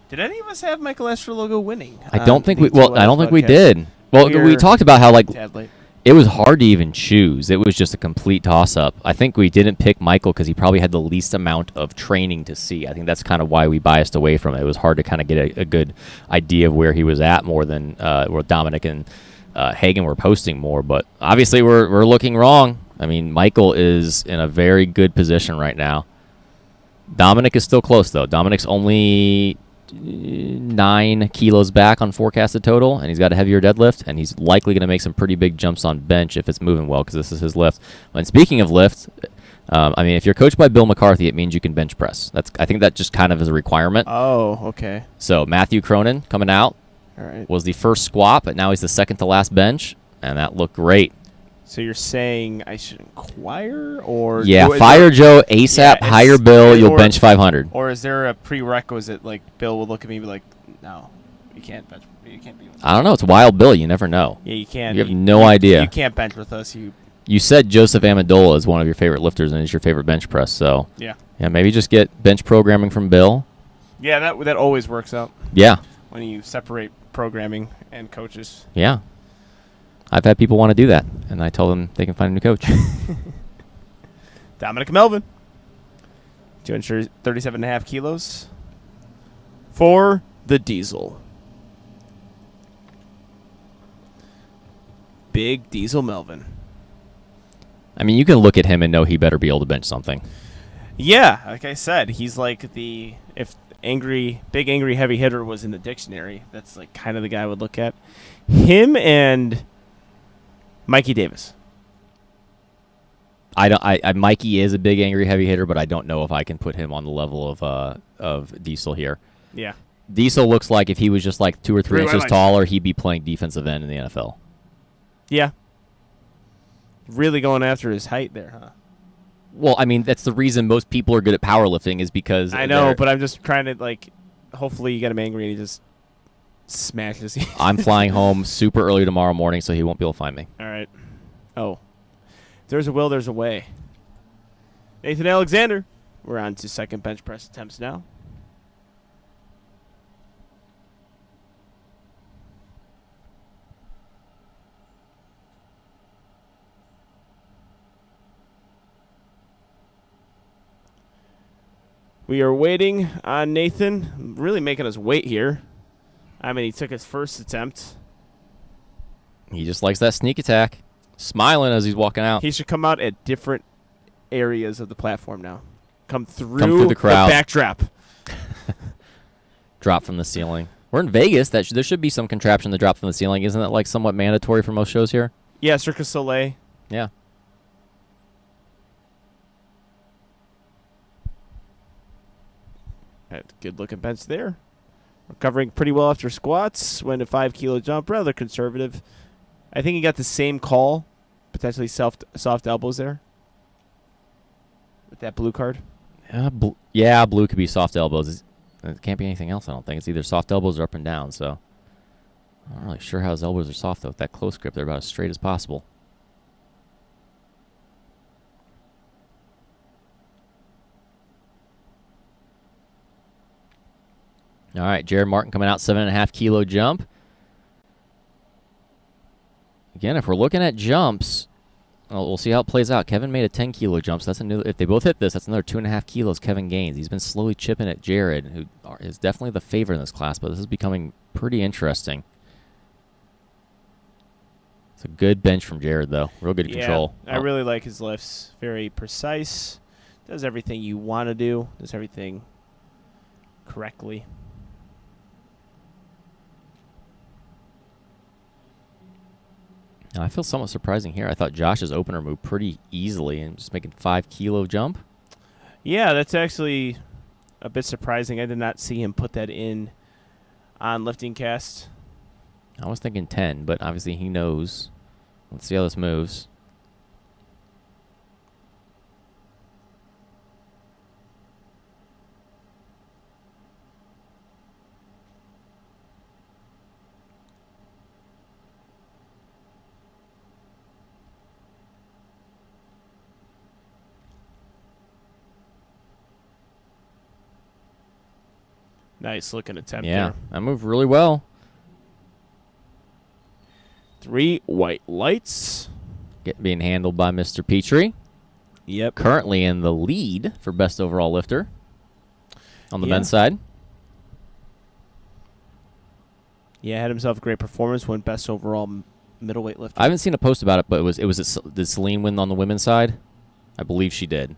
Did any of us have Michael Astrologo winning? I don't think we. Well, I don't think we did. Well, we talked about how it was hard to even choose. It was just a complete toss-up. I think we didn't pick Michael because he probably had the least amount of training to see. I think that's kind of why we biased away from it. It was hard to kind of get a good idea of where he was at more than where Dominic and Hagen were posting more, but obviously we're looking wrong. I mean, Michael is in a very good position right now. Dominic is still close, though. Dominic's only 9 kilos back on forecasted total, and he's got a heavier deadlift, and he's likely going to make some pretty big jumps on bench if it's moving well, because this is his lift. And speaking of lift, I mean, if you're coached by Bill McCarthy, it means you can bench press. I think that just kind of is a requirement. Oh, okay. So Matthew Cronin coming out All right. was the first squat, but now he's the second to last bench, and that looked great. So you're saying I should inquire, or Yeah, fire Joe ASAP, Yeah, hire Bill, you'll bench 500. or is there a prerequisite like Bill will look at me and be like, no, you can't bench, you can't be with us. I don't know. It's Wild Bill. You never know. Yeah, you can't. You have no idea. You can't bench with us. You said Joseph Amendola is one of your favorite lifters and is your favorite bench press. So Yeah. yeah, maybe just get bench programming from Bill. Yeah, that always works out Yeah, when you separate programming and coaches. yeah. I've had people want to do that, and I tell them they can find a new coach. Dominic Melvin, 237.5 kilos for the Diesel. Big Diesel Melvin. I mean, you can look at him and know he better be able to bench something. Yeah, like I said, he's like if big angry heavy hitter was in the dictionary, that's like kind of the guy I would look at. Him and Mikey Davis. Mikey is a big angry heavy hitter, but I don't know if I can put him on the level of Diesel here. Yeah. Diesel looks like if he was just like 2 or 3 inches lights. taller, he'd be playing defensive end in the NFL. Yeah. Really going after his height there, huh? Well, I mean, that's the reason most people are good at powerlifting is because I know, but I'm just trying to like. Hopefully, you get him angry and he just smashes you. I'm flying home super early tomorrow morning, so he won't be able to find me. All right. Oh, there's a will, there's a way. Nathan Alexander. We're on to second bench press attempts now. We are waiting on Nathan, really making us wait here. I mean, he took his first attempt. He just likes that sneak attack, smiling as he's walking out. He should come out at different areas of the platform now. Come through the crowd. Backdrop. Drop from the ceiling. We're in Vegas. There should be some contraption to drop from the ceiling. Isn't that like somewhat mandatory for most shows here? Yeah, Cirque du Soleil. Yeah. Good looking bench there. Recovering pretty well after squats. Went a 5 kilo jump, rather conservative. I think he got the same call, potentially soft elbows there. With that blue card. Yeah, blue could be soft elbows. It can't be anything else, I don't think. It's either soft elbows or up and down, so I'm not really sure how his elbows are soft, though. With that close grip, they're about as straight as possible. All right, Jared Martin coming out, 7.5 kilo jump. Again, if we're looking at jumps, we'll see how it plays out. Kevin made a 10 kilo jump, so that's if they both hit this, that's another 2.5 kilos Kevin gains. He's been slowly chipping at Jared, who is definitely the favorite in this class, but this is becoming pretty interesting. It's a good bench from Jared, though. Real good control. I really like his lifts. Very precise. Does everything you want to do. Does everything correctly. Now, I feel somewhat surprising here. I thought Josh's opener moved pretty easily and just making 5 kilo jump. Yeah, that's actually a bit surprising. I did not see him put that in on lifting cast. I was thinking 10, but obviously he knows. Let's see how this moves. Nice looking attempt Yeah, there. that moved really well. 3 white lights. Being handled by Mr. Petrie. Yep. Currently in the lead for best overall lifter on the men's side. Yeah, had himself a great performance. Went best overall middleweight lifter. I haven't seen a post about it, but did Celine win on the women's side? I believe she did.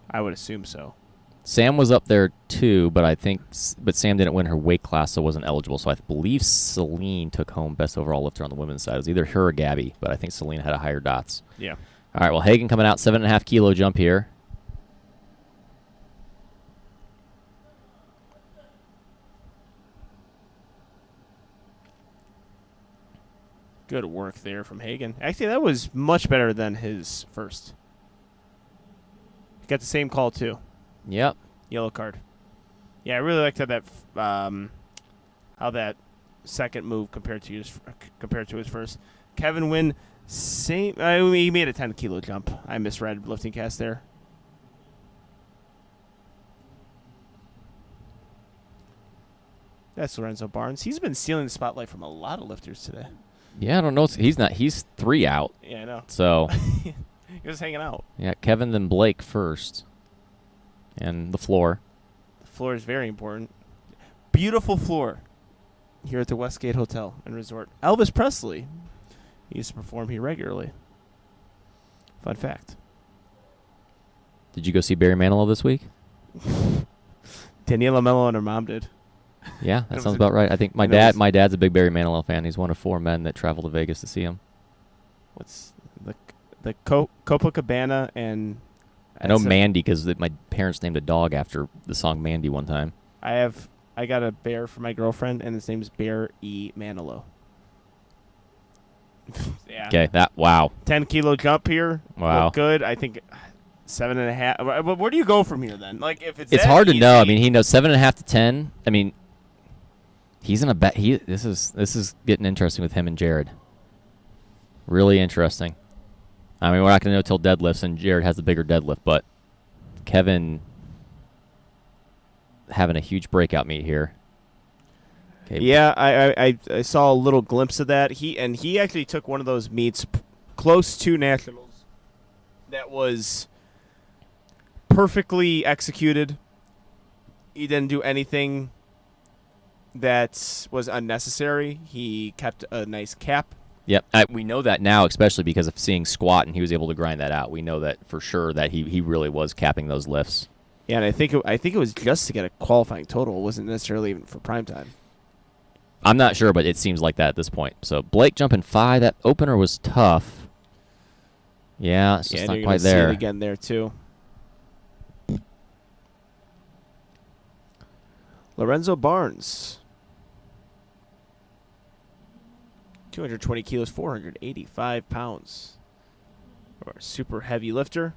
I would assume so. Sam was up there too, but Sam didn't win her weight class, so wasn't eligible. So I believe Celine took home best overall lifter on the women's side. It was either her or Gabby, but I think Celine had a higher dots. Yeah. All right, well, Hagen coming out 7.5 kilo jump here. Good work there from Hagen. Actually, that was much better than his first. He got the same call, too. Yep. Yellow card. Yeah, I really liked how that second move compared to his first. Kevin Wynn, same. He made a 10 kilo jump. I misread lifting cast there. That's Lorenzo Barnes. He's been stealing the spotlight from a lot of lifters today. Yeah, I don't know. He's not. He's 3 out. Yeah, I know. So he was hanging out. Yeah, Kevin then Blake first, and the floor. The floor is very important. Beautiful floor here at the Westgate Hotel and Resort. Elvis Presley used to perform here regularly. Fun fact. Did you go see Barry Manilow this week? Daniela Mello and her mom did. Yeah, that sounds about right. I think my dad's a big Barry Manilow fan. He's one of 4 men that travel to Vegas to see him. What's the Copacabana and I know Mandy because my parents named a dog after the song Mandy one time. I got a bear for my girlfriend and his name is Bear E. Manilow. Yeah. Okay, wow. 10 kilo jump here. Wow. Look good. I think 7.5. But where do you go from here then? Like if it's hard to know. I mean, he knows 7.5 to 10. I mean, he's in a bet. This is getting interesting with him and Jared. Really interesting. I mean, we're not going to know till deadlifts, and Jared has the bigger deadlift, but Kevin having a huge breakout meet here. Okay. Yeah, I saw a little glimpse of that. He actually took one of those meets close to nationals that was perfectly executed. He didn't do anything that was unnecessary. He kept a nice cap. Yep, we know that now, especially because of seeing squat, and he was able to grind that out. We know that for sure that he really was capping those lifts. Yeah, and I think it was just to get a qualifying total. It wasn't necessarily even for prime time. I'm not sure, but it seems like that at this point. So Blake jumping 5. That opener was tough. Yeah, it's just not quite there. See it again there too. Lorenzo Barnes. 220 kilos, 485 pounds. Or super heavy lifter.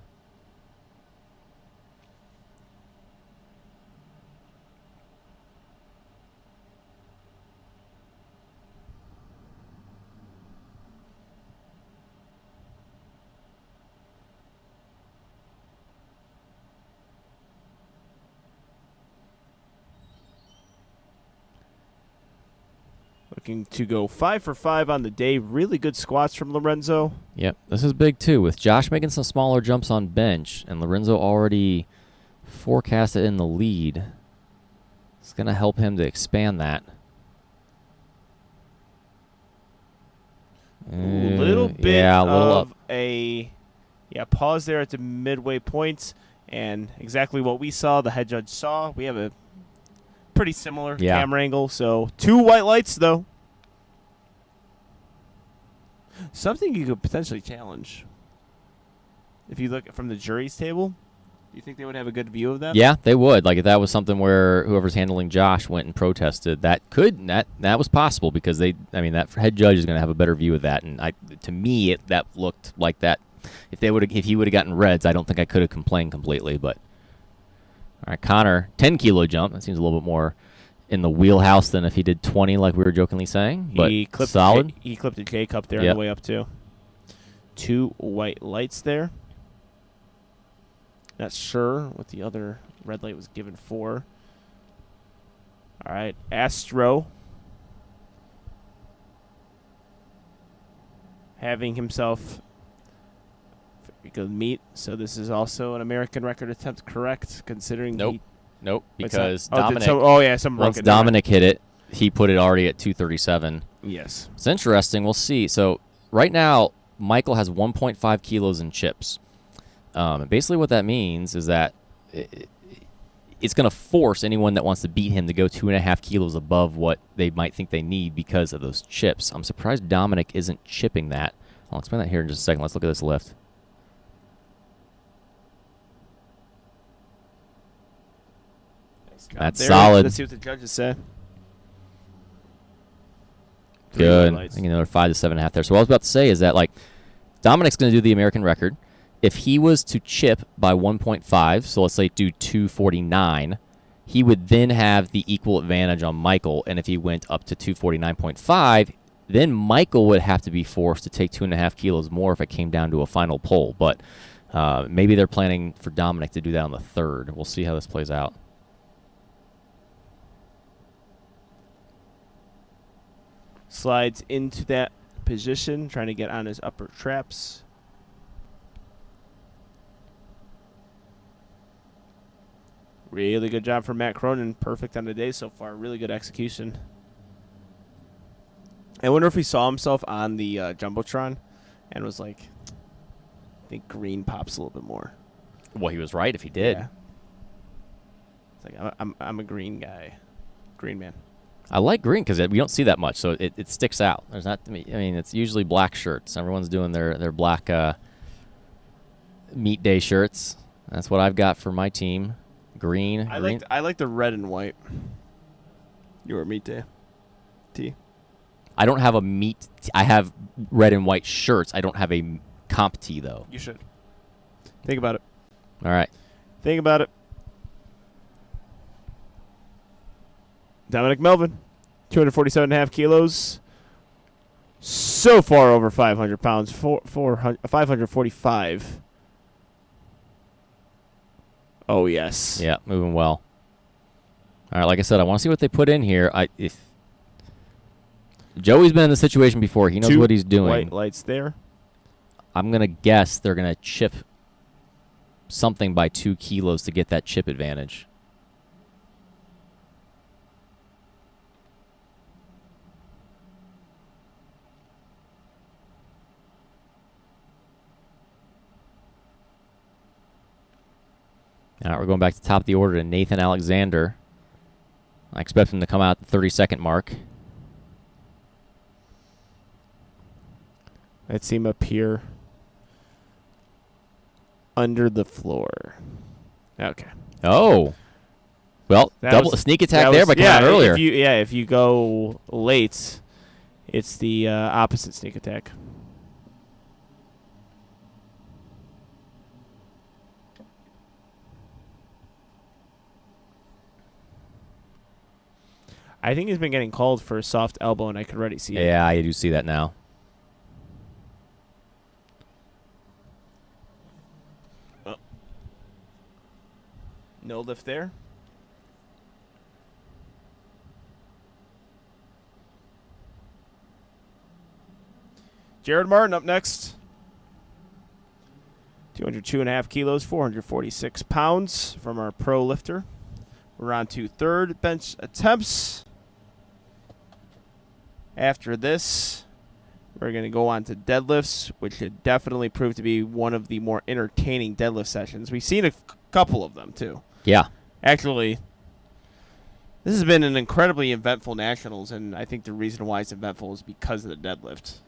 Looking to go 5 for 5 on the day. Really good squats from Lorenzo. Yep, this is big too. With Josh making some smaller jumps on bench, and Lorenzo already forecasted in the lead, it's going to help him to expand that. A little bit of a pause there at the midway point, and exactly what we saw, the head judge saw. We have a pretty similar camera angle, so 2 white lights though. Something you could potentially challenge. If you look from the jury's table, do you think they would have a good view of that? Yeah, they would. Like if that was something where whoever's handling Josh went and protested, that was possible because that head judge is going to have a better view of that. And to me, that looked like that. If he would have gotten reds, I don't think I could have complained completely. But all right, Connor, 10 kilo jump. That seems a little bit more in the wheelhouse than if he did 20, like we were jokingly saying. But he clipped solid. He clipped a J cup there on the way up too. 2 white lights there. Not sure what the other red light was given for. All right, Astro having himself very good meet. So this is also an American record attempt, correct? Considering Nope, because once Dominic hit it, he put it already at 237. Yes. It's interesting. We'll see. So right now, Michael has 1.5 kilos in chips. And basically what that means is that it's going to force anyone that wants to beat him to go 2.5 kilos above what they might think they need because of those chips. I'm surprised Dominic isn't chipping that. I'll explain that here in just a second. Let's look at this lift. That's solid. Let's see what the judges say. Good. I think another 5 to 7.5 there. So what I was about to say is that, like, Dominic's going to do the American record. If he was to chip by 1.5, so let's say do 249, he would then have the equal advantage on Michael. And if he went up to 249.5, then Michael would have to be forced to take 2.5 kilos more if it came down to a final poll. But maybe they're planning for Dominic to do that on the 3rd. We'll see how this plays out. Slides into that position, trying to get on his upper traps. Really good job from Matt Cronin. Perfect on the day so far. Really good execution. I wonder if he saw himself on the Jumbotron and was like, I think green pops a little bit more. Well, he was right if he did. Yeah. It's like, I'm a green guy. Green man. I like green because we don't see that much, so it sticks out. There's not. I mean, it's usually black shirts. Everyone's doing their black meat day shirts. That's what I've got for my team. Green. I like the red and white. Your meat day tee. I don't have a meat. I have red and white shirts. I don't have a comp tee though. You should. Think about it. All right. Think about it. Dominic Melvin, 247.5 kilos. So far over 500 pounds. 545. Oh, yes. Yeah, moving well. All right, like I said, I want to see what they put in here. If Joey's been in this situation before, he knows what he's doing. White lights there. I'm going to guess they're going to chip something by 2 kilos to get that chip advantage. All right, we're going back to the top of the order to Nathan Alexander. I expect him to come out at the 30-second mark. Let's see him up here. Under the floor. Okay. Oh. Well, sneak attack there by coming out earlier. If you go late, it's the opposite sneak attack. I think he's been getting called for a soft elbow, and I could already see it. Yeah, I do see that now. Oh. No lift there. Jared Martin up next. 202.5 kilos, 446 pounds from our pro lifter. We're on to third bench attempts. After this, we're going to go on to deadlifts, which should definitely prove to be one of the more entertaining deadlift sessions. We've seen a couple of them, too. Yeah. Actually, this has been an incredibly eventful Nationals, and I think the reason why it's eventful is because of the deadlift.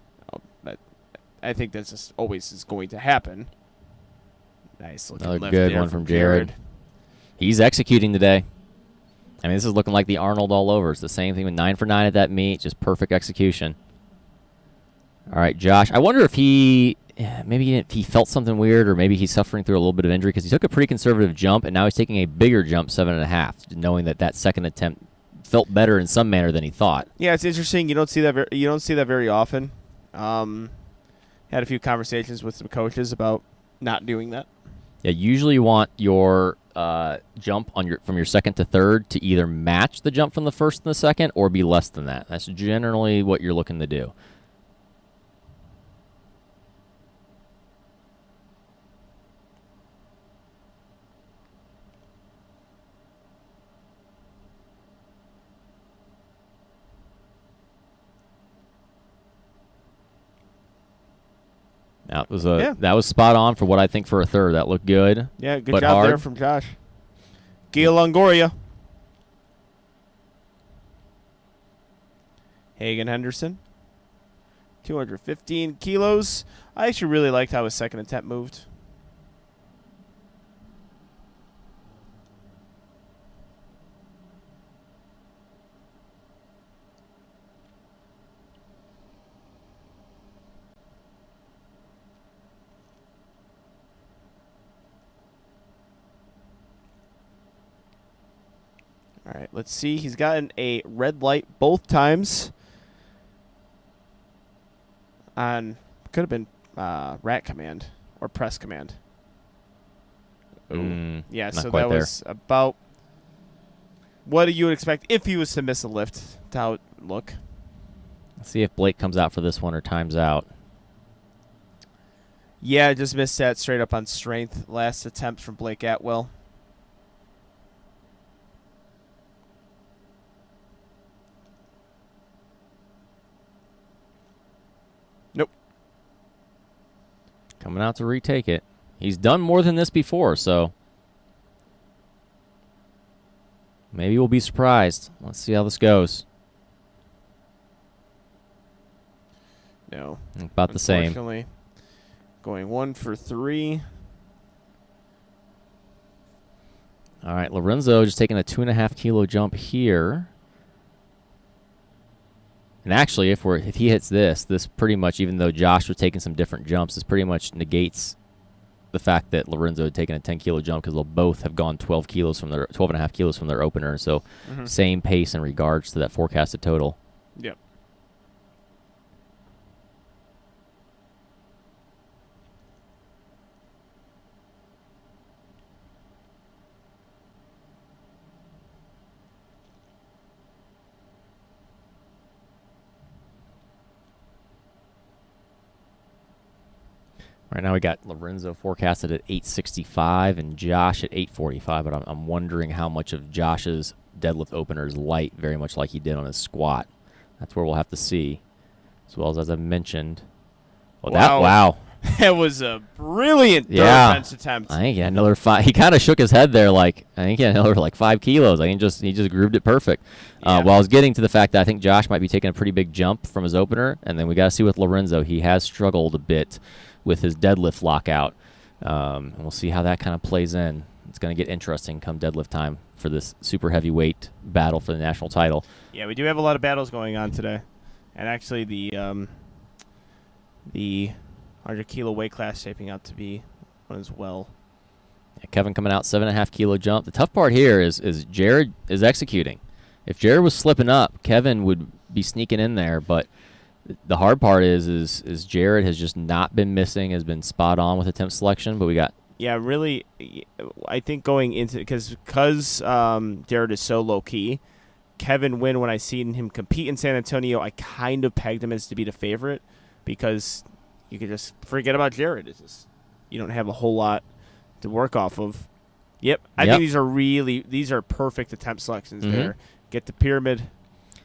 I think that's just always is going to happen. Nice looking Another lift good there one from Jared. He's executing today. I mean, this is looking like the Arnold all over. It's the same thing with 9 for 9 at that meet, just perfect execution. All right, Josh. I wonder if he felt something weird, or maybe he's suffering through a little bit of injury because he took a pretty conservative jump, and now he's taking a bigger jump, 7.5, knowing that second attempt felt better in some manner than he thought. Yeah, it's interesting. You don't see that very often. Had a few conversations with some coaches about not doing that. Yeah, usually you want your jump from your second to third to either match the jump from the first and the second or be less than that. That's generally what you're looking to do. That was spot on for what I think for a third. That looked good. Yeah, good but job hard. there from Josh. Gil Longoria. Hagen Henderson. 215 kilos. I actually really liked how his second attempt moved. All right, let's see. He's gotten a red light both times. Could have been rat command or press command. Yeah, so that was about what you would expect if he was to miss a lift, to how it would look. Let's see if Blake comes out for this one or times out. Yeah, just missed that straight up on strength. Last attempt from Blake Atwell. Nope. Coming out to retake it. He's done more than this before, so maybe we'll be surprised. Let's see how this goes. No. About the same. Unfortunately, going 1 for 3. All right, Lorenzo just taking a 2.5 kilo jump here. And actually, if he hits this pretty much, even though Josh was taking some different jumps, this pretty much negates the fact that Lorenzo had taken a 10 kilo jump, because they'll both have gone 12.5 kilos from their opener. So same pace in regards to that forecasted total. Yep. Right now we got Lorenzo forecasted at 865 and Josh at 845, but I'm wondering how much of Josh's deadlift opener is light, very much like he did on his squat. That's where we'll have to see, as well as I mentioned. Oh, wow. That was a brilliant bench attempt. I think he had another 5. He kind of shook his head there, like I think he had another 5 kilos. I think he just grooved it perfect. Yeah. While I was getting to the fact that I think Josh might be taking a pretty big jump from his opener, and then we got to see with Lorenzo. He has struggled a bit with his deadlift lockout, and we'll see how that kind of plays in. It's going to get interesting come deadlift time for this super heavyweight battle for the national title. Yeah, we do have a lot of battles going on today, and actually the 100 kilo weight class shaping out to be one as well. Yeah, Kevin coming out 7.5 kilo jump. The tough part here is Jared is executing. If Jared was slipping up, Kevin would be sneaking in there, but the hard part is Jared has just not been missing, has been spot on with attempt selection, but we got... Yeah, really, I think going into... Because Jared is so low-key, Kevin Wynn, when I seen him compete in San Antonio, I kind of pegged him as to be the favorite, because you could just forget about Jared. It's just, you don't have a whole lot to work off of. Yep, I think these are perfect attempt selections there. Get the pyramid.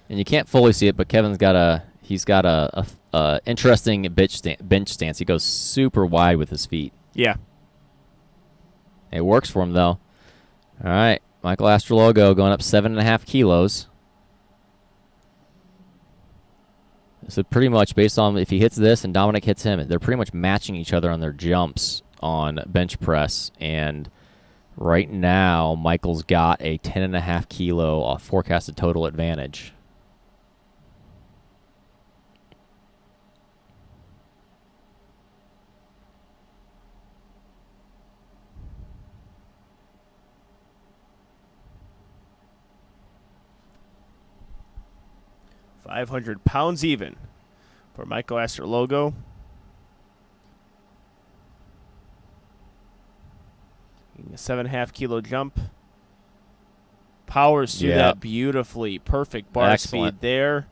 And you can't fully see it, but Kevin's got a... He's got a interesting bench stance. He goes super wide with his feet. Yeah. It works for him, though. All right. Michael Astrologo going up 7.5 kilos. So pretty much based on if he hits this and Dominic hits him, they're pretty much matching each other on their jumps on bench press. And right now, Michael's got a 10.5 kilo forecasted total advantage. £500 even for Michael Astrologo. A 7.5 kilo jump. Powers through that beautifully. Perfect bar speed there.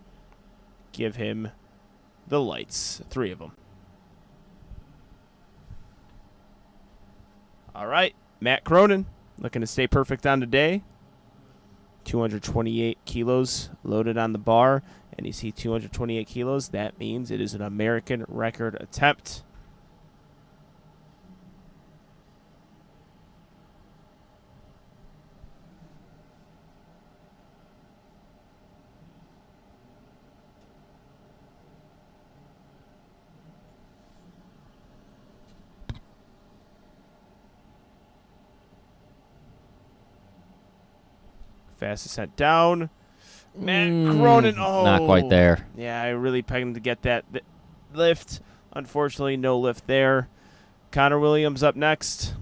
Give him the lights. 3 of them. All right. Matt Cronin looking to stay perfect on today. 228 kilos loaded on the bar. And you see 228 kilos. That means it is an American record attempt. Fast ascent down. Matt Cronin. Oh, not quite there. Yeah, I really pegged him to get that lift. Unfortunately, no lift there. Connor Williams up next.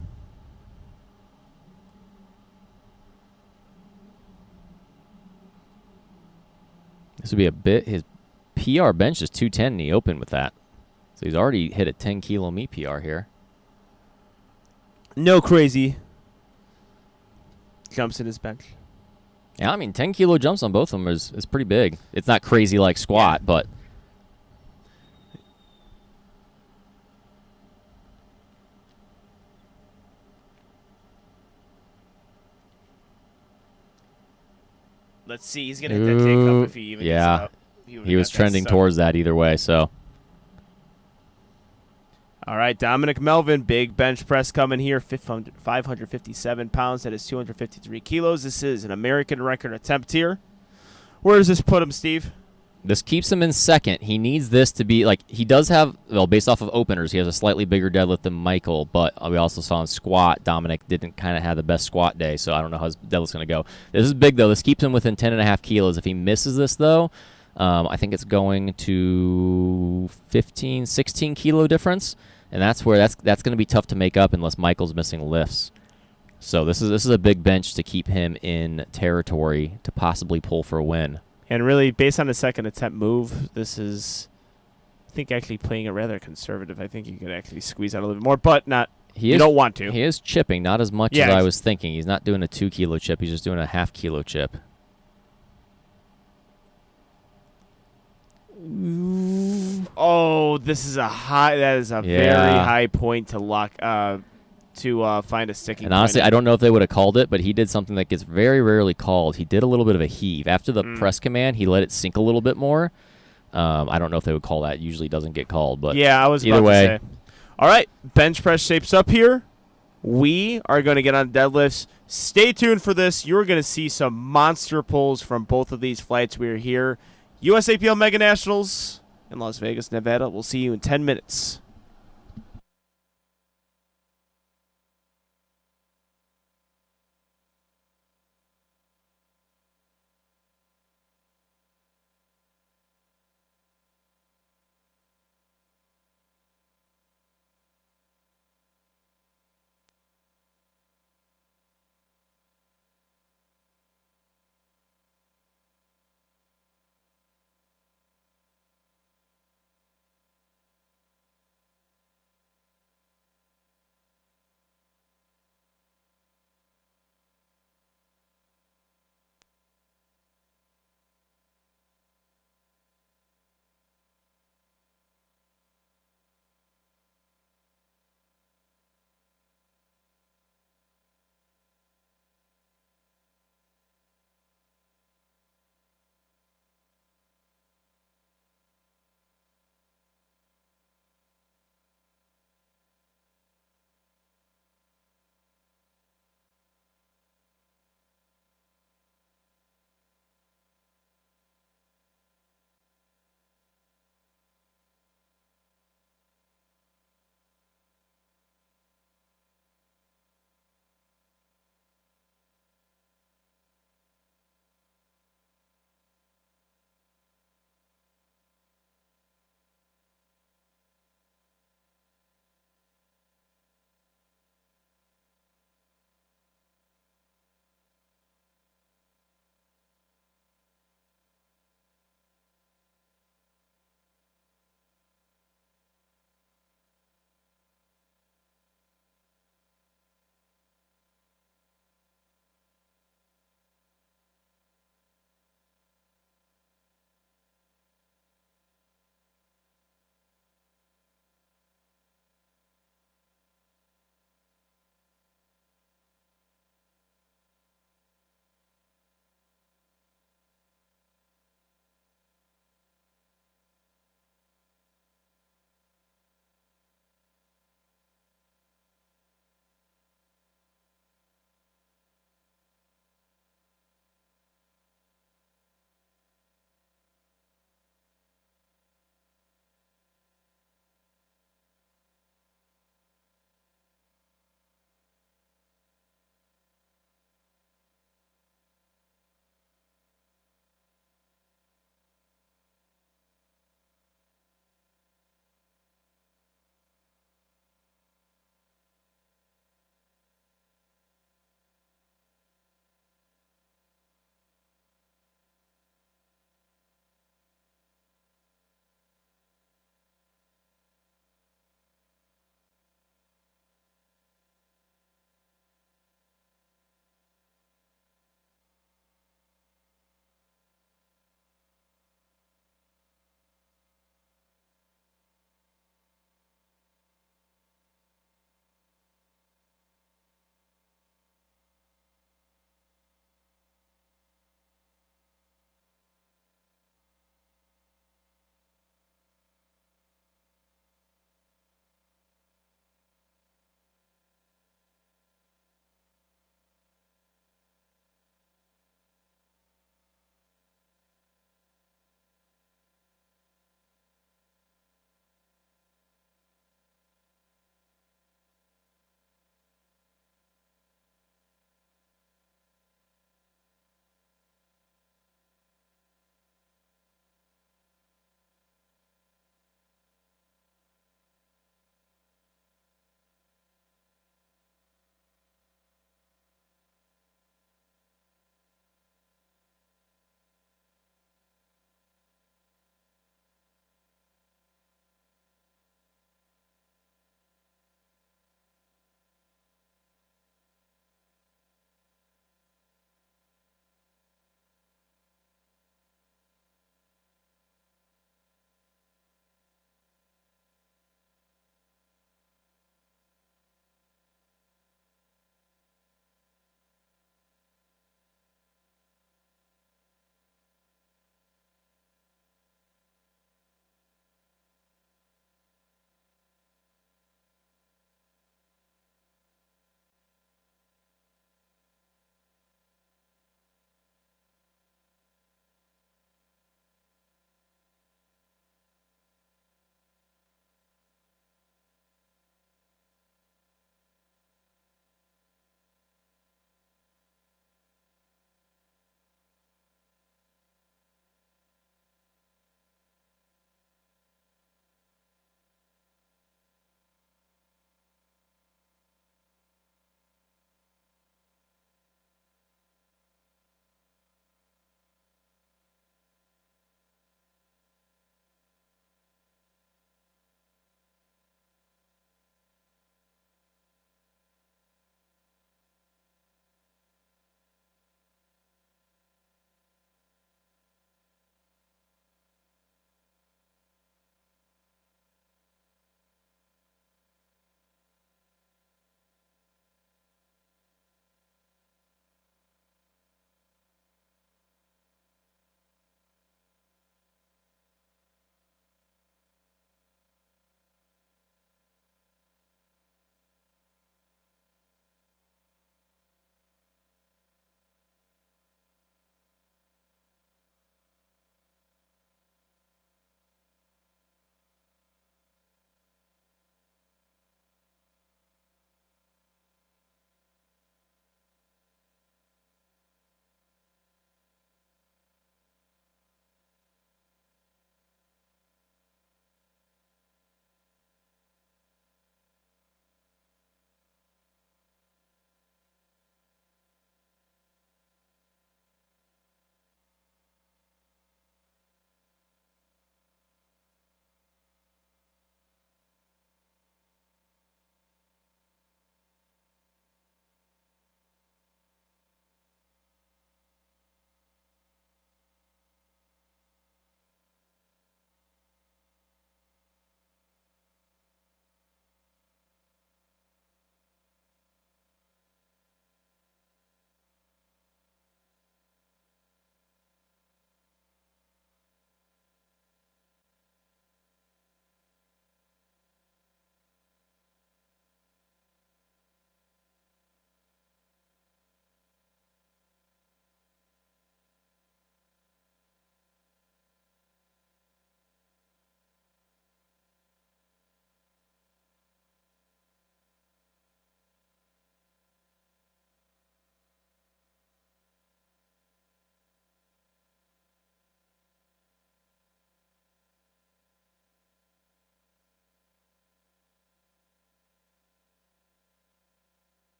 This would be a bit. His PR bench is 210, and he opened with that. So he's already hit a 10-kilo meet PR here. No crazy jumps in his bench. Yeah, I mean, 10-kilo jumps on both of them is pretty big. It's not crazy like squat, but... Let's see. He's going to hit that J-cup if he even gets it up. He was trending towards that either way, so... All right, Dominic Melvin, big bench press coming here, 557 pounds. That is 253 kilos. This is an American record attempt here. Where does this put him, Steve? This keeps him in second. He needs this to be, like, he does have, well, based off of openers, he has a slightly bigger deadlift than Michael, but we also saw in squat, Dominic didn't kind of have the best squat day, so I don't know how his deadlift's going to go. This is big, though. This keeps him within 10.5 kilos. If he misses this, though, I think it's going to 15, 16 kilo difference. And that's where that's going to be tough to make up unless Michael's missing lifts. So this is a big bench to keep him in territory to possibly pull for a win. And really, based on the second attempt move, this is, I think, actually playing it rather conservative. I think you could actually squeeze out a little bit more, but not. You don't want to. He is chipping, not as much as I was thinking. He's not doing a 2-kilo chip. He's just doing a half-kilo chip. Oh, this is a high. That is a very high point to lock to find a sticking. And honestly, I don't know if they would have called it, but he did something that gets very rarely called. He did a little bit of a heave after the press command. He let it sink a little bit more. I don't know if they would call that. Usually, doesn't get called, but yeah, I was either about way. To say. All right, bench press shapes up here. We are going to get on deadlifts. Stay tuned for this. You're going to see some monster pulls from both of these flights. We are here, USAPL Mega Nationals in Las Vegas, Nevada. We'll see you in 10 minutes.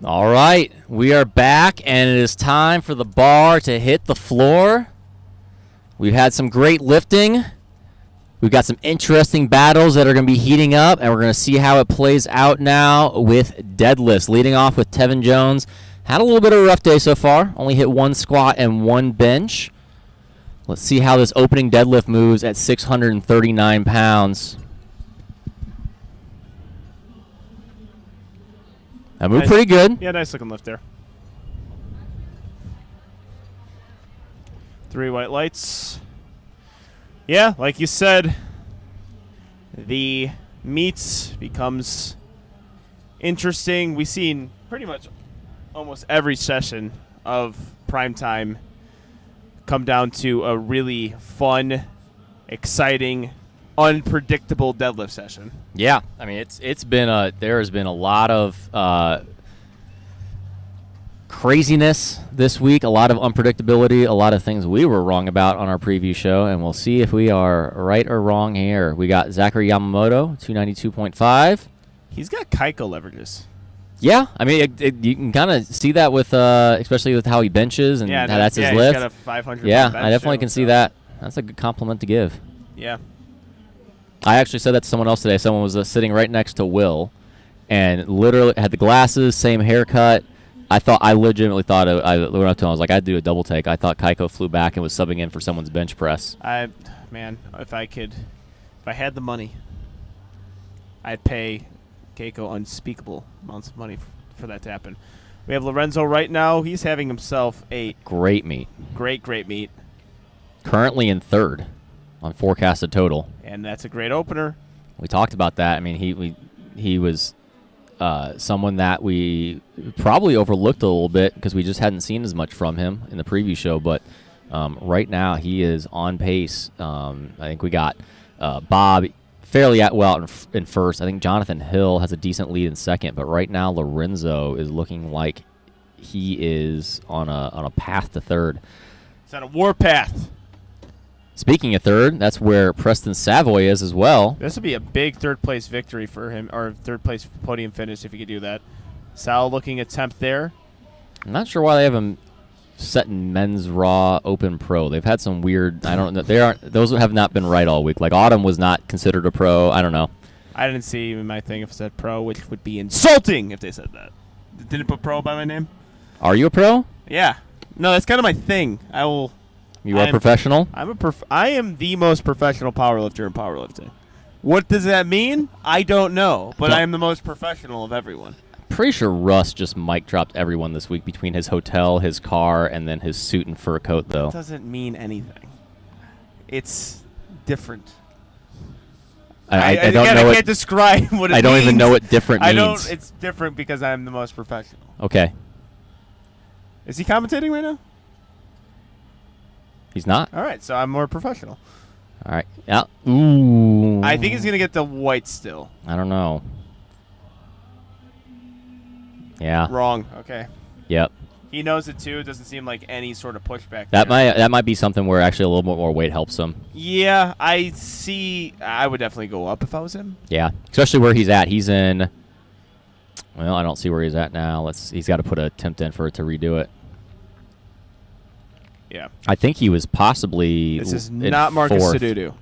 All right, we are back, and it is time for the bar to hit the floor. We've had some great lifting. We've got some interesting battles that are going to be heating up, and we're going to see how it plays out now with deadlifts. Leading off with Tevin Jones. Had a little bit of a rough day so far. Only hit 1 squat and 1 bench. Let's see how this opening deadlift moves at 639 pounds. That moved pretty good. Yeah, nice looking lift there. 3 white lights. Yeah, like you said, the meets becomes interesting. We've seen pretty much almost every session of Primetime come down to a really fun, exciting, unpredictable deadlift session. Yeah, I mean there has been a lot of craziness this week, a lot of unpredictability, a lot of things we were wrong about on our preview show, and we'll see if we are right or wrong here. We got Zachary Yamamoto, 292.5. He's got Kaiko leverages. Yeah, I mean you can kind of see that with especially with how he benches and how that's his lift. He's got a 500. Yeah, I definitely can see that. That's a good compliment to give. Yeah. I actually said that to someone else today. Someone was sitting right next to Will, and literally had the glasses, same haircut. I legitimately thought I went up to him. I was like, I'd do a double take. I thought Kaiko flew back and was subbing in for someone's bench press. Man, if I had the money, I'd pay Keiko unspeakable amounts of money for that to happen. We have Lorenzo right now. He's having himself a great meet. Great meet. Currently in 3rd on forecasted total. And that's a great opener. We talked about that. I mean, he was someone that we probably overlooked a little bit because we just hadn't seen as much from him in the preview show. But right now he is on pace. I think we got Bob fairly well in first. I think Jonathan Hill has a decent lead in second, but right now Lorenzo is looking like he is on a path to 3rd. It's on a warpath. Speaking of 3rd, that's where Preston Savoy is as well. This would be a big 3rd place victory for him, or 3rd place podium finish if he could do that. Sal looking at 10th there. I'm not sure why they have him set in men's raw open pro. They've had some weird. I don't know. Those have not been right all week. Like Autumn was not considered a pro. I don't know. I didn't see my thing if it said pro, which would be insulting if they said that. Didn't put pro by my name. Are you a pro? Yeah. No, that's kind of my thing. You are professional? I am the most professional powerlifter in powerlifting. What does that mean? I don't know, but I am the most professional of everyone. Pretty sure Russ just mic dropped everyone this week between his hotel, his car, and then his suit and fur coat, though. It doesn't mean anything. It's different. I can't describe what it means. I don't even know what different means. It's different because I'm the most professional. Okay. Is he commentating right now? He's not. All right, so I'm more professional. All right. Yeah. Ooh. I think he's going to get the white still. I don't know. Yeah. Wrong. Okay. Yep. He knows it too. It doesn't seem like any sort of pushback. That might be something where actually a little bit more weight helps him. Yeah, I see. I would definitely go up if I was him. Yeah, especially where he's at. He's in. Well, I don't see where he's at now. He's got to put a attempt in for it to redo it. Yeah. I think he was possibly. This is not Marcus Sududu.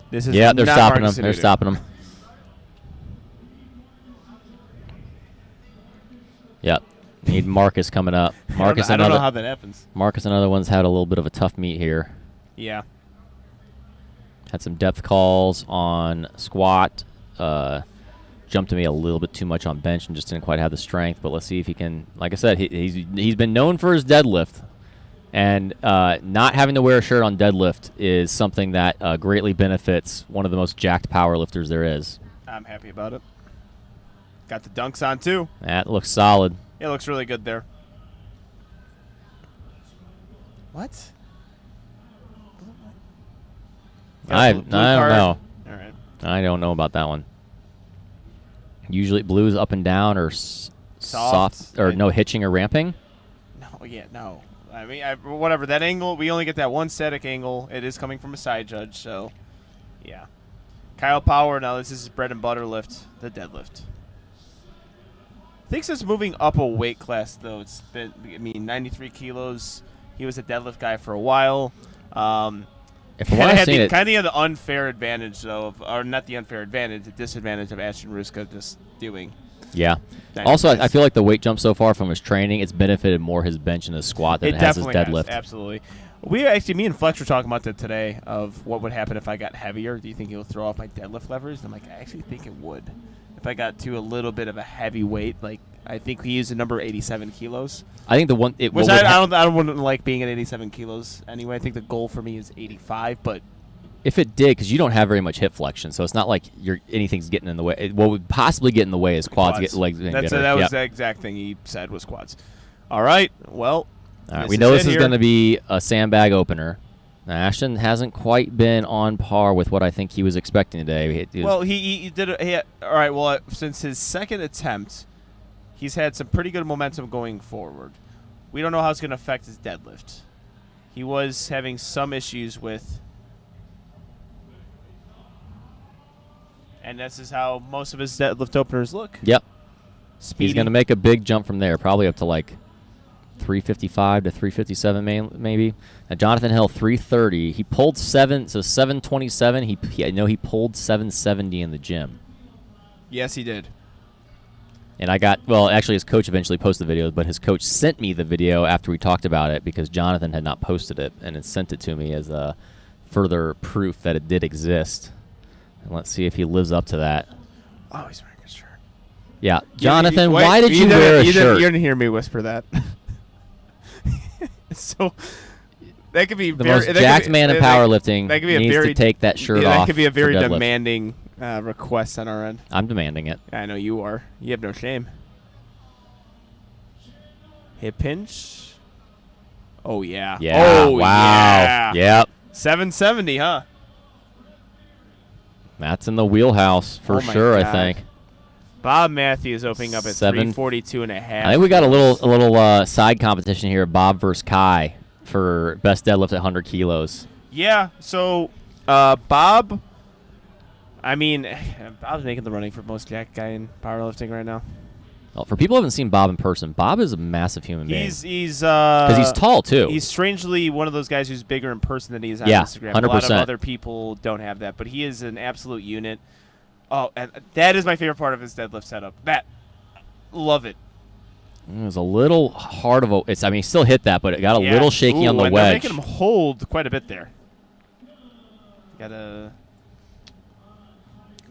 This is. Yeah, they're not stopping Marcus him. Sududu. They're stopping him. Yep. Need Marcus coming up. Marcus. I don't know how that happens. Marcus and other ones had a little bit of a tough meet here. Yeah. Had some depth calls on squat. Jumped to me a little bit too much on bench and just didn't quite have the strength. But let's see if he can. Like I said, he's been known for his deadlift. And not having to wear a shirt on deadlift is something that greatly benefits one of the most jacked powerlifters there is. I'm happy about it. Got the dunks on, too. That looks solid. It looks really good there. What? I don't know. All right. I don't know about that one. Usually blues up and down or soft or no hitching or ramping. No. I mean, whatever. That angle, we only get that one static angle. It is coming from a side judge, so yeah. Kyle Power, now this is his bread and butter lift, the deadlift. think since moving up a weight class, though, it's been, 93 kilos. He was a deadlift guy for a while. If I want to see it, kind of the unfair advantage, though, or not the unfair advantage, the disadvantage of Ashton Ruska just doing. Yeah. Also, I feel like the weight jump so far from his training, it's benefited more his bench and his squat than it has his deadlift. Absolutely. Me and Flex were talking about that today of what would happen if I got heavier. Do you think it would throw off my deadlift levers? And I'm like, I actually think it would. If I got to a little bit of a heavy weight, like I think he used a number 87 kilos. I think the one, I don't like being at 87 kilos anyway. I think the goal for me is 85, but if it did, because you don't have very much hip flexion, so it's not like anything's getting in the way. What would possibly get in the way is quads. Get legs. That was the exact thing he said was quads. All right, well. All right, we know this is going to be a sandbag opener. Now, Ashton hasn't quite been on par with what I think he was expecting today. He did it. All right, well, since his second attempt, he's had some pretty good momentum going forward. We don't know how it's going to affect his deadlift. He was having some issues with, and this is how most of his deadlift openers look. Yep. Speedy. He's going to make a big jump from there, probably up to like 355 to 357 maybe. Now Jonathan Hill 330. He pulled 727. I know he pulled 770 in the gym. Yes, he did. And actually his coach eventually posted the video, but his coach sent me the video after we talked about it because Jonathan had not posted it, and it sent it to me as a further proof that it did exist. And let's see if he lives up to that. Oh, he's wearing a shirt. Yeah, Jonathan, why did you wear a shirt? You didn't hear me whisper that. So that could be the most jacked man in powerlifting. That could be needs to take that shirt off. That could be a very demanding request on our end. I'm demanding it. I know you are. You have no shame. Hip pinch. Oh yeah. Yeah. Oh wow. Yeah. Yep. 770, huh? That's in the wheelhouse for sure. God. I think. Bob Matthews opening up at 342 and a half. I think we got a little side competition here, Bob versus Kai for best deadlift at 100 kilos. Yeah. So Bob, I mean, Bob's making the running for most jacked guy in powerlifting right now. Well, for people who haven't seen Bob in person, Bob is a massive human being. He's because he's tall too. He's strangely one of those guys who's bigger in person than he is on Instagram. 100%. A lot of other people don't have that, but he is an absolute unit. Oh, and that is my favorite part of his deadlift setup. Love it. It was a little hard of a. He still hit that, but it got a little shaky on the wedge. They're making him hold quite a bit there. Got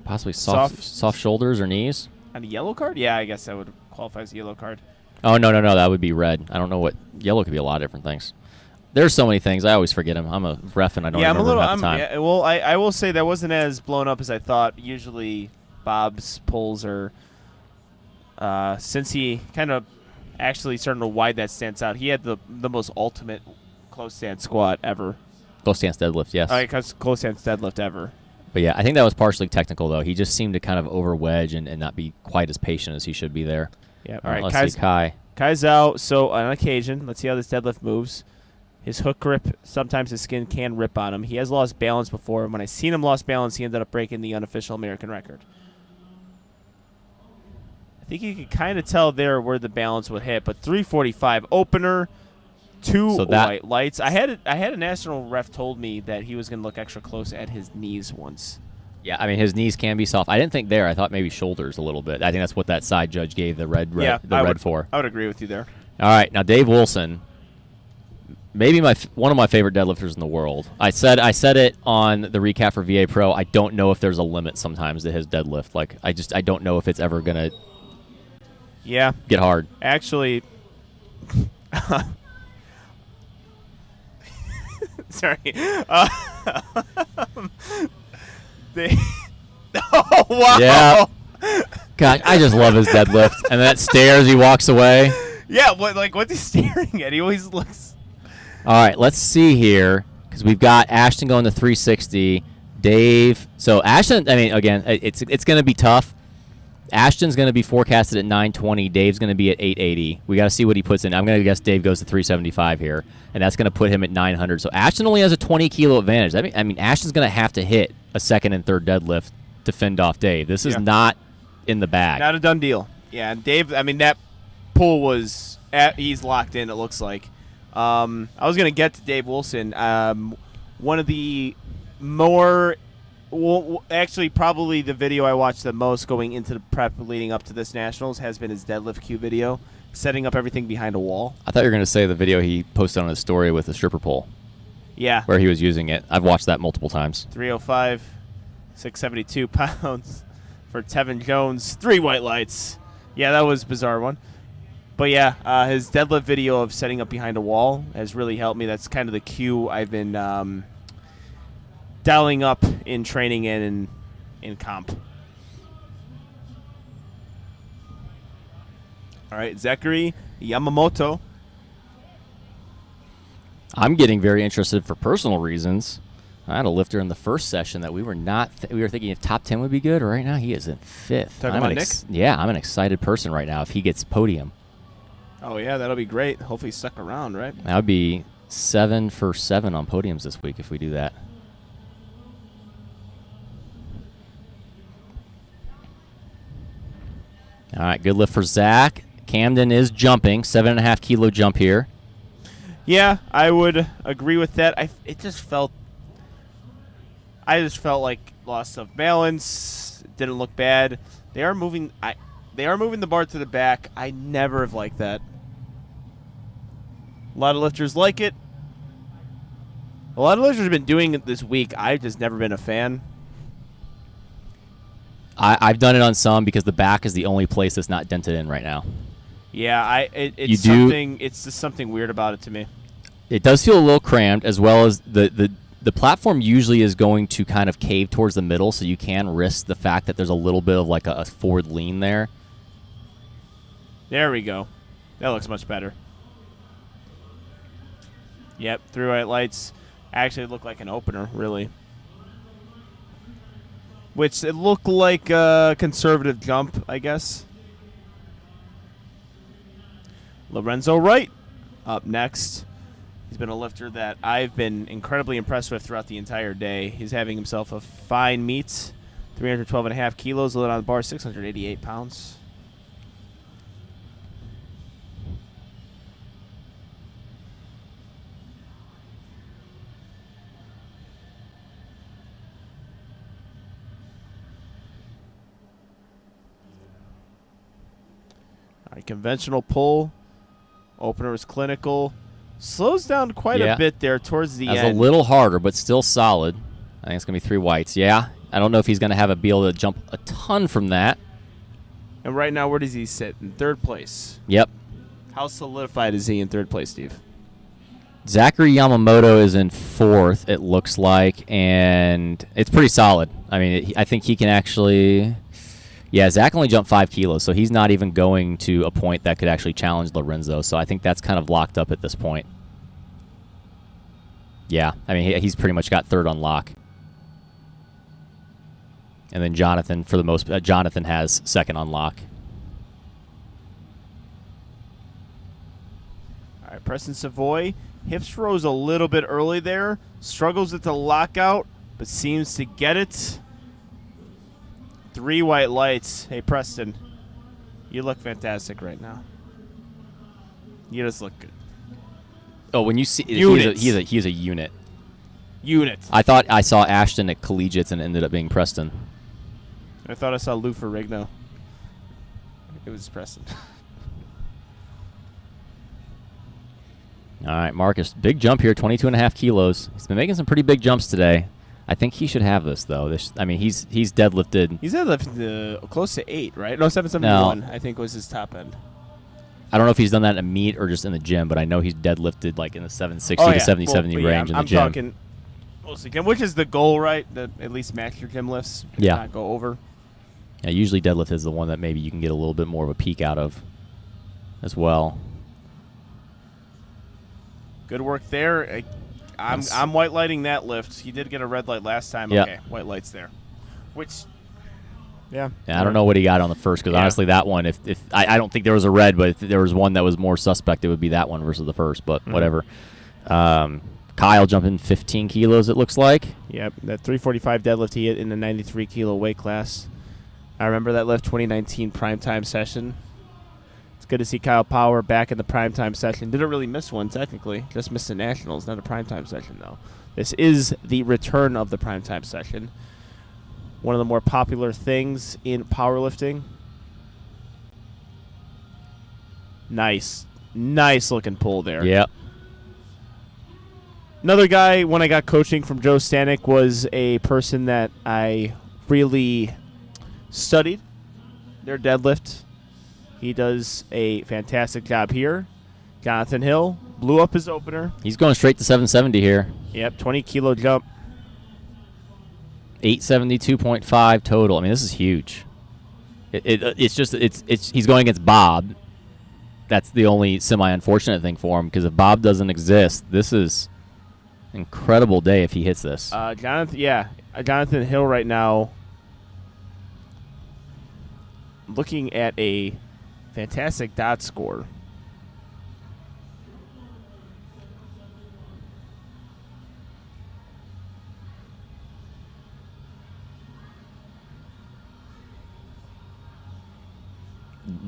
possibly soft shoulders or knees. On a yellow card? Yeah, I guess that would qualify as a yellow card. Oh no, that would be red. I don't know what yellow could be. A lot of different things. There's so many things. I always forget them. I'm a ref and I don't remember half the time. Yeah, well, I will say that wasn't as blown up as I thought. Usually Bob's pulls are, since he kind of actually starting to widen that stance out, he had the most ultimate close stance squat ever. Close stance deadlift, yes. Close stance deadlift ever. But yeah, I think that was partially technical, though. He just seemed to kind of over wedge and not be quite as patient as he should be there. Yeah, all right. Let's see Kai. Kai's out, so on occasion, let's see how this deadlift moves. His hook grip, sometimes his skin can rip on him. He has lost balance before, and when I seen him lost balance, he ended up breaking the unofficial American record. I think you could kind of tell there where the balance would hit, but 345 opener, two white lights. I had a national ref told me that he was going to look extra close at his knees once. Yeah, I mean, his knees can be soft. I didn't think there. I thought maybe shoulders a little bit. I think that's what that side judge gave the red for. I would agree with you there. All right, now Dave Wilson. Maybe one of my favorite deadlifters in the world. I said it on the recap for VA Pro. I don't know if there's a limit sometimes to his deadlift. Like I don't know if it's ever gonna get hard. Actually, sorry. Oh wow! Yeah. God, I just love his deadlift. And that stare as he walks away. Yeah, what's he staring at? He always looks. All right, let's see here because we've got Ashton going to 360. Dave. So Ashton, I mean, again, it's going to be tough. Ashton's going to be forecasted at 920. Dave's going to be at 880. We got to see what he puts in. I'm going to guess Dave goes to 375 here, and that's going to put him at 900. So Ashton only has a 20-kilo advantage. I mean, Ashton's going to have to hit a second and third deadlift to fend off Dave. This is not in the bag. Not a done deal. Yeah, and Dave, I mean, that pull was he's locked in, it looks like. I was going to get to Dave Wilson. One of the more, actually probably the video I watched the most going into the prep leading up to this Nationals has been his deadlift cue video, setting up everything behind a wall. I thought you were going to say the video he posted on his story with the stripper pole. Yeah. Where he was using it. I've watched that multiple times. 305, 672 pounds for Tevin Jones. 3 white lights. Yeah, that was a bizarre one. But yeah, his deadlift video of setting up behind a wall has really helped me. That's kind of the cue I've been dialing up in training and in comp. All right, Zachary Yamamoto. I'm getting very interested for personal reasons. I had a lifter in the first session that we were not. We were thinking if top 10 would be good. Right now, he is in 5th. Talking about Nick? Yeah, I'm an excited person right now if he gets podium. Oh, yeah, that'll be great. Hopefully he's stuck around, right? That would be 7 for 7 on podiums this week if we do that. All right, good lift for Zach. Camden is jumping, 7.5 kilo jump here. Yeah, I would agree with that. I just felt like loss of balance. It didn't look bad. They are moving the bar to the back. I never have liked that. A lot of lifters like it. A lot of lifters have been doing it this week. I've just never been a fan. I've done it on some because the back is the only place that's not dented in right now. Yeah, it's just something weird about it to me. It does feel a little crammed, as well as the platform usually is going to kind of cave towards the middle, so you can risk the fact that there's a little bit of like a forward lean there. There we go. That looks much better. Yep, 3 white lights. Actually look like an opener, really. Which it looked like a conservative jump, I guess. Lorenzo Wright up next. He's been a lifter that I've been incredibly impressed with throughout the entire day. He's having himself a fine meet. 312.5 kilos, loaded on the bar, 688 pounds. All right, conventional pull. Opener is clinical. Slows down quite a bit there towards the end. That's a little harder, but still solid. I think it's going to be 3 whites. Yeah, I don't know if he's going to be able to jump a ton from that. And right now, where does he sit? In 3rd place. Yep. How solidified is he in 3rd place, Steve? Zachary Yamamoto is in 4th, it looks like, and it's pretty solid. I mean, I think he can actually... Yeah, Zach only jumped 5 kilos, so he's not even going to a point that could actually challenge Lorenzo. So I think that's kind of locked up at this point. Yeah, I mean, he's pretty much got 3rd on lock. And then Jonathan, Jonathan has 2nd on lock. All right, Preston Savoy. Hips rose a little bit early there. Struggles at the lockout, but seems to get it. 3 white lights. Hey, Preston, you look fantastic right now. You just look good. Oh, when you see he's a unit. Unit. I thought I saw Ashton at Collegiates and it ended up being Preston. I thought I saw Lou Ferrigno. It was Preston. All right, Marcus, big jump here, 22.5 kilos. He's been making some pretty big jumps today. I think he should have this, though. I mean, he's deadlifted. He's deadlifted close to 8, right? No, 771, I think, was his top end. I don't know if he's done that in a meet or just in the gym, but I know he's deadlifted like in the 760 to 770 range in the gym. I'm talking mostly gym, which is the goal, right? That at least match your gym lifts. Yeah. Not go over. Yeah, usually deadlift is the one that maybe you can get a little bit more of a peak out of as well. Good work there. I'm white lighting that lift. He did get a red light last time. Yep. Okay, white lights there. Which, yeah. I don't know what he got on the first because honestly, that one, if I don't think there was a red, but if there was one that was more suspect, it would be that one versus the first. But whatever. Kyle jumping 15 kilos. It looks like. Yep, that 345 deadlift he hit in the 93 kilo weight class. I remember that lift 2019 primetime session. It's good to see Kyle Power back in the primetime session. Didn't really miss one, technically. Just missed the Nationals, not a primetime session, though. This is the return of the primetime session. One of the more popular things in powerlifting. Nice. Nice looking pull there. Yep. Another guy, when I got coaching from Joe Stanek, was a person that I really studied their deadlift. He does a fantastic job here. Jonathan Hill blew up his opener. He's going straight to 770 here. Yep, 20-kilo jump. 872.5 total. I mean, this is huge. It's just he's going against Bob. That's the only semi-unfortunate thing for him, because if Bob doesn't exist, this is an incredible day if he hits this. Jonathan Hill right now looking at a fantastic dot score.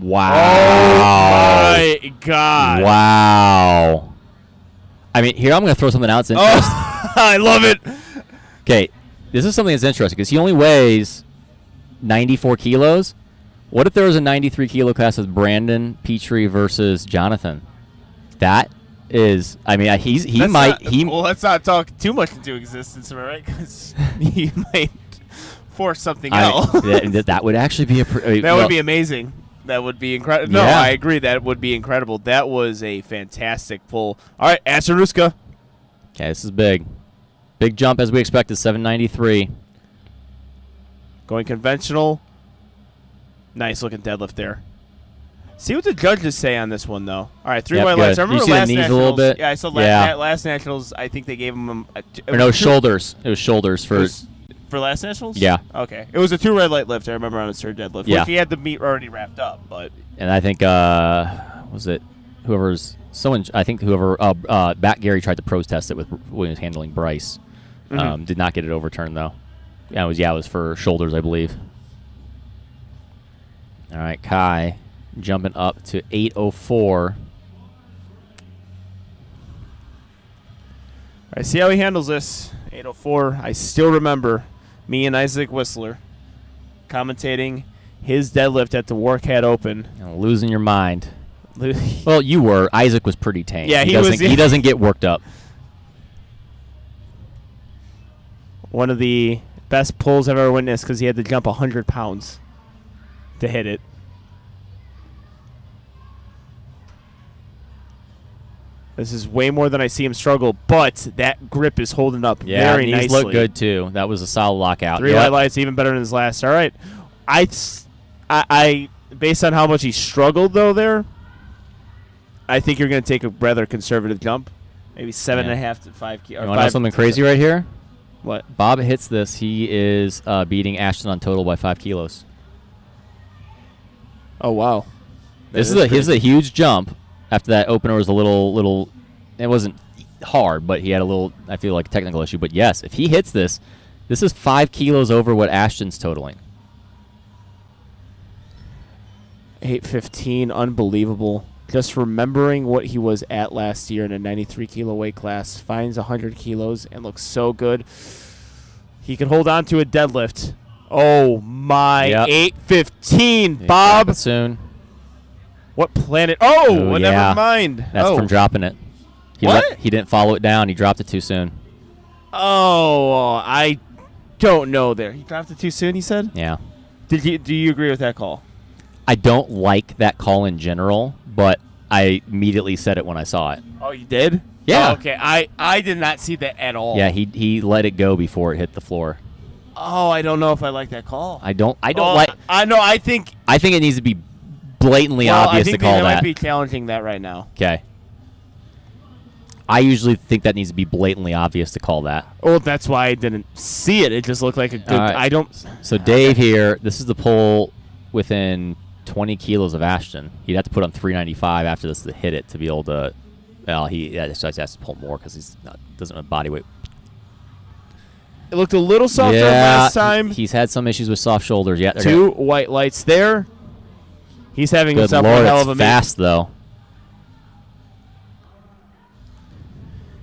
Wow. Oh, my God. Wow. I mean, here I'm going to throw something out that's interesting. Oh, I love it. Okay, this is something that's interesting because he only weighs 94 kilos. What if there was a 93-kilo class with Brandon Petrie versus Jonathan? That is, I mean, let's not talk too much into existence, am I right? Because he might force something else. That would actually be would be amazing. That would be incredible. No, yeah. I agree. That would be incredible. That was a fantastic pull. All right, Asaruska. Okay, this is big. Big jump as we expected, 793. Going conventional. Nice looking deadlift there. See what the judges say on this one, though. All right, three white lights. I remember you see last the knees Nationals. a little bit? Yeah, I saw last Nationals. I think they gave him shoulders. It was shoulders for last Nationals? Yeah. Okay. It was a 2 red light lift, I remember, on a surge deadlift. Yeah. Which he had the meat already wrapped up, but. And I think, was it whoever Bat Gary tried to protest it when he was handling Bryce. Mm-hmm. Did not get it overturned, though. Yeah, it was for shoulders, I believe. All right, Kai jumping up to 804. I see how he handles this. 804. I still remember me and Isaac Whistler commentating his deadlift at the Workhead Open. Losing your mind. Well, you were. Isaac was pretty tame. Yeah, he doesn't get worked up. One of the best pulls I've ever witnessed because he had to jump 100 pounds to hit it. This is way more than I see him struggle, but that grip is holding up very nicely. Yeah, look good, too. That was a solid lockout. 3 white lights, even better than his last. All right. I based on how much he struggled, though, there, I think you're going to take a rather conservative jump. Maybe 7.5 to 5 kilos. You want to know something crazy right here? What? Bob hits this. He is beating Ashton on total by 5 kilos. Oh, wow. This is a huge jump. After that opener was a little, it wasn't hard, but he had a little, I feel like, technical issue. But yes, if he hits this, this is 5 kilos over what Ashton's totaling. 815, unbelievable. Just remembering what he was at last year in a 93-kilo weight class, finds 100 kilos and looks so good. He can hold on to a deadlift. Oh, my. Yep. 815, Bob. Soon. What planet? Oh, well, never mind. That's from dropping it. He didn't follow it down. He dropped it too soon. Oh, I don't know there. He dropped it too soon, he said? Yeah. Do you agree with that call? I don't like that call in general, but I immediately said it when I saw it. Oh, you did? Yeah. Oh, okay. I did not see that at all. Yeah, he let it go before it hit the floor. Oh, I don't know if I like that call. I don't like. I know. I think it needs to be blatantly obvious to call that. I think they might be challenging that right now. Okay. I usually think that needs to be blatantly obvious to call that. Oh, that's why I didn't see it. It just looked like a good. Right. I don't. So Dave here, this is the pull within 20 kilos of Ashton. He'd have to put on 395 after this to hit it to be able to. Well, he has to pull more because he doesn't have body weight. It looked a little softer last time. He's had some issues with soft shoulders. Yeah, 2 white lights there. He's having Good himself Lord, a hell of a it's fast, though.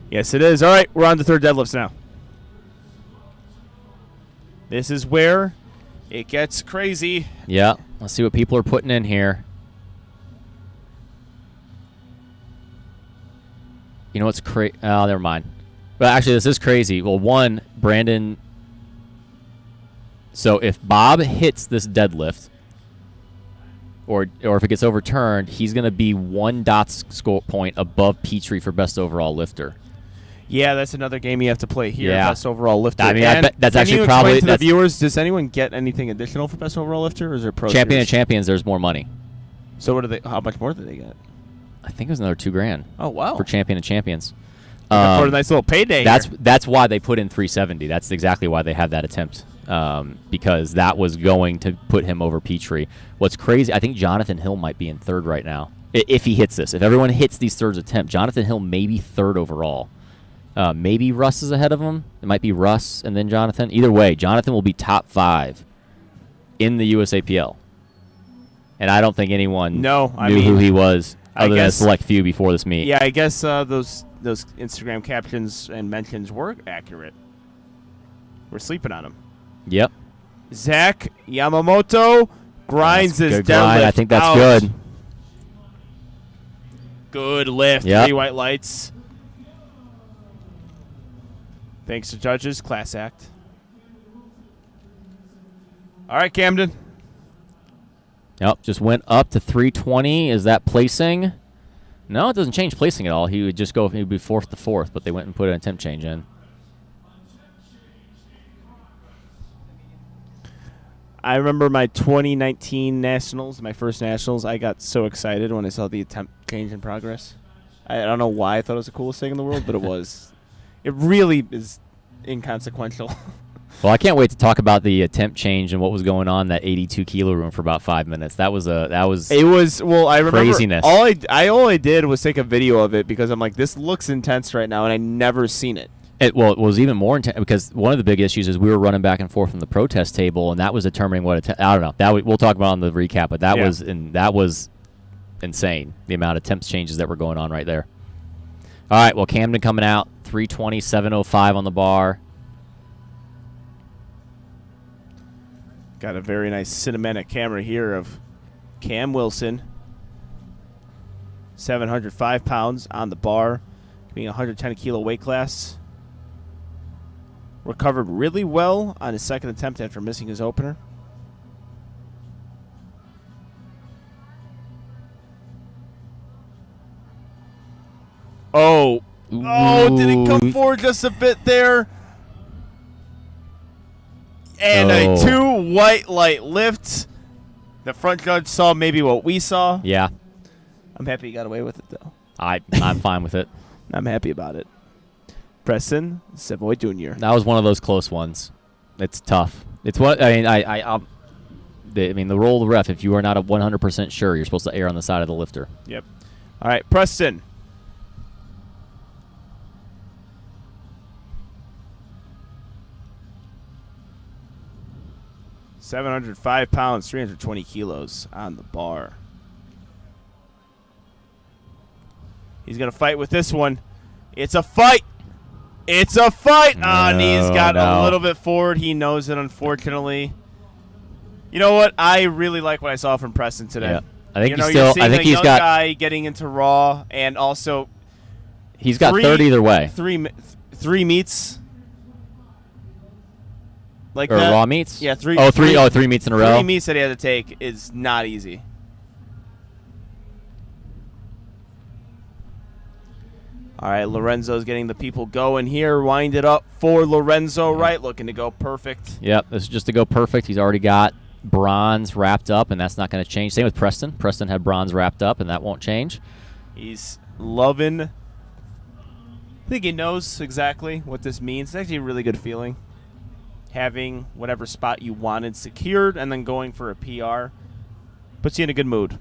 Yes, it is. All right, we're on to third deadlifts now. This is where it gets crazy. Yeah, let's see what people are putting in here. You know what's crazy? Oh, never mind. But actually, this is crazy. Well, one, Brandon. So if Bob hits this deadlift, or if it gets overturned, he's going to be 1 score point above Petrie for best overall lifter. Yeah, that's another game you have to play here. Yeah. Best overall lifter. I mean, and I bet that's can actually you probably explain to the viewers. Does anyone get anything additional for best overall lifter, or is there pro Champion series? of Champions. There's more money. So what do they? How much more do they get? I think it was another $2,000. Oh wow! For Champion of Champions. For a nice little payday. That's why they put in 370. That's exactly why they had that attempt, because that was going to put him over Petrie. What's crazy, I think Jonathan Hill might be in third right now if he hits this. If everyone hits these third attempts, Jonathan Hill may be third overall. Maybe Russ is ahead of him. It might be Russ and then Jonathan. Either way, Jonathan will be top 5 in the USAPL. And I don't think anyone knew who he was other than a select few before this meet. Yeah, I guess those Instagram captions and mentions were accurate. We're sleeping on him. Yep. Zach Yamamoto grinds his good deadlift. Grind. I think that's out. good. Good lift. Yep. 3 white lights. Thanks to judges. Class act. All right, Camden. Yep, just went up to 320. Is that placing? No, it doesn't change placing at all. He would just go, he would be 4th to 4th, but they went and put an attempt change in. I remember my 2019 Nationals, my first Nationals. I got so excited when I saw the attempt change in progress. I don't know why I thought it was the coolest thing in the world, but it was. It really is inconsequential. Well, I can't wait to talk about the attempt change and what was going on in that 82 kilo room for about 5 minutes. It was well, I remember craziness. All I did was take a video of it because I'm like, this looks intense right now, and I never seen it. It was even more intense because one of the big issues is we were running back and forth from the protest table, and that was determining what I don't know. We'll talk about on the recap, but that was insane, the amount of temps changes that were going on right there. All right, well, Camden coming out 320, 705 on the bar. Got a very nice cinematic camera here of Cam Wilson, 705 pounds on the bar, being 110 kilo weight class. Recovered really well on his second attempt after missing his opener. Oh, did it come forward just a bit there? And a 2 white light lift. The front judge saw maybe what we saw. Yeah. I'm happy he got away with it, though. I'm fine with it. I'm happy about it. Preston Savoy Jr. That was one of those close ones. It's tough. It's what I mean. The role of the ref, if you are not 100% sure, you're supposed to err on the side of the lifter. Yep. All right, Preston. £705, 320 kilos on the bar. He's going to fight with this one. It's a fight. It's a fight. Knees got a little bit forward. He knows it, unfortunately. You know what? I really like what I saw from Preston today. Yeah. I think you're seeing a young guy getting into Raw, and also he's got third either way. Three meets. Like or that. Raw meets? Yeah, 3 meets in a row. 3 meets that he had to take is not easy. All right, Lorenzo's getting the people going here. Wind it up for Lorenzo, right? Looking to go perfect. Yep, this is just to go perfect. He's already got bronze wrapped up, and that's not going to change. Same with Preston. Preston had bronze wrapped up, and that won't change. He's loving. I think he knows exactly what this means. It's actually a really good feeling. Having whatever spot you wanted secured and then going for a PR puts you in a good mood.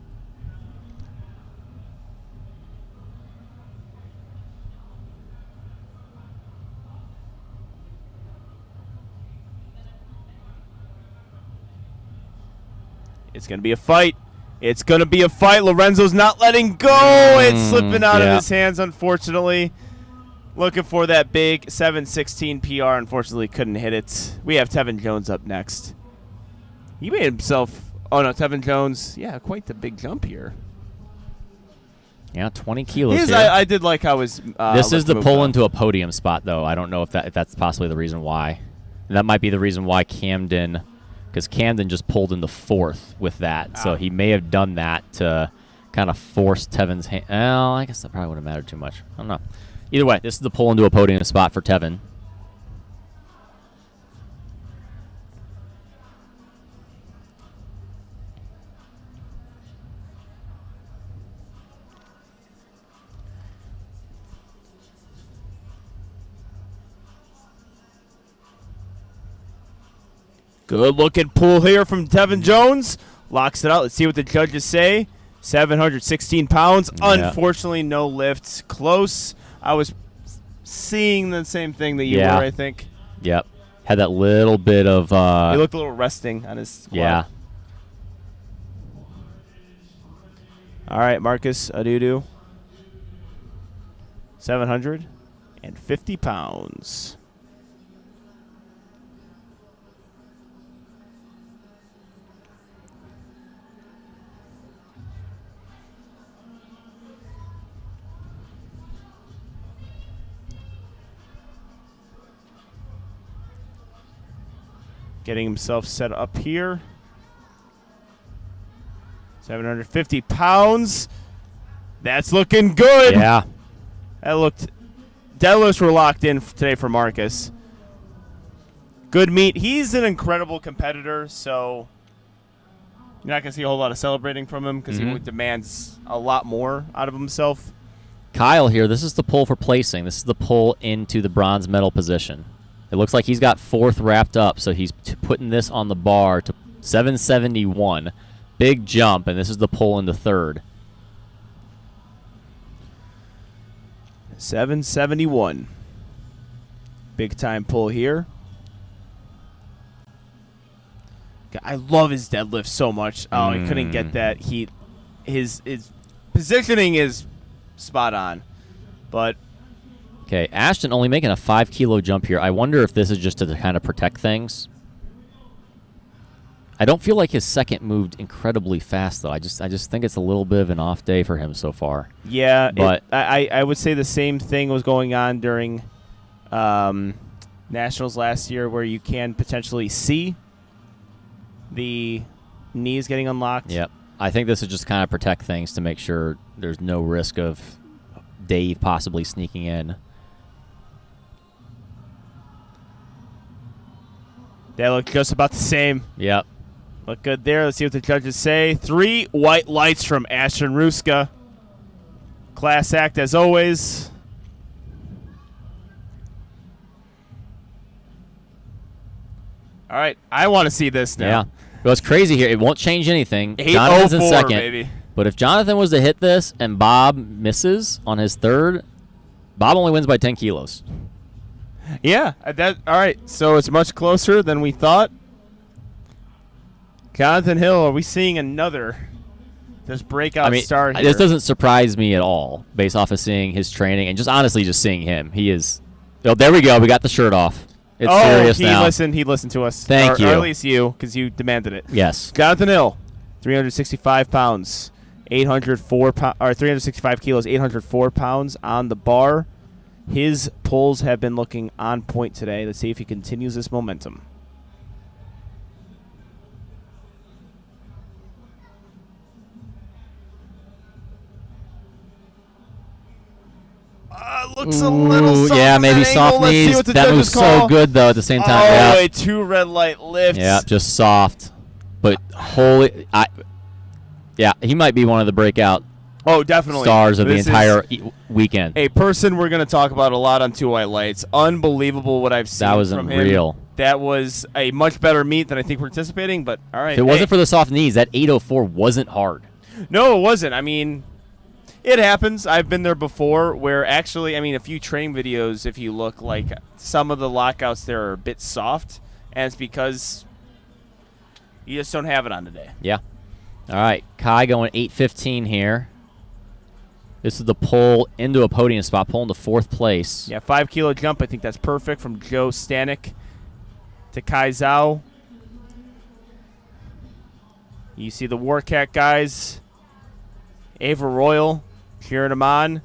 It's going to be a fight. It's going to be a fight. Lorenzo's not letting go. It's slipping out of his hands, unfortunately. Looking for that big 7:16 PR. Unfortunately, couldn't hit it. We have Tevin Jones up next. He made himself... Oh, no, Tevin Jones. Yeah, quite the big jump here. Yeah, 20 kilos here. I did like how his... this is the pull into a podium spot, though. I don't know if that's possibly the reason why. And that might be the reason why Camden... Because Camden just pulled into 4th with that. So he may have done that to kind of force Tevin's hand. Well, I guess that probably wouldn't have mattered too much. I don't know. Either way, this is the pull into a podium spot for Tevin. Good looking pull here from Tevin Jones. Locks it out. Let's see what the judges say. 716 pounds. Yeah. Unfortunately, no lifts. Close. I was seeing the same thing that you were, I think. Yep. Had that little bit of... he looked a little resting on his squat. Yeah. All right, Marcus Adudu. 750 pounds. Getting himself set up here. 750 pounds. That's looking good. Yeah. That looked... Deadlifts were locked in today for Marcus. Good meet. He's an incredible competitor, so you're not going to see a whole lot of celebrating from him because he demands a lot more out of himself. Kyle here, this is the pull for placing. This is the pull into the bronze medal position. It looks like he's got 4th wrapped up, so he's putting this on the bar to 771. Big jump, and this is the pull into 3rd. 771. Big time pull here. I love his deadlift so much. Oh, he couldn't get that. His positioning is spot on, but... Okay, Ashton only making a 5-kilo jump here. I wonder if this is just to kind of protect things. I don't feel like his second moved incredibly fast, though. I just think it's a little bit of an off day for him so far. Yeah, but I would say the same thing was going on during Nationals last year, where you can potentially see the knees getting unlocked. Yep. I think this is just kind of protect things to make sure there's no risk of Dave possibly sneaking in. They look just about the same. Yep. Look good there. Let's see what the judges say. 3 white lights from Ashton Ruska. Class act as always. All right. I want to see this now. Yeah. Well, it's crazy here. It won't change anything. 804, Jonathan's in second. baby. But if Jonathan was to hit this and Bob misses on his 3rd, Bob only wins by 10 kilos. Yeah. All right. So it's much closer than we thought. Jonathan Hill, are we seeing another just breakout star here? This doesn't surprise me at all based off of seeing his training and just honestly just seeing him. He is – oh, there we go. We got the shirt off. It's serious now. He listened to us. Thank you. Or at least you, because you demanded it. Yes. Jonathan Hill, 365 pounds, 365 kilos, 804 pounds on the bar. His pulls have been looking on point today. Let's see if he continues this momentum. Looks a little soft. Yeah, maybe soft knees. That moves so good, though, at the same time. Oh, yeah. 2 red light lifts. Yeah, just soft. But holy... yeah, he might be one of the breakout definitely stars of the entire weekend. A person we're going to talk about a lot on 2 white lights. Unbelievable what I've seen that was from unreal. him. That was a much better meet than I think we're anticipating, but all right. If it wasn't for the soft knees, that 804 wasn't hard. No, it wasn't. I mean... It happens. I've been there before where actually, a few training videos, if you look, like some of the lockouts there are a bit soft, and it's because you just don't have it on today. Yeah. All right, Kai going 8:15 here. This is the pull into a podium spot, pull into 4th place. Yeah, 5 kilo jump. I think that's perfect from Joe Stanek to Kai Zhao. You see the Warcat guys. Ava Royal cheering him on.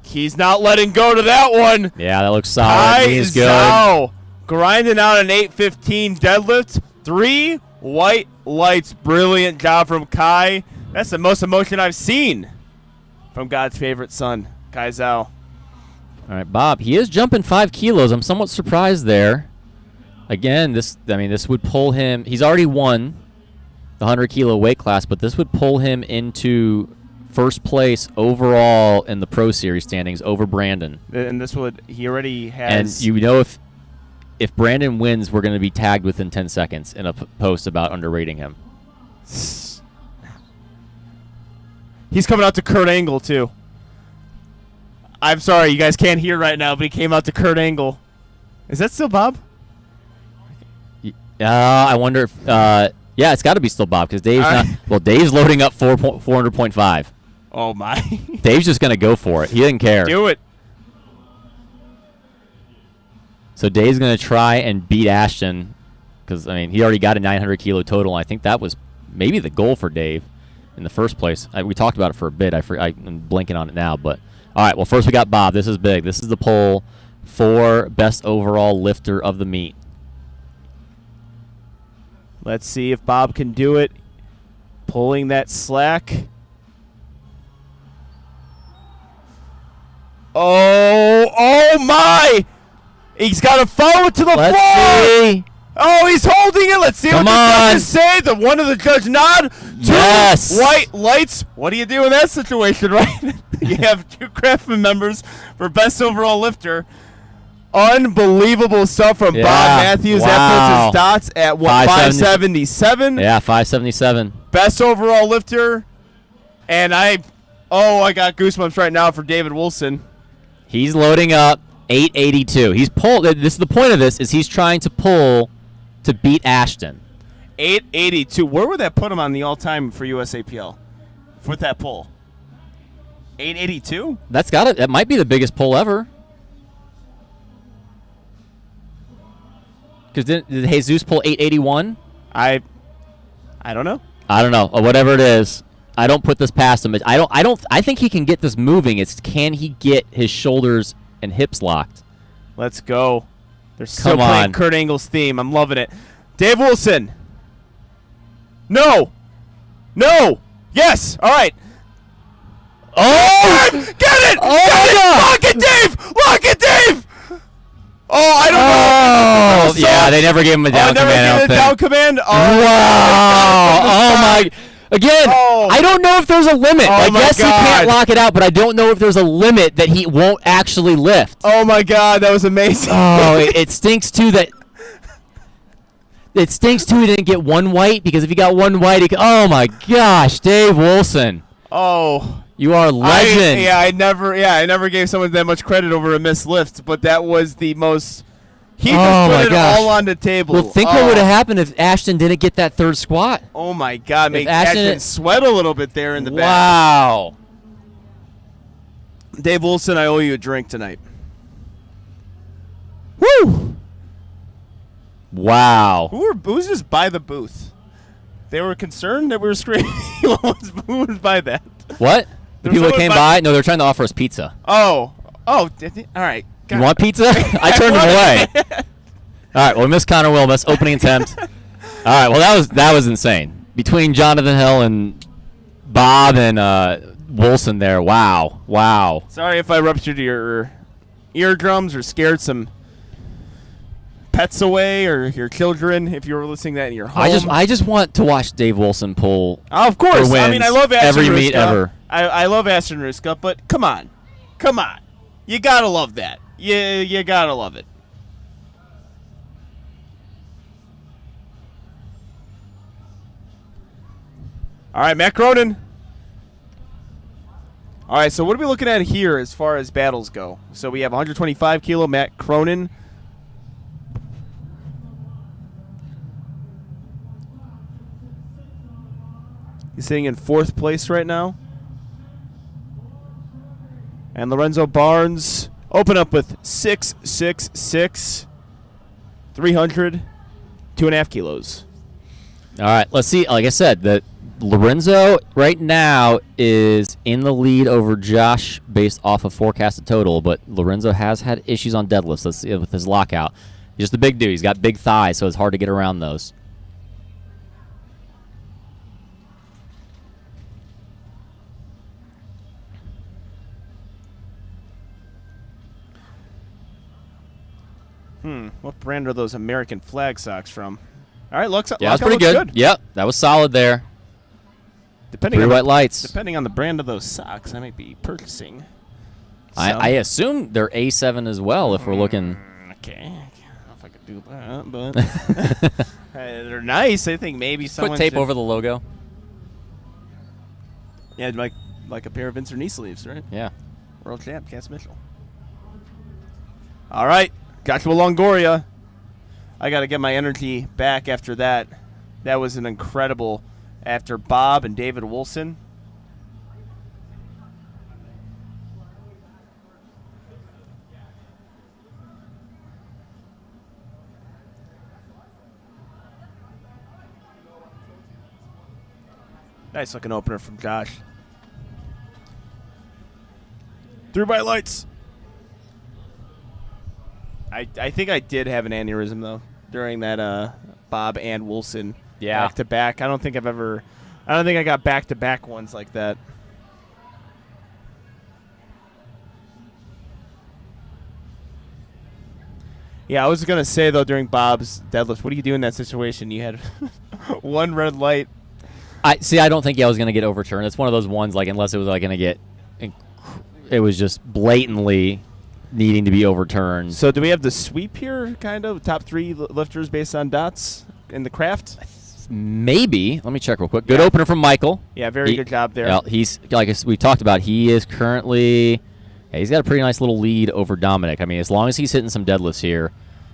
He's not letting go to that one. Yeah, that looks solid. Kai He's good. Zhao grinding out an 8:15 deadlift. 3 white lights. Brilliant job from Kai. That's the most emotion I've seen from God's favorite son, Kai Zhao. All right, Bob. He is jumping 5 kilos. I'm somewhat surprised there. Again, this would pull him. He's already won the 100 kilo weight class, but this would pull him into 1st place overall in the Pro Series standings over Brandon. And he already has. And if Brandon wins, we're going to be tagged within 10 seconds in a post about underrating him. He's coming out to Kurt Angle, too. I'm sorry, you guys can't hear right now, but he came out to Kurt Angle. Is that still Bob? I wonder if... yeah, it's got to be still Bob, because Dave's not... Well, Dave's loading up 400.5. Oh, my. Dave's just going to go for it. He didn't care. Do it. So Dave's going to try and beat Ashton, because, he already got a 900 kilo total, and I think that was maybe the goal for Dave in the first place. We talked about it for a bit. I'm blanking on it now, but... All right, well, first we got Bob. This is big. This is the poll for best overall lifter of the meet. Let's see if Bob can do it. Pulling that slack. Oh my! He's got to follow it to the floor. Let's see. Oh, he's holding it. Let's see what the judges say. The one of the judge nod. 2 white lights. What do you do in that situation, right? You have 2 Craftsman members for best overall lifter. Unbelievable stuff from Bob Matthews. Wow. That puts his dots at 577. Yeah, 577. Best overall lifter. And I got goosebumps right now for David Wilson. He's loading up 882. He's pulled. This is the point of this, is he's trying to pull to beat Ashton. 882. Where would that put him on the all-time for USAPL with that pull? 882? That might be the biggest pull ever. Because did Jesus pull 881? I don't know. I don't know. Or whatever it is. I don't put this past him. I think he can get this moving. It's can he get his shoulders and hips locked? Let's go. They're still playing Kurt Angle's theme. I'm loving it. Dave Wilson. No. Yes. All right. Oh! Get it! Oh, Get it! God. Lock it, Dave! Lock it, Dave! Oh, I don't know. Oh, yeah, they never gave him a down command. Never gave him a down command? Oh, wow. Oh, my. Again, Oh. I don't know if there's a limit. I my guess he can't God. lock it out, but I don't know if there's a limit that he won't actually lift. Oh, my God. That was amazing. Oh, it stinks, too, that... It stinks, too, he didn't get 1 white, because if he got 1 white, he could... Oh, my gosh, Dave Wilson. Oh. You are a legend. I never gave someone that much credit over a missed lift, but that was the most... He just put it all on the table. Well, think what would have happened if Ashton didn't get that 3rd squat. Oh, my God. Make Ashton Ashton sweat a little bit there in the back. Wow. Dave Wilson, I owe you a drink tonight. Woo! Wow. Who was just by the booth? They were concerned that we were screaming. Who was by that? What? The people that came by? No, they were trying to offer us pizza. Oh, all right. You want pizza? I turned them away. All right, well, we missed Connor Wilmus, opening attempt. All right, well, that was insane. Between Jonathan Hill and Bob and Wilson there, wow. Sorry if I ruptured your eardrums or scared some pets away or your children if you were listening to that in your home. I just want to watch Dave Wilson pull. Of course. I mean, I love Ashton every Ruska. meet ever. I love Ashton Ruska, but come on. You gotta love that. You gotta love it. All right, Matt Cronin. All right, so what are we looking at here as far as battles go? So we have 125 kilo Matt Cronin. He's sitting in 4th place right now. And Lorenzo Barnes open up with 666, 300, 2.5 kilos. All right, let's see. Like I said, that Lorenzo right now is in the lead over Josh based off of forecasted total, but Lorenzo has had issues on deadlifts. Let's see with his lockout. He's just a big dude. He's got big thighs, so it's hard to get around those. What brand are those American flag socks from? All right, looks Yeah, that's pretty good. Yep, that was solid there. Depending Three on white lights. Depending on the brand of those socks, I might be purchasing. I assume they're A7 as well if we're looking. Okay. I don't know if I could do that, but they're nice. I think maybe someone Put tape should- over the logo. Yeah, like a pair of Vince knee sleeves, right? Yeah. World champ, Cass Mitchell. All right, got to Longoria. I got to get my energy back after that. That was an incredible after Bob and David Wilson. Nice looking opener from Josh. 3 by lights. I think I did have an aneurysm though during that Bob and Wilson back to back. I don't think I got back to back ones like that. Yeah, I was gonna say though during Bob's deadlift, what do you do in that situation? You had one red light. I don't think I was going to get overturned. It's one of those ones, like, unless it was like going to get, it was just blatantly needing to be overturned. So do we have the sweep here, kind of? Top 3 lifters based on dots in the craft? Maybe. Let me check real quick. Good opener from Michael. Yeah, very good job there. Well, he's, like we talked about, he is currently, he's got a pretty nice little lead over Dominic. I mean, as long as he's hitting some deadlifts here,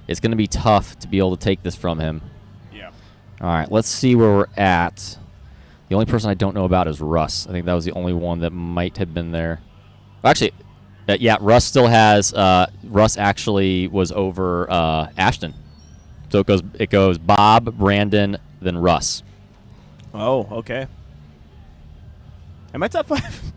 it's going to be tough to be able to take this from him. Yeah. All right, let's see where we're at. The only person I don't know about is Russ. I think that was the only one that might have been there. Actually, yeah, Russ still has. Russ actually was over Ashton. So it goes Bob, Brandon, then Russ. Oh, okay. Am I top 5?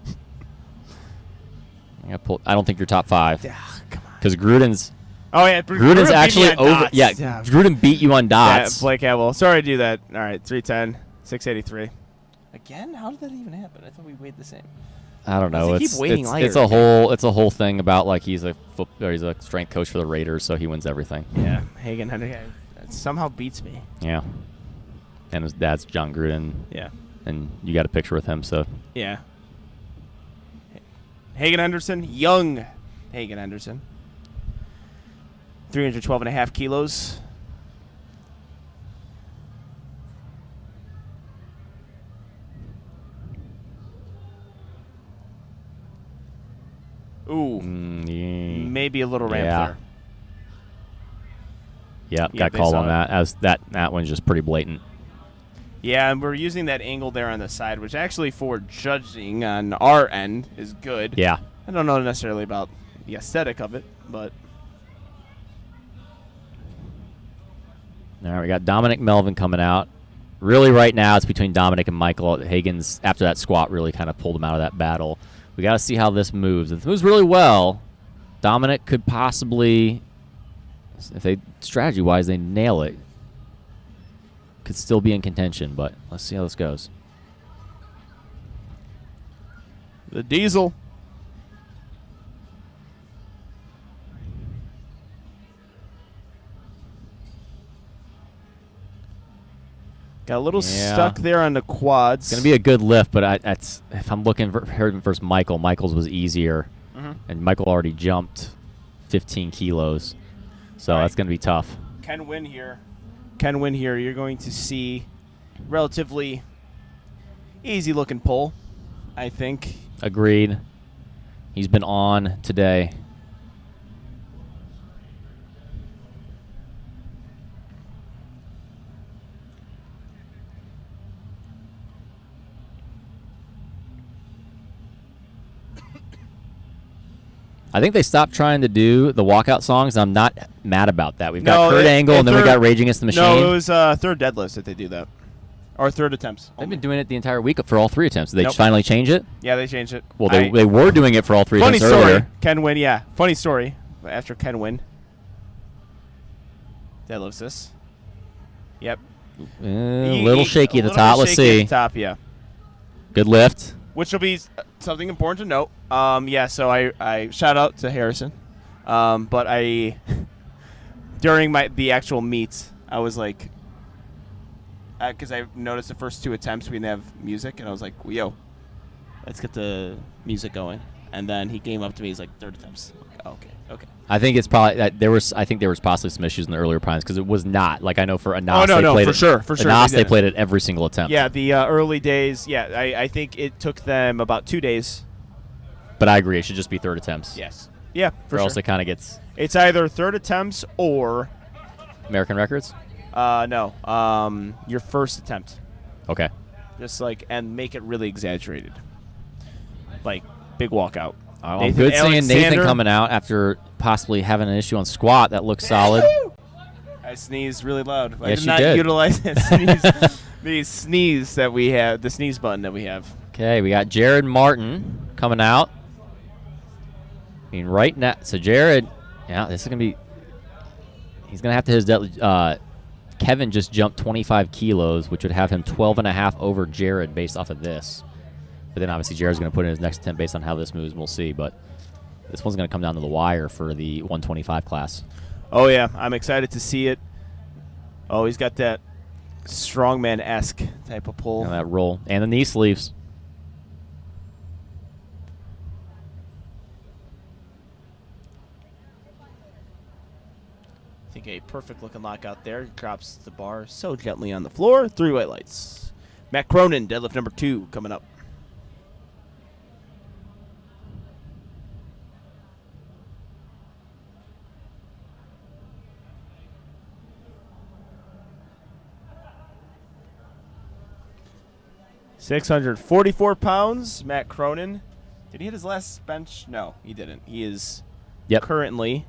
I don't think you're top 5. Yeah, come on. Because Gruden's. Oh yeah, Gruden's actually over. Dots. Yeah, Gruden beat you on dots. Yeah, Blake Atwell. Sorry to do that. All right, 310, 683. Again? How did that even happen? I thought we weighed the same. I don't know. Keep weighing lighter. It's a whole thing about like he's a strength coach for the Raiders, so he wins everything. Yeah, Hagen somehow beats me. Yeah, and his dad's John Gruden. Yeah, and you got a picture with him, so yeah. Hagen Henderson, young Hagen Henderson, 312.5 kilos. Ooh, maybe a little ramp there. Yeah, got called on that. As that one's just pretty blatant. Yeah, and we're using that angle there on the side, which actually for judging on our end is good. Yeah. I don't know necessarily about the aesthetic of it, but. All right, we got Dominic Melvin coming out. Really, right now, it's between Dominic and Michael. Hagen's, after that squat, really kind of pulled him out of that battle. We got to see how this moves. If it moves really well, Dominic could possibly, if they strategy-wise they nail it, could still be in contention. But let's see how this goes. The Diesel. Got a little stuck there on the quads. It's going to be a good lift, but if I'm looking for him versus Michael, Michael's was easier. And Michael already jumped 15 kilos. So that's going to be tough. Can win here. You're going to see relatively easy-looking pull, I think. Agreed. He's been on today. I think they stopped trying to do the walkout songs. I'm not mad about that. We've got No, Kurt Angle, and then we got Rage Against the Machine. No, it was third deadlifts that they do that. Or third attempts. They've been doing it the entire week for all 3 attempts. Did they Nope. finally change it? Yeah, they changed it. Well, they were doing it for all 3 Funny attempts story. earlier. Ken win, yeah. Funny story. After Ken win. Deadlifts this. Yep. A little shaky at the top. Let's see. At the top, yeah. Good lift. Which will be something important to note. Yeah, so I shout out to Harrison. But during the actual meets, I was like, because I noticed the first 2 attempts we didn't have music, and I was like, yo, let's get the music going. And then he came up to me, he's like, third attempts. Like, oh, okay. I think it's probably that there was possibly some issues in the earlier primes because it was not like I know for Anas Oh, no, they no, played for it. sure, for sure. Anas they played it every single attempt. Yeah, the early days. Yeah, I think it took them about 2 days. But I agree, it should just be third attempts. Yes. Yeah, for or sure. else it kind of gets It's either third attempts or American records. no, your first attempt. Okay. Just and make it really exaggerated. Like big walkout. I'm good seeing Nathan coming out after possibly having an issue on squat. That looks solid. I sneezed really loud. I Yes, did you not did. utilize that sneeze that we have, the sneeze button that we have. Okay, we got Jared Martin coming out. I mean, right now, so Jared, yeah, this is gonna be. He's gonna have to his. Kevin just jumped 25 kilos, which would have him 12.5 over Jared based off of this. But then obviously Jared's going to put in his next attempt based on how this moves. We'll see. But this one's going to come down to the wire for the 125 class. Oh, yeah. I'm excited to see it. Oh, he's got that strongman-esque type of pull. And that roll. And the knee sleeves. I think a perfect-looking lockout there. Drops the bar so gently on the floor. 3 white lights. Matt Cronin, deadlift number 2, coming up. £644, Matt Cronin. Did he hit his last bench? No, he didn't. He is currently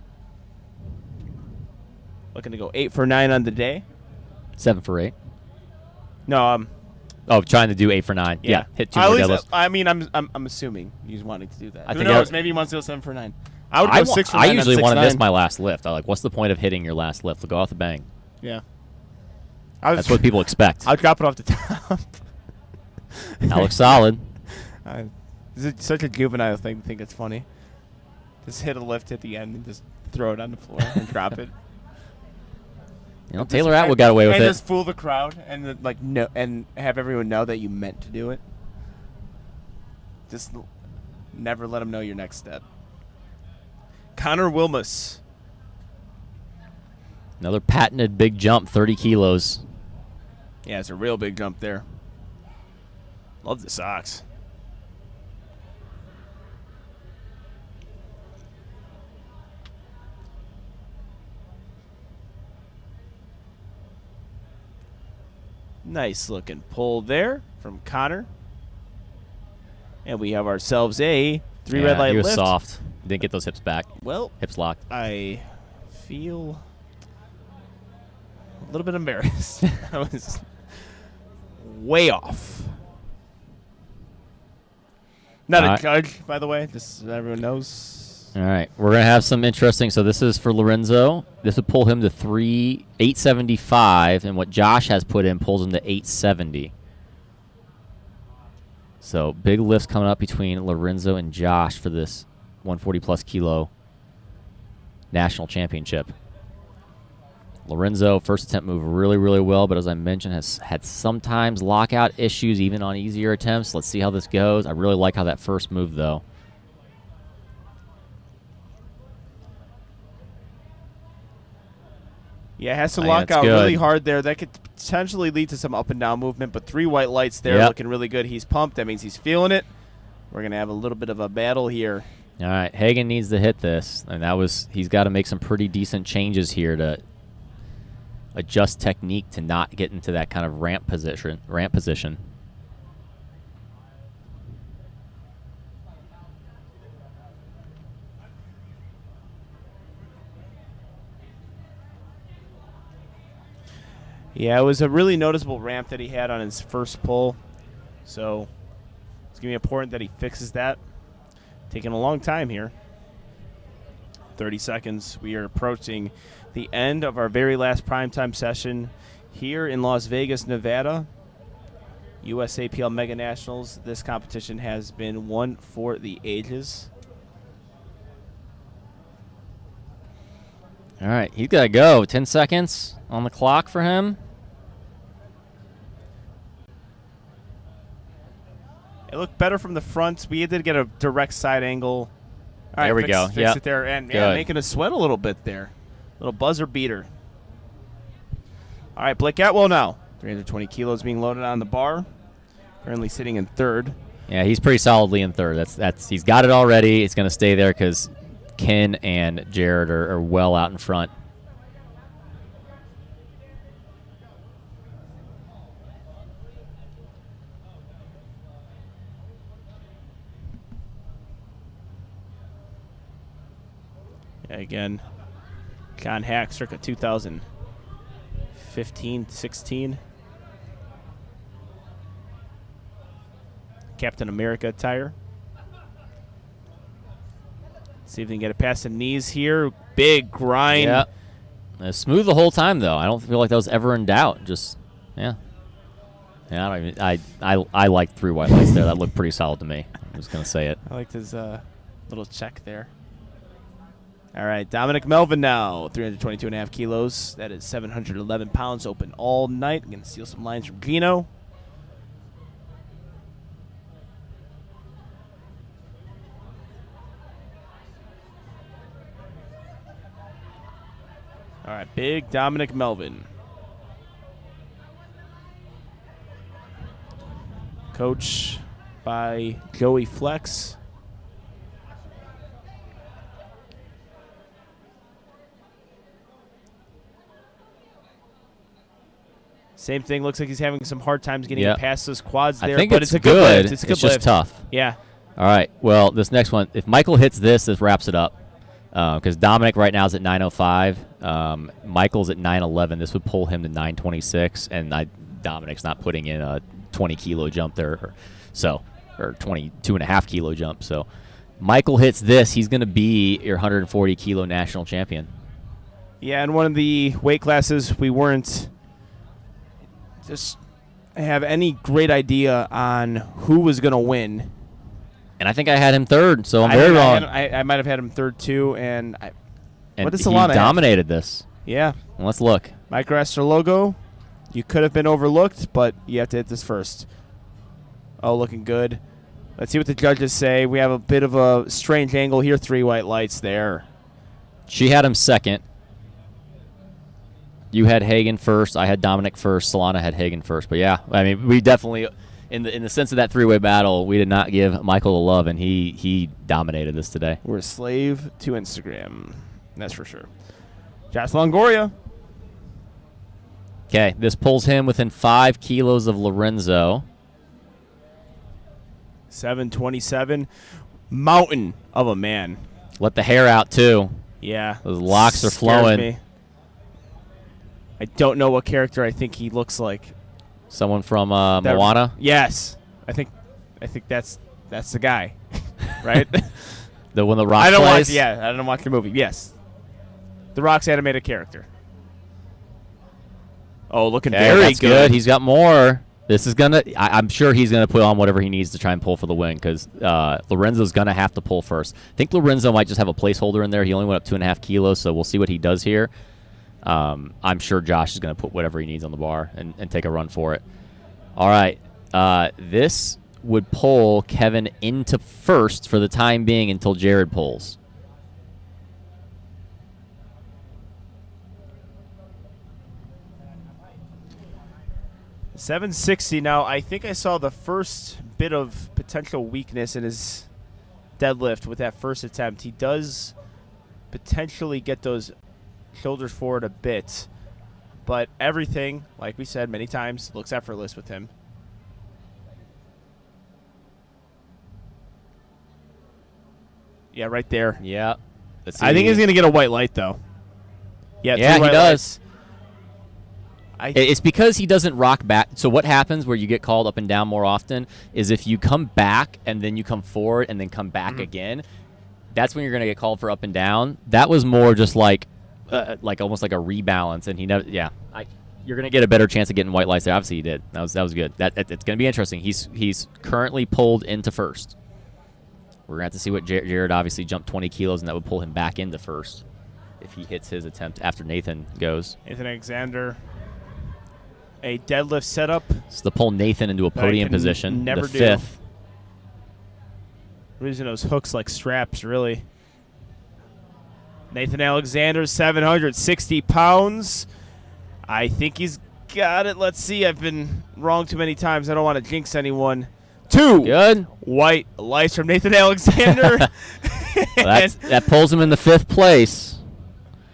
looking to go 8 for 9 on the day. 7 for 8. No, oh, trying to do 8 for 9. Yeah, hit 2 more deadlifts. I mean, I'm assuming he's wanting to do that. Who think knows? Maybe he wants to go 7 for 9. I would go 6 for 9. I usually on 6, want to 9. miss my last lift. I like, what's the point of hitting your last lift? Go off the bang. Yeah. That's what people expect. I'll drop it off the top. That looks solid. This is such a juvenile thing to think it's funny. Just hit a lift at the end and just throw it on the floor and drop it. You know, Taylor Atwood got away with and it. just fool the crowd and then, and have everyone know that you meant to do it. Just never let them know your next step. Connor Wilmus. Another patented big jump, 30 kilos. Yeah, it's a real big jump there. Love the socks. Nice looking pull there from Connor. And we have ourselves a 3 red light he was lift. soft. Didn't get those hips back. Well, Hips locked. I feel a little bit embarrassed. I was way off. Not a judge, by the way, just so everyone knows. All right, we're gonna have some interesting. So this is for Lorenzo. This would pull him to 875, and what Josh has put in pulls him to 870. So big lifts coming up between Lorenzo and Josh for this 140 plus kilo national championship. Lorenzo, first attempt moved really, really well, but as I mentioned, has had sometimes lockout issues even on easier attempts. Let's see how this goes. I really like how that first move, though. Yeah, it has to lock out really hard there. That could potentially lead to some up and down movement, but 3 white lights there looking really good. He's pumped. That means he's feeling it. We're going to have a little bit of a battle here. All right, Hagen needs to hit this, and he's got to make some pretty decent changes here to adjust technique to not get into that kind of ramp position. Yeah, it was a really noticeable ramp that he had on his first pull. So it's going to be important that he fixes that. Taking a long time here. 30 seconds. We are approaching the end of our very last primetime session here in Las Vegas, Nevada. USAPL Mega Nationals. This competition has been one for the ages. All right, he's got to go. 10 seconds on the clock for him. It looked better from the front. We did get a direct side angle. All right, there we go. Fix Yep. it there. And yeah, making us sweat a little bit there. Little buzzer beater. All right, Blake Atwell now. 320 kilos being loaded on the bar. Currently sitting in third. Yeah, he's pretty solidly in third. That's he's got it already. It's going to stay there because Ken and Jared are well out in front. Yeah, again, John Hack, circa 2015, 16. Captain America attire. See if they can get it past the knees here. Big grind. Yeah. Smooth the whole time, though. I don't feel like that was ever in doubt. Just, yeah. Yeah, I like 3 white lights there. That looked pretty solid to me. I'm just going to say it. I liked his little check there. All right, Dominic Melvin now, 322.5 kilos. That is 711 pounds, open all night. I'm going to steal some lines from Gino. All right, big Dominic Melvin. Coach by Joey Flex. Same thing. Looks like he's having some hard times getting past those quads there. I think but it's a good lift. It's a good just lift. tough. Yeah. All right. Well, this next one, if Michael hits this wraps it up. Because Dominic right now is at 905. Michael's at 911. This would pull him to 926. And Dominic's not putting in a 20-kilo jump there. Or 22.5 kilo jump. So Michael hits this, he's going to be your 140-kilo national champion. Yeah, in one of the weight classes, we weren't just have any great idea on who was going to win. And I think I had him third, so I'm very wrong. I might have had him third, too. And what does he Solana dominated this. Yeah. Well, let's look. Microaster logo. You could have been overlooked, but you have to hit this first. Oh, looking good. Let's see what the judges say. We have a bit of a strange angle here. 3 white lights there. She had him second. You had Hagen first. I had Dominic first. Solana had Hagen first. But, yeah, I mean, we definitely, in the sense of that 3-way battle, we did not give Michael the love, and he dominated this today. We're a slave to Instagram. That's for sure. Josh Longoria. Okay, this pulls him within 5 kilos of Lorenzo. 727. Mountain of a man. Let the hair out, too. Yeah. Those locks are Scares flowing. me. I don't know what character I think he looks like. Someone from Moana? Yes. I think that's the guy. Right? The one The Rock I don't plays? I don't watch the movie. Yes. The Rock's animated character. Oh, looking very that's good. He's got more. This is going to – I'm sure he's going to put on whatever he needs to try and pull for the win because Lorenzo's going to have to pull first. I think Lorenzo might just have a placeholder in there. He only went up 2.5 kilos, so we'll see what he does here. I'm sure Josh is going to put whatever he needs on the bar and take a run for it. All right. This would pull Kevin into first for the time being until Jared pulls. $760 now. I think I saw the first bit of potential weakness in his deadlift with that first attempt. He does potentially get those shoulders forward a bit, but everything, like we said many times, looks effortless with him. Yeah, right there. Yeah. I think he's going to get a white light, though. Yeah, he does. lights. It's because he doesn't rock back. So what happens where you get called up and down more often is if you come back and then you come forward and then come back again, that's when you're going to get called for up and down. That was more just like almost like a rebalance, and he never. Yeah, you're going to get a better chance of getting white lights there. Obviously, he did. That was good. It's going to be interesting. He's currently pulled into first. We're going to have to see what Jared obviously jumped 20 kilos, and that would pull him back into first if he hits his attempt after Nathan goes. Nathan Alexander. A deadlift setup. It's to pull Nathan into a podium position. Never the do. fifth. We're using those hooks like straps, really. Nathan Alexander, 760 pounds. I think he's got it. Let's see. I've been wrong too many times. I don't want to jinx anyone. 2 Good. white lights from Nathan Alexander. Well, that pulls him in the 5th place.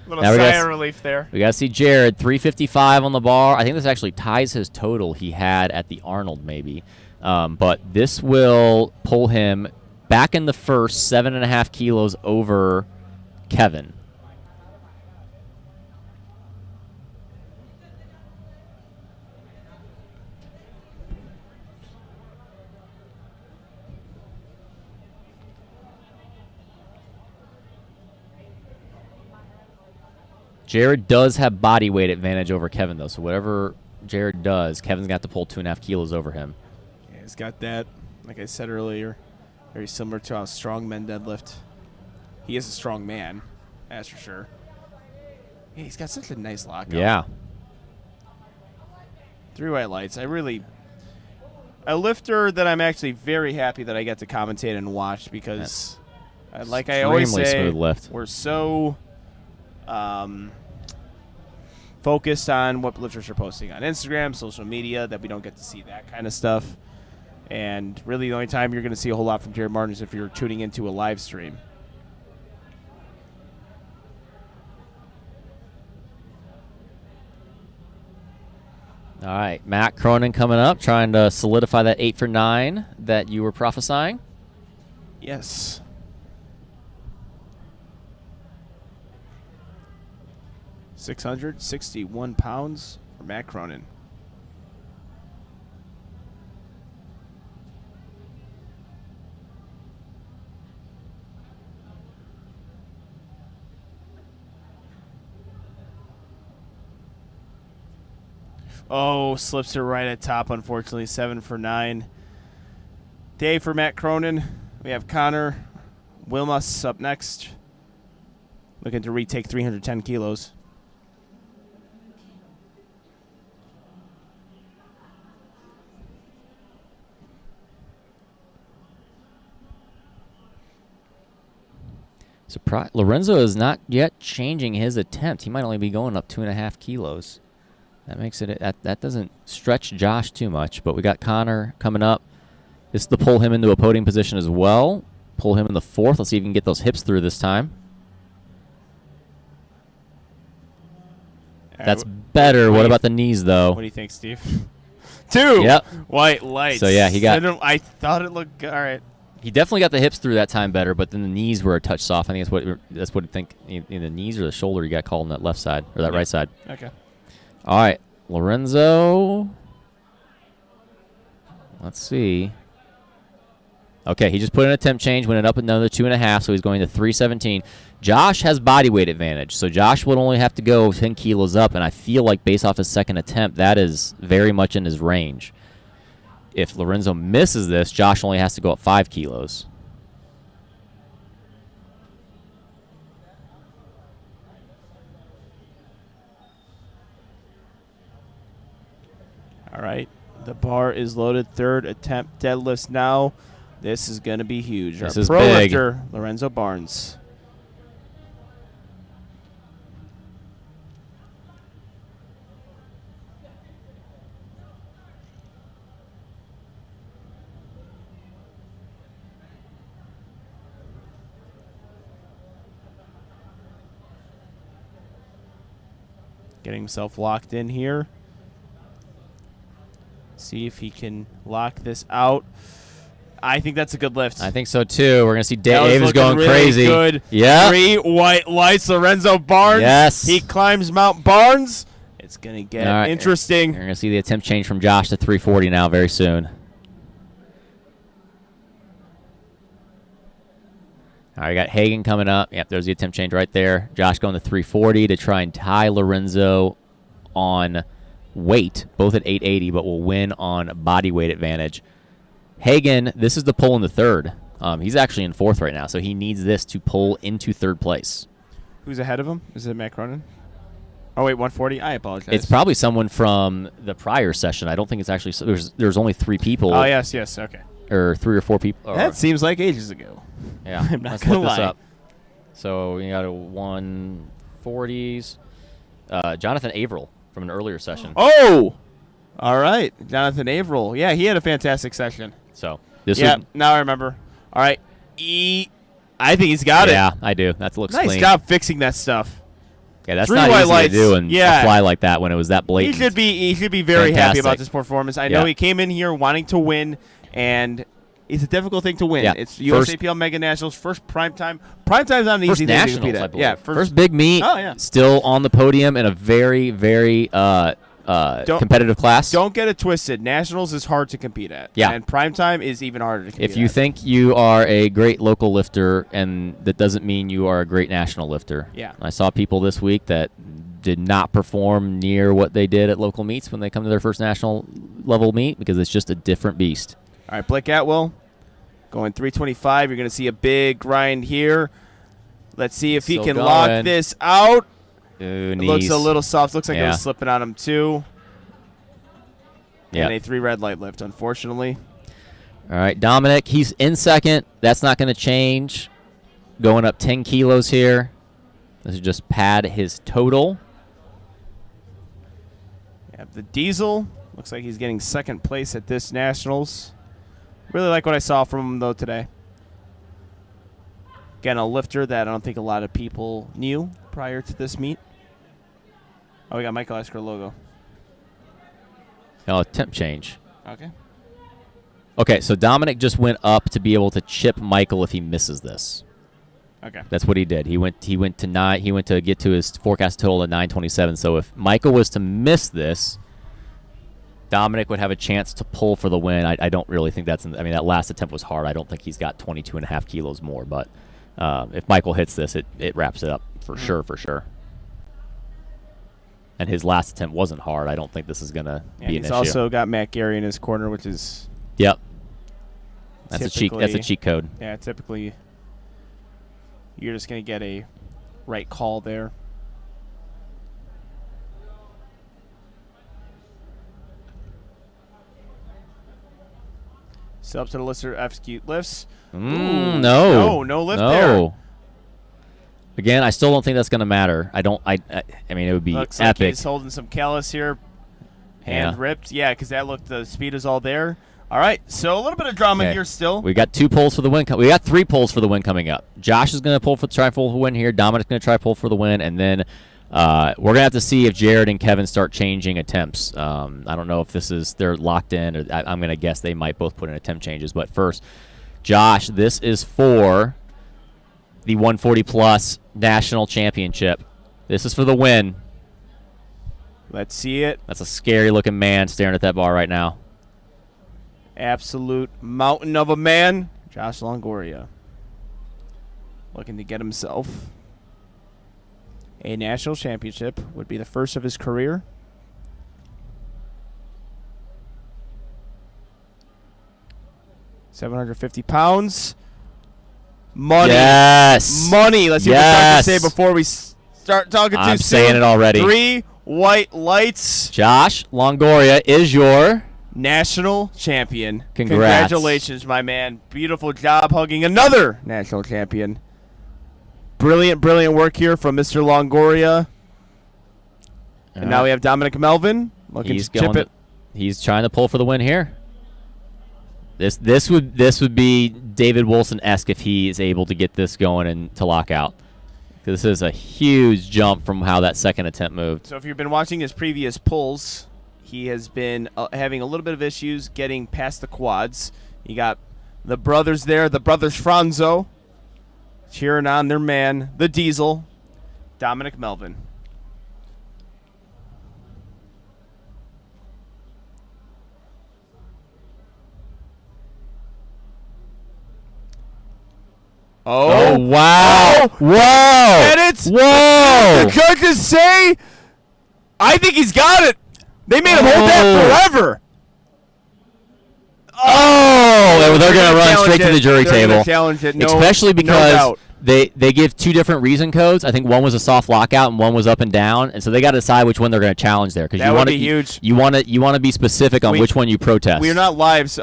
Little sigh of relief there. We got to see Jared, 355 on the bar. I think this actually ties his total he had at the Arnold maybe. But this will pull him back in the first, 7.5 kilos over Kevin. Jared does have body weight advantage over Kevin, though. So whatever Jared does, Kevin's got to pull 2.5 kilos over him. Yeah, he's got that, like I said earlier, very similar to how strong men deadlift. He is a strong man, that's for sure. Yeah, he's got such a nice lockout. Yeah. 3 white lights. A lifter that I'm actually very happy that I get to commentate and watch because, like I always say, smooth lift. We're so focused on what lifters are posting on Instagram, social media, that we don't get to see that kind of stuff. And really the only time you're going to see a whole lot from Jared Martin is if you're tuning into a live stream. All right, Matt Cronin coming up, trying to solidify that 8 for 9 that you were prophesying. Yes. £661 for Matt Cronin. Oh, slips it right at top, unfortunately. 7 for 9. Day for Matt Cronin. We have Connor Wilmus up next. Looking to retake 310 kilos. Lorenzo is not yet changing his attempt. He might only be going up 2.5 kilos. That makes it that doesn't stretch Josh too much. But we got Connor coming up. This is to pull him into a podium position as well. Pull him in the 4th. Let's see if we can get those hips through this time. That's better. What about the knees, though? What do you think, Steve? 2 Yep. white lights. So, yeah, he got... I thought it looked good. All right. He definitely got the hips through that time better, but then the knees were a touch soft. I think that's what I think. In the knees or the shoulder, you got called on that left side or that right side. Okay. All right, Lorenzo. Let's see. Okay, he just put in an attempt change, went it up another 2.5, so he's going to 317. Josh has body weight advantage, so Josh would only have to go 10 kilos up, and I feel like based off his second attempt, that is very much in his range. If Lorenzo misses this, Josh only has to go up 5 kilos. All right. The bar is loaded. 3rd attempt deadlifts now. This is going to be huge. This Our is pro big. lifter, Lorenzo Barnes. Getting himself locked in here. See if he can lock this out. I think that's a good lift. I think so too. We're gonna see That was Dave is looking going really crazy. Good. Yeah. 3 white lights. Lorenzo Barnes. Yes. He climbs Mount Barnes. It's going to get All right. interesting. You're going to see the attempt change from Josh to 340 now very soon. All right, we got Hagen coming up. Yep, there's the attempt change right there. Josh going to 340 to try and tie Lorenzo on weight, both at 880, but will win on body weight advantage. Hagen, this is the pull in the third. He's actually in fourth right now, so he needs this to pull into third place. Who's ahead of him? Is it Matt Cronin? Oh, wait, 140? I apologize. It's probably someone from the prior session. I don't think it's actually there's only 3 people. Oh, yes, okay. Or 3 or 4 people. That seems like ages ago. Yeah, I'm not let's gonna look this lie. up. So we got a 140s. Jonathan Averill from an earlier session. Oh! All right. Jonathan Averill. Yeah, he had a fantastic session. So this Yeah, was, now I remember. All right. I think he's got it. yeah, I do. That looks Nice clean. job fixing that stuff. Yeah, that's 3 not white easy lights. to do and Yeah. fly like that when it was that blatant. He should be very happy about Fantastic. this performance. I know Yeah. he came in here wanting to win, and it's a difficult thing to win. Yeah. It's First- USAPL Mega Nationals, first primetime. Primetime's not an First easy thing to nationals, compete I at. believe. Yeah, first big meet. Oh, yeah. Still on the podium in a very, very competitive class. Don't get it twisted. Nationals is hard to compete at. Yeah. And primetime is even harder to compete If you at. think you are a great local lifter, and that doesn't mean you are a great national lifter. Yeah. I saw people this week that did not perform near what they did at local meets when they come to their first national level meet because it's just a different beast. All right, Blake Atwell going 325. You're going to see a big grind here. Let's see if he Still can going. lock this out. Ooh, It looks knees. a little soft. Looks like it Yeah. was slipping on him, too. Yeah. And a 3 red light lift, unfortunately. All right, Dominic, he's in second. That's not going to change. Going up 10 kilos here. This is just pad his total. Yeah, the Diesel looks like he's getting second place at this Nationals. Really like what I saw from him, though, today. Again, a lifter that I don't think a lot of people knew prior to this meet. Oh, we got Michael Esker logo. Oh, attempt change. Okay. Okay, so Dominic just went up to be able to chip Michael if he misses this. Okay. That's what he did. He went to 9. He went to get to his forecast total at 927. So if Michael was to miss this, Dominic would have a chance to pull for the win. I don't really think that's. I mean, that last attempt was hard. I don't think he's got 22.5 kilos more. But if Michael hits this, it wraps it up for sure. For sure. And his last attempt wasn't hard. I don't think this is gonna And be an he's issue. also got Matt Gary in his corner, which is Yep. That's a cheat. That's a typically- cheat code. yeah, typically you're just going to get a right call there. So up to the lister execute lifts. Ooh, No. no lift there. Again, I still don't think that's going to matter. I mean, it would be Looks like epic. he's holding some callus here. Hand Yeah. ripped. Yeah, because that looked, the speed is all there. All right, so a little bit of drama Okay. here still. We got 2 pulls for the win. We got 3 pulls for the win coming up. Josh is going to try pull for the win here. Dominic's going to try pull for the win, and then we're going to have to see if Jared and Kevin start changing attempts. I don't know if they're locked in, or I'm going to guess they might both put in attempt changes. But first, Josh, this is for the 140 plus national championship. This is for the win. Let's see it. That's a scary looking man staring at that bar right now. Absolute mountain of a man, Josh Longoria. Looking to get himself a national championship. Would be the first of his career. £750. Money. Yes. Money. Let's see what Yes. Doug can say before we start talking too I'm soon. saying it already. 3 white lights. Josh Longoria is your National champion. Congrats. Congratulations, my man. Beautiful job hugging another national champion. Brilliant, brilliant work here from Mr. Longoria. And now we have Dominic Melvin looking He's to chip it. He's trying to pull for the win here. This would be David Wilson-esque if he is able to get this going and to lock out. This is a huge jump from how that second attempt moved. So if you've been watching his previous pulls, he has been having a little bit of issues getting past the quads. You got the brothers there, the brothers Franzo, cheering on their man, the Diesel, Dominic Melvin. Oh, wow. Oh. Whoa. And it's Whoa. the judges say, I think he's got it. They made him hold that forever. Oh, they're going to run challenge straight to the jury They're gonna table. challenge it. No, Especially no because doubt. they give two different reason codes. I think one was a soft lockout and one was up and down, and so they got to decide which one they're going to challenge there. Because That would be huge. You want to be specific on which one you protest. We're not live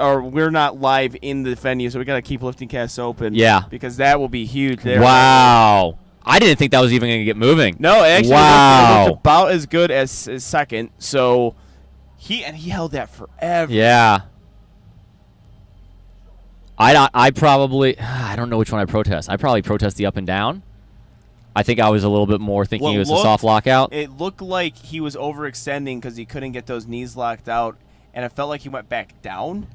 in the venue, so we got to keep lifting casts open. Yeah. Because that will be huge. There. Wow. I didn't think that was even going to get moving. No, actually, wow. it looked about as good as second. So he held that forever. Yeah. I don't know which one I protest. I probably protest the up and down. I think I was a little bit more thinking it was a soft lockout. It looked like he was overextending because he couldn't get those knees locked out, and it felt like he went back down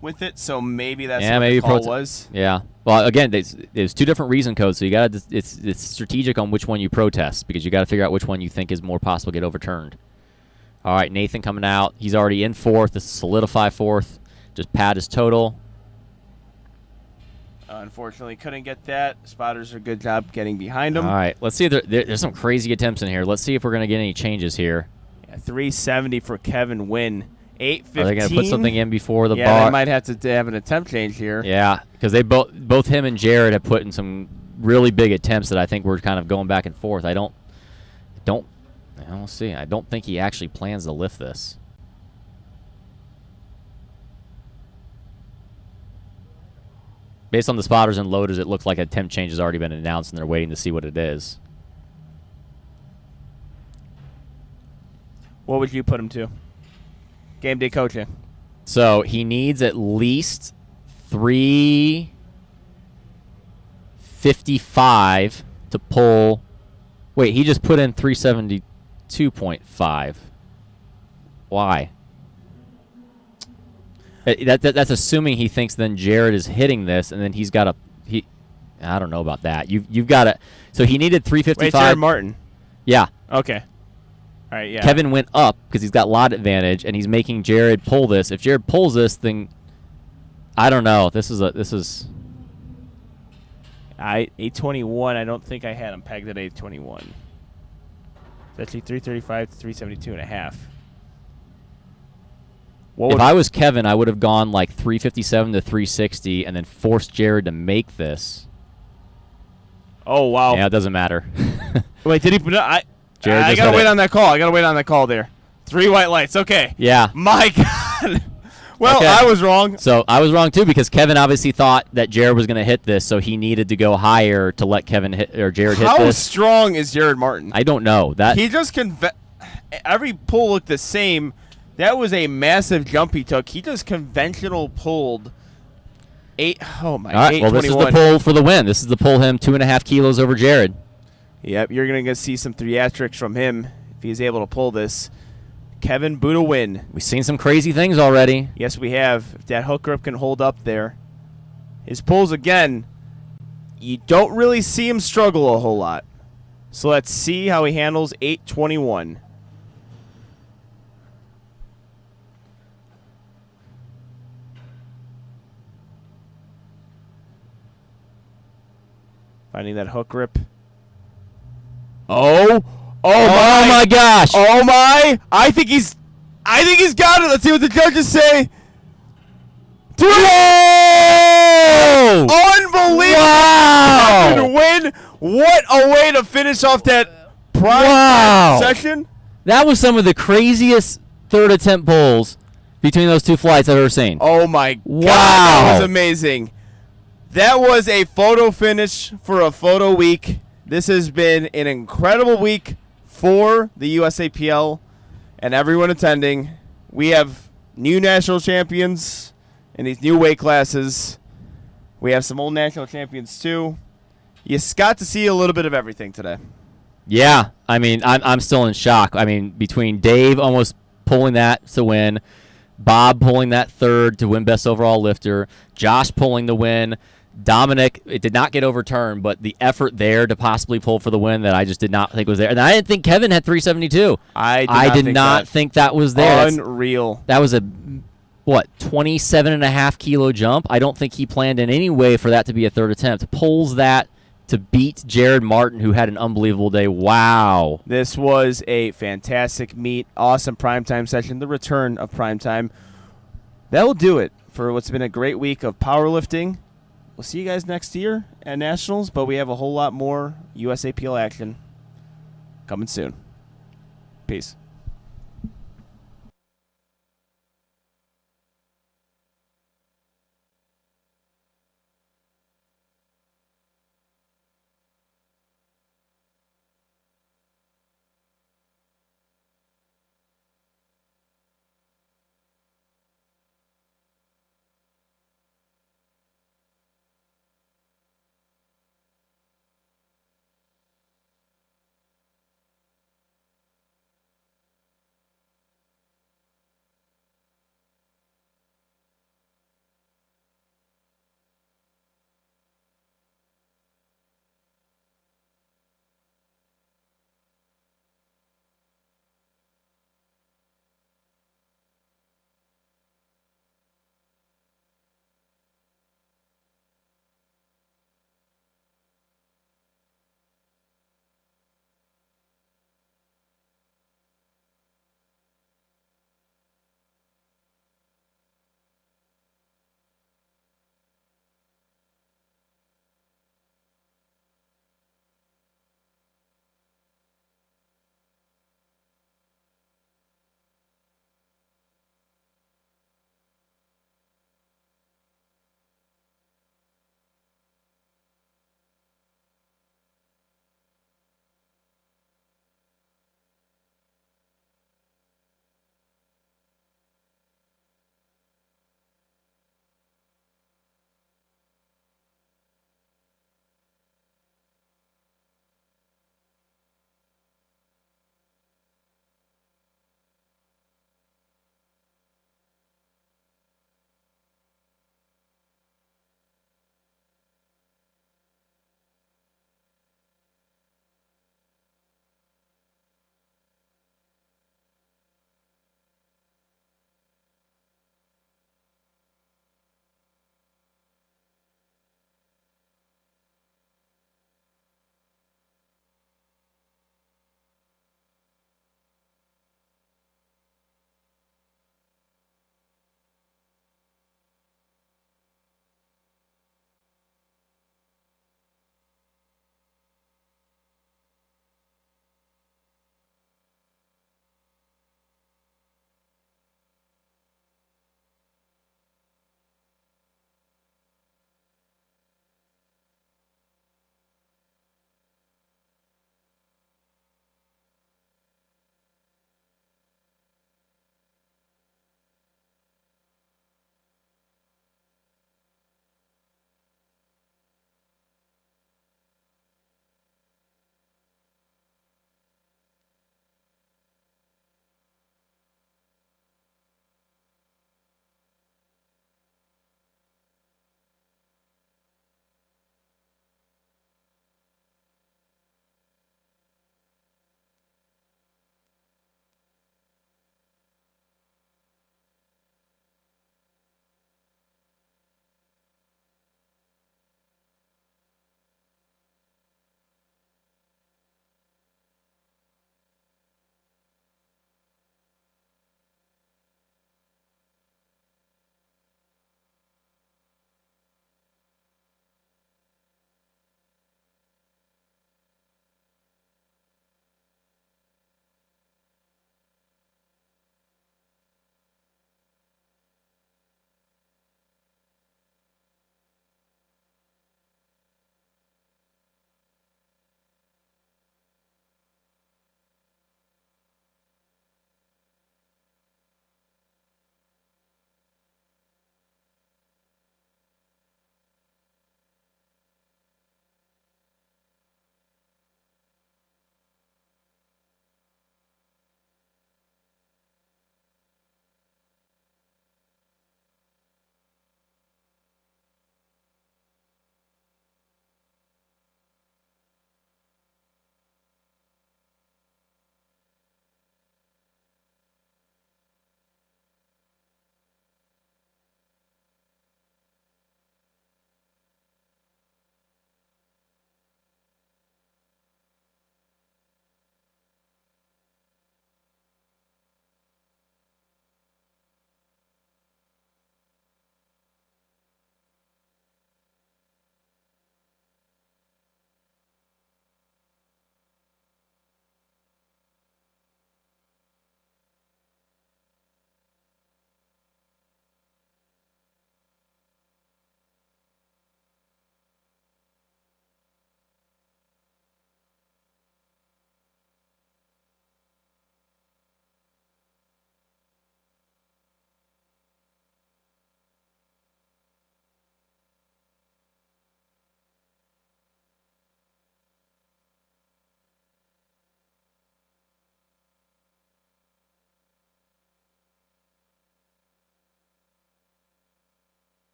with it. So maybe that's what the call was. Yeah. Well, again, there's two different reason codes, so you got to it's strategic on which one you protest because you got to figure out which one you think is more possible to get overturned. All right, Nathan coming out. He's already in fourth. This is solidify fourth. Just pad his total. Unfortunately, couldn't get that. Spotters are a good job getting behind him. All right, let's see if there's some crazy attempts in here. Let's see if we're going to get any changes here. Yeah, 370 for Kevin Wynn. 815. Are they going to put something in before the bar? Yeah, they might have to have an attempt change here. Yeah, because they both him and Jared have put in some really big attempts that I think we're kind of going back and forth. We'll see. I don't think he actually plans to lift this. Based on the spotters and loaders, it looks like a temp change has already been announced, and they're waiting to see what it is. What would you put him to? Game day coaching. So he needs at least 355 to pull. Wait, he just put in 372.5. Why? That's assuming he thinks then Jared is hitting this, and then he's got I don't know about that. You've got to. So he needed 355. Wait, Jared Martin. Yeah. Okay. All right. Yeah. Kevin went up because he's got lot advantage, and he's making Jared pull this. If Jared pulls this, then I don't know. This is 821. I don't think I had him pegged at 821. It's actually 335 to 372 and a half. If I was Kevin, I would have gone like 357 to 360 and then forced Jared to make this. Oh, wow. Yeah, it doesn't matter. Wait, did he put I got to wait on that call. I got to wait on that call there. 3 white lights. Okay. Yeah. My God. Well, Okay. I was wrong. So I was wrong too because Kevin obviously thought that Jared was going to hit this, so he needed to go higher to let Kevin hit or Jared hit How this. strong is Jared Martin? I don't know. He just every pull looked the same. That was a massive jump he took. He just conventional pulled 8. Oh my! All right. Well, this is the pull for the win. This is the pull him 2.5 kilos over Jared. Yep, you're gonna see some theatrics from him if he's able to pull this. Kevin Buddha win. We've seen some crazy things already. Yes, we have. If that hook grip can hold up there, his pulls again. You don't really see him struggle a whole lot. So let's see how he handles 821. Finding that hook grip. Oh my gosh! Oh my! I think he's got it. Let's see what the judges say. Whoa! Unbelievable! Wow! To win. What a way to finish off that prime session. That was some of the craziest third attempt pulls between those two flights I've ever seen. Oh my God! Wow. That was amazing. That was a photo finish for a photo week. This has been an incredible week for the USAPL and everyone attending. We have new national champions in these new weight classes. We have some old national champions too. You got to see a little bit of everything today. Yeah, I mean, I'm still in shock. I mean, between Dave almost pulling that to win, Bob pulling that third to win best overall lifter, Josh pulling the win, Dominic, it did not get overturned, but the effort there to possibly pull for the win that I just did not think was there. And I didn't think Kevin had 372. I did not think that was there. Unreal. That was a 27.5 kilo jump. I don't think he planned in any way for that to be a third attempt. Pulls that to beat Jared Martin, who had an unbelievable day. Wow. This was a fantastic meet. Awesome primetime session. The return of primetime. That will do it for what's been a great week of powerlifting. We'll see you guys next year at Nationals, but we have a whole lot more USAPL action coming soon. Peace.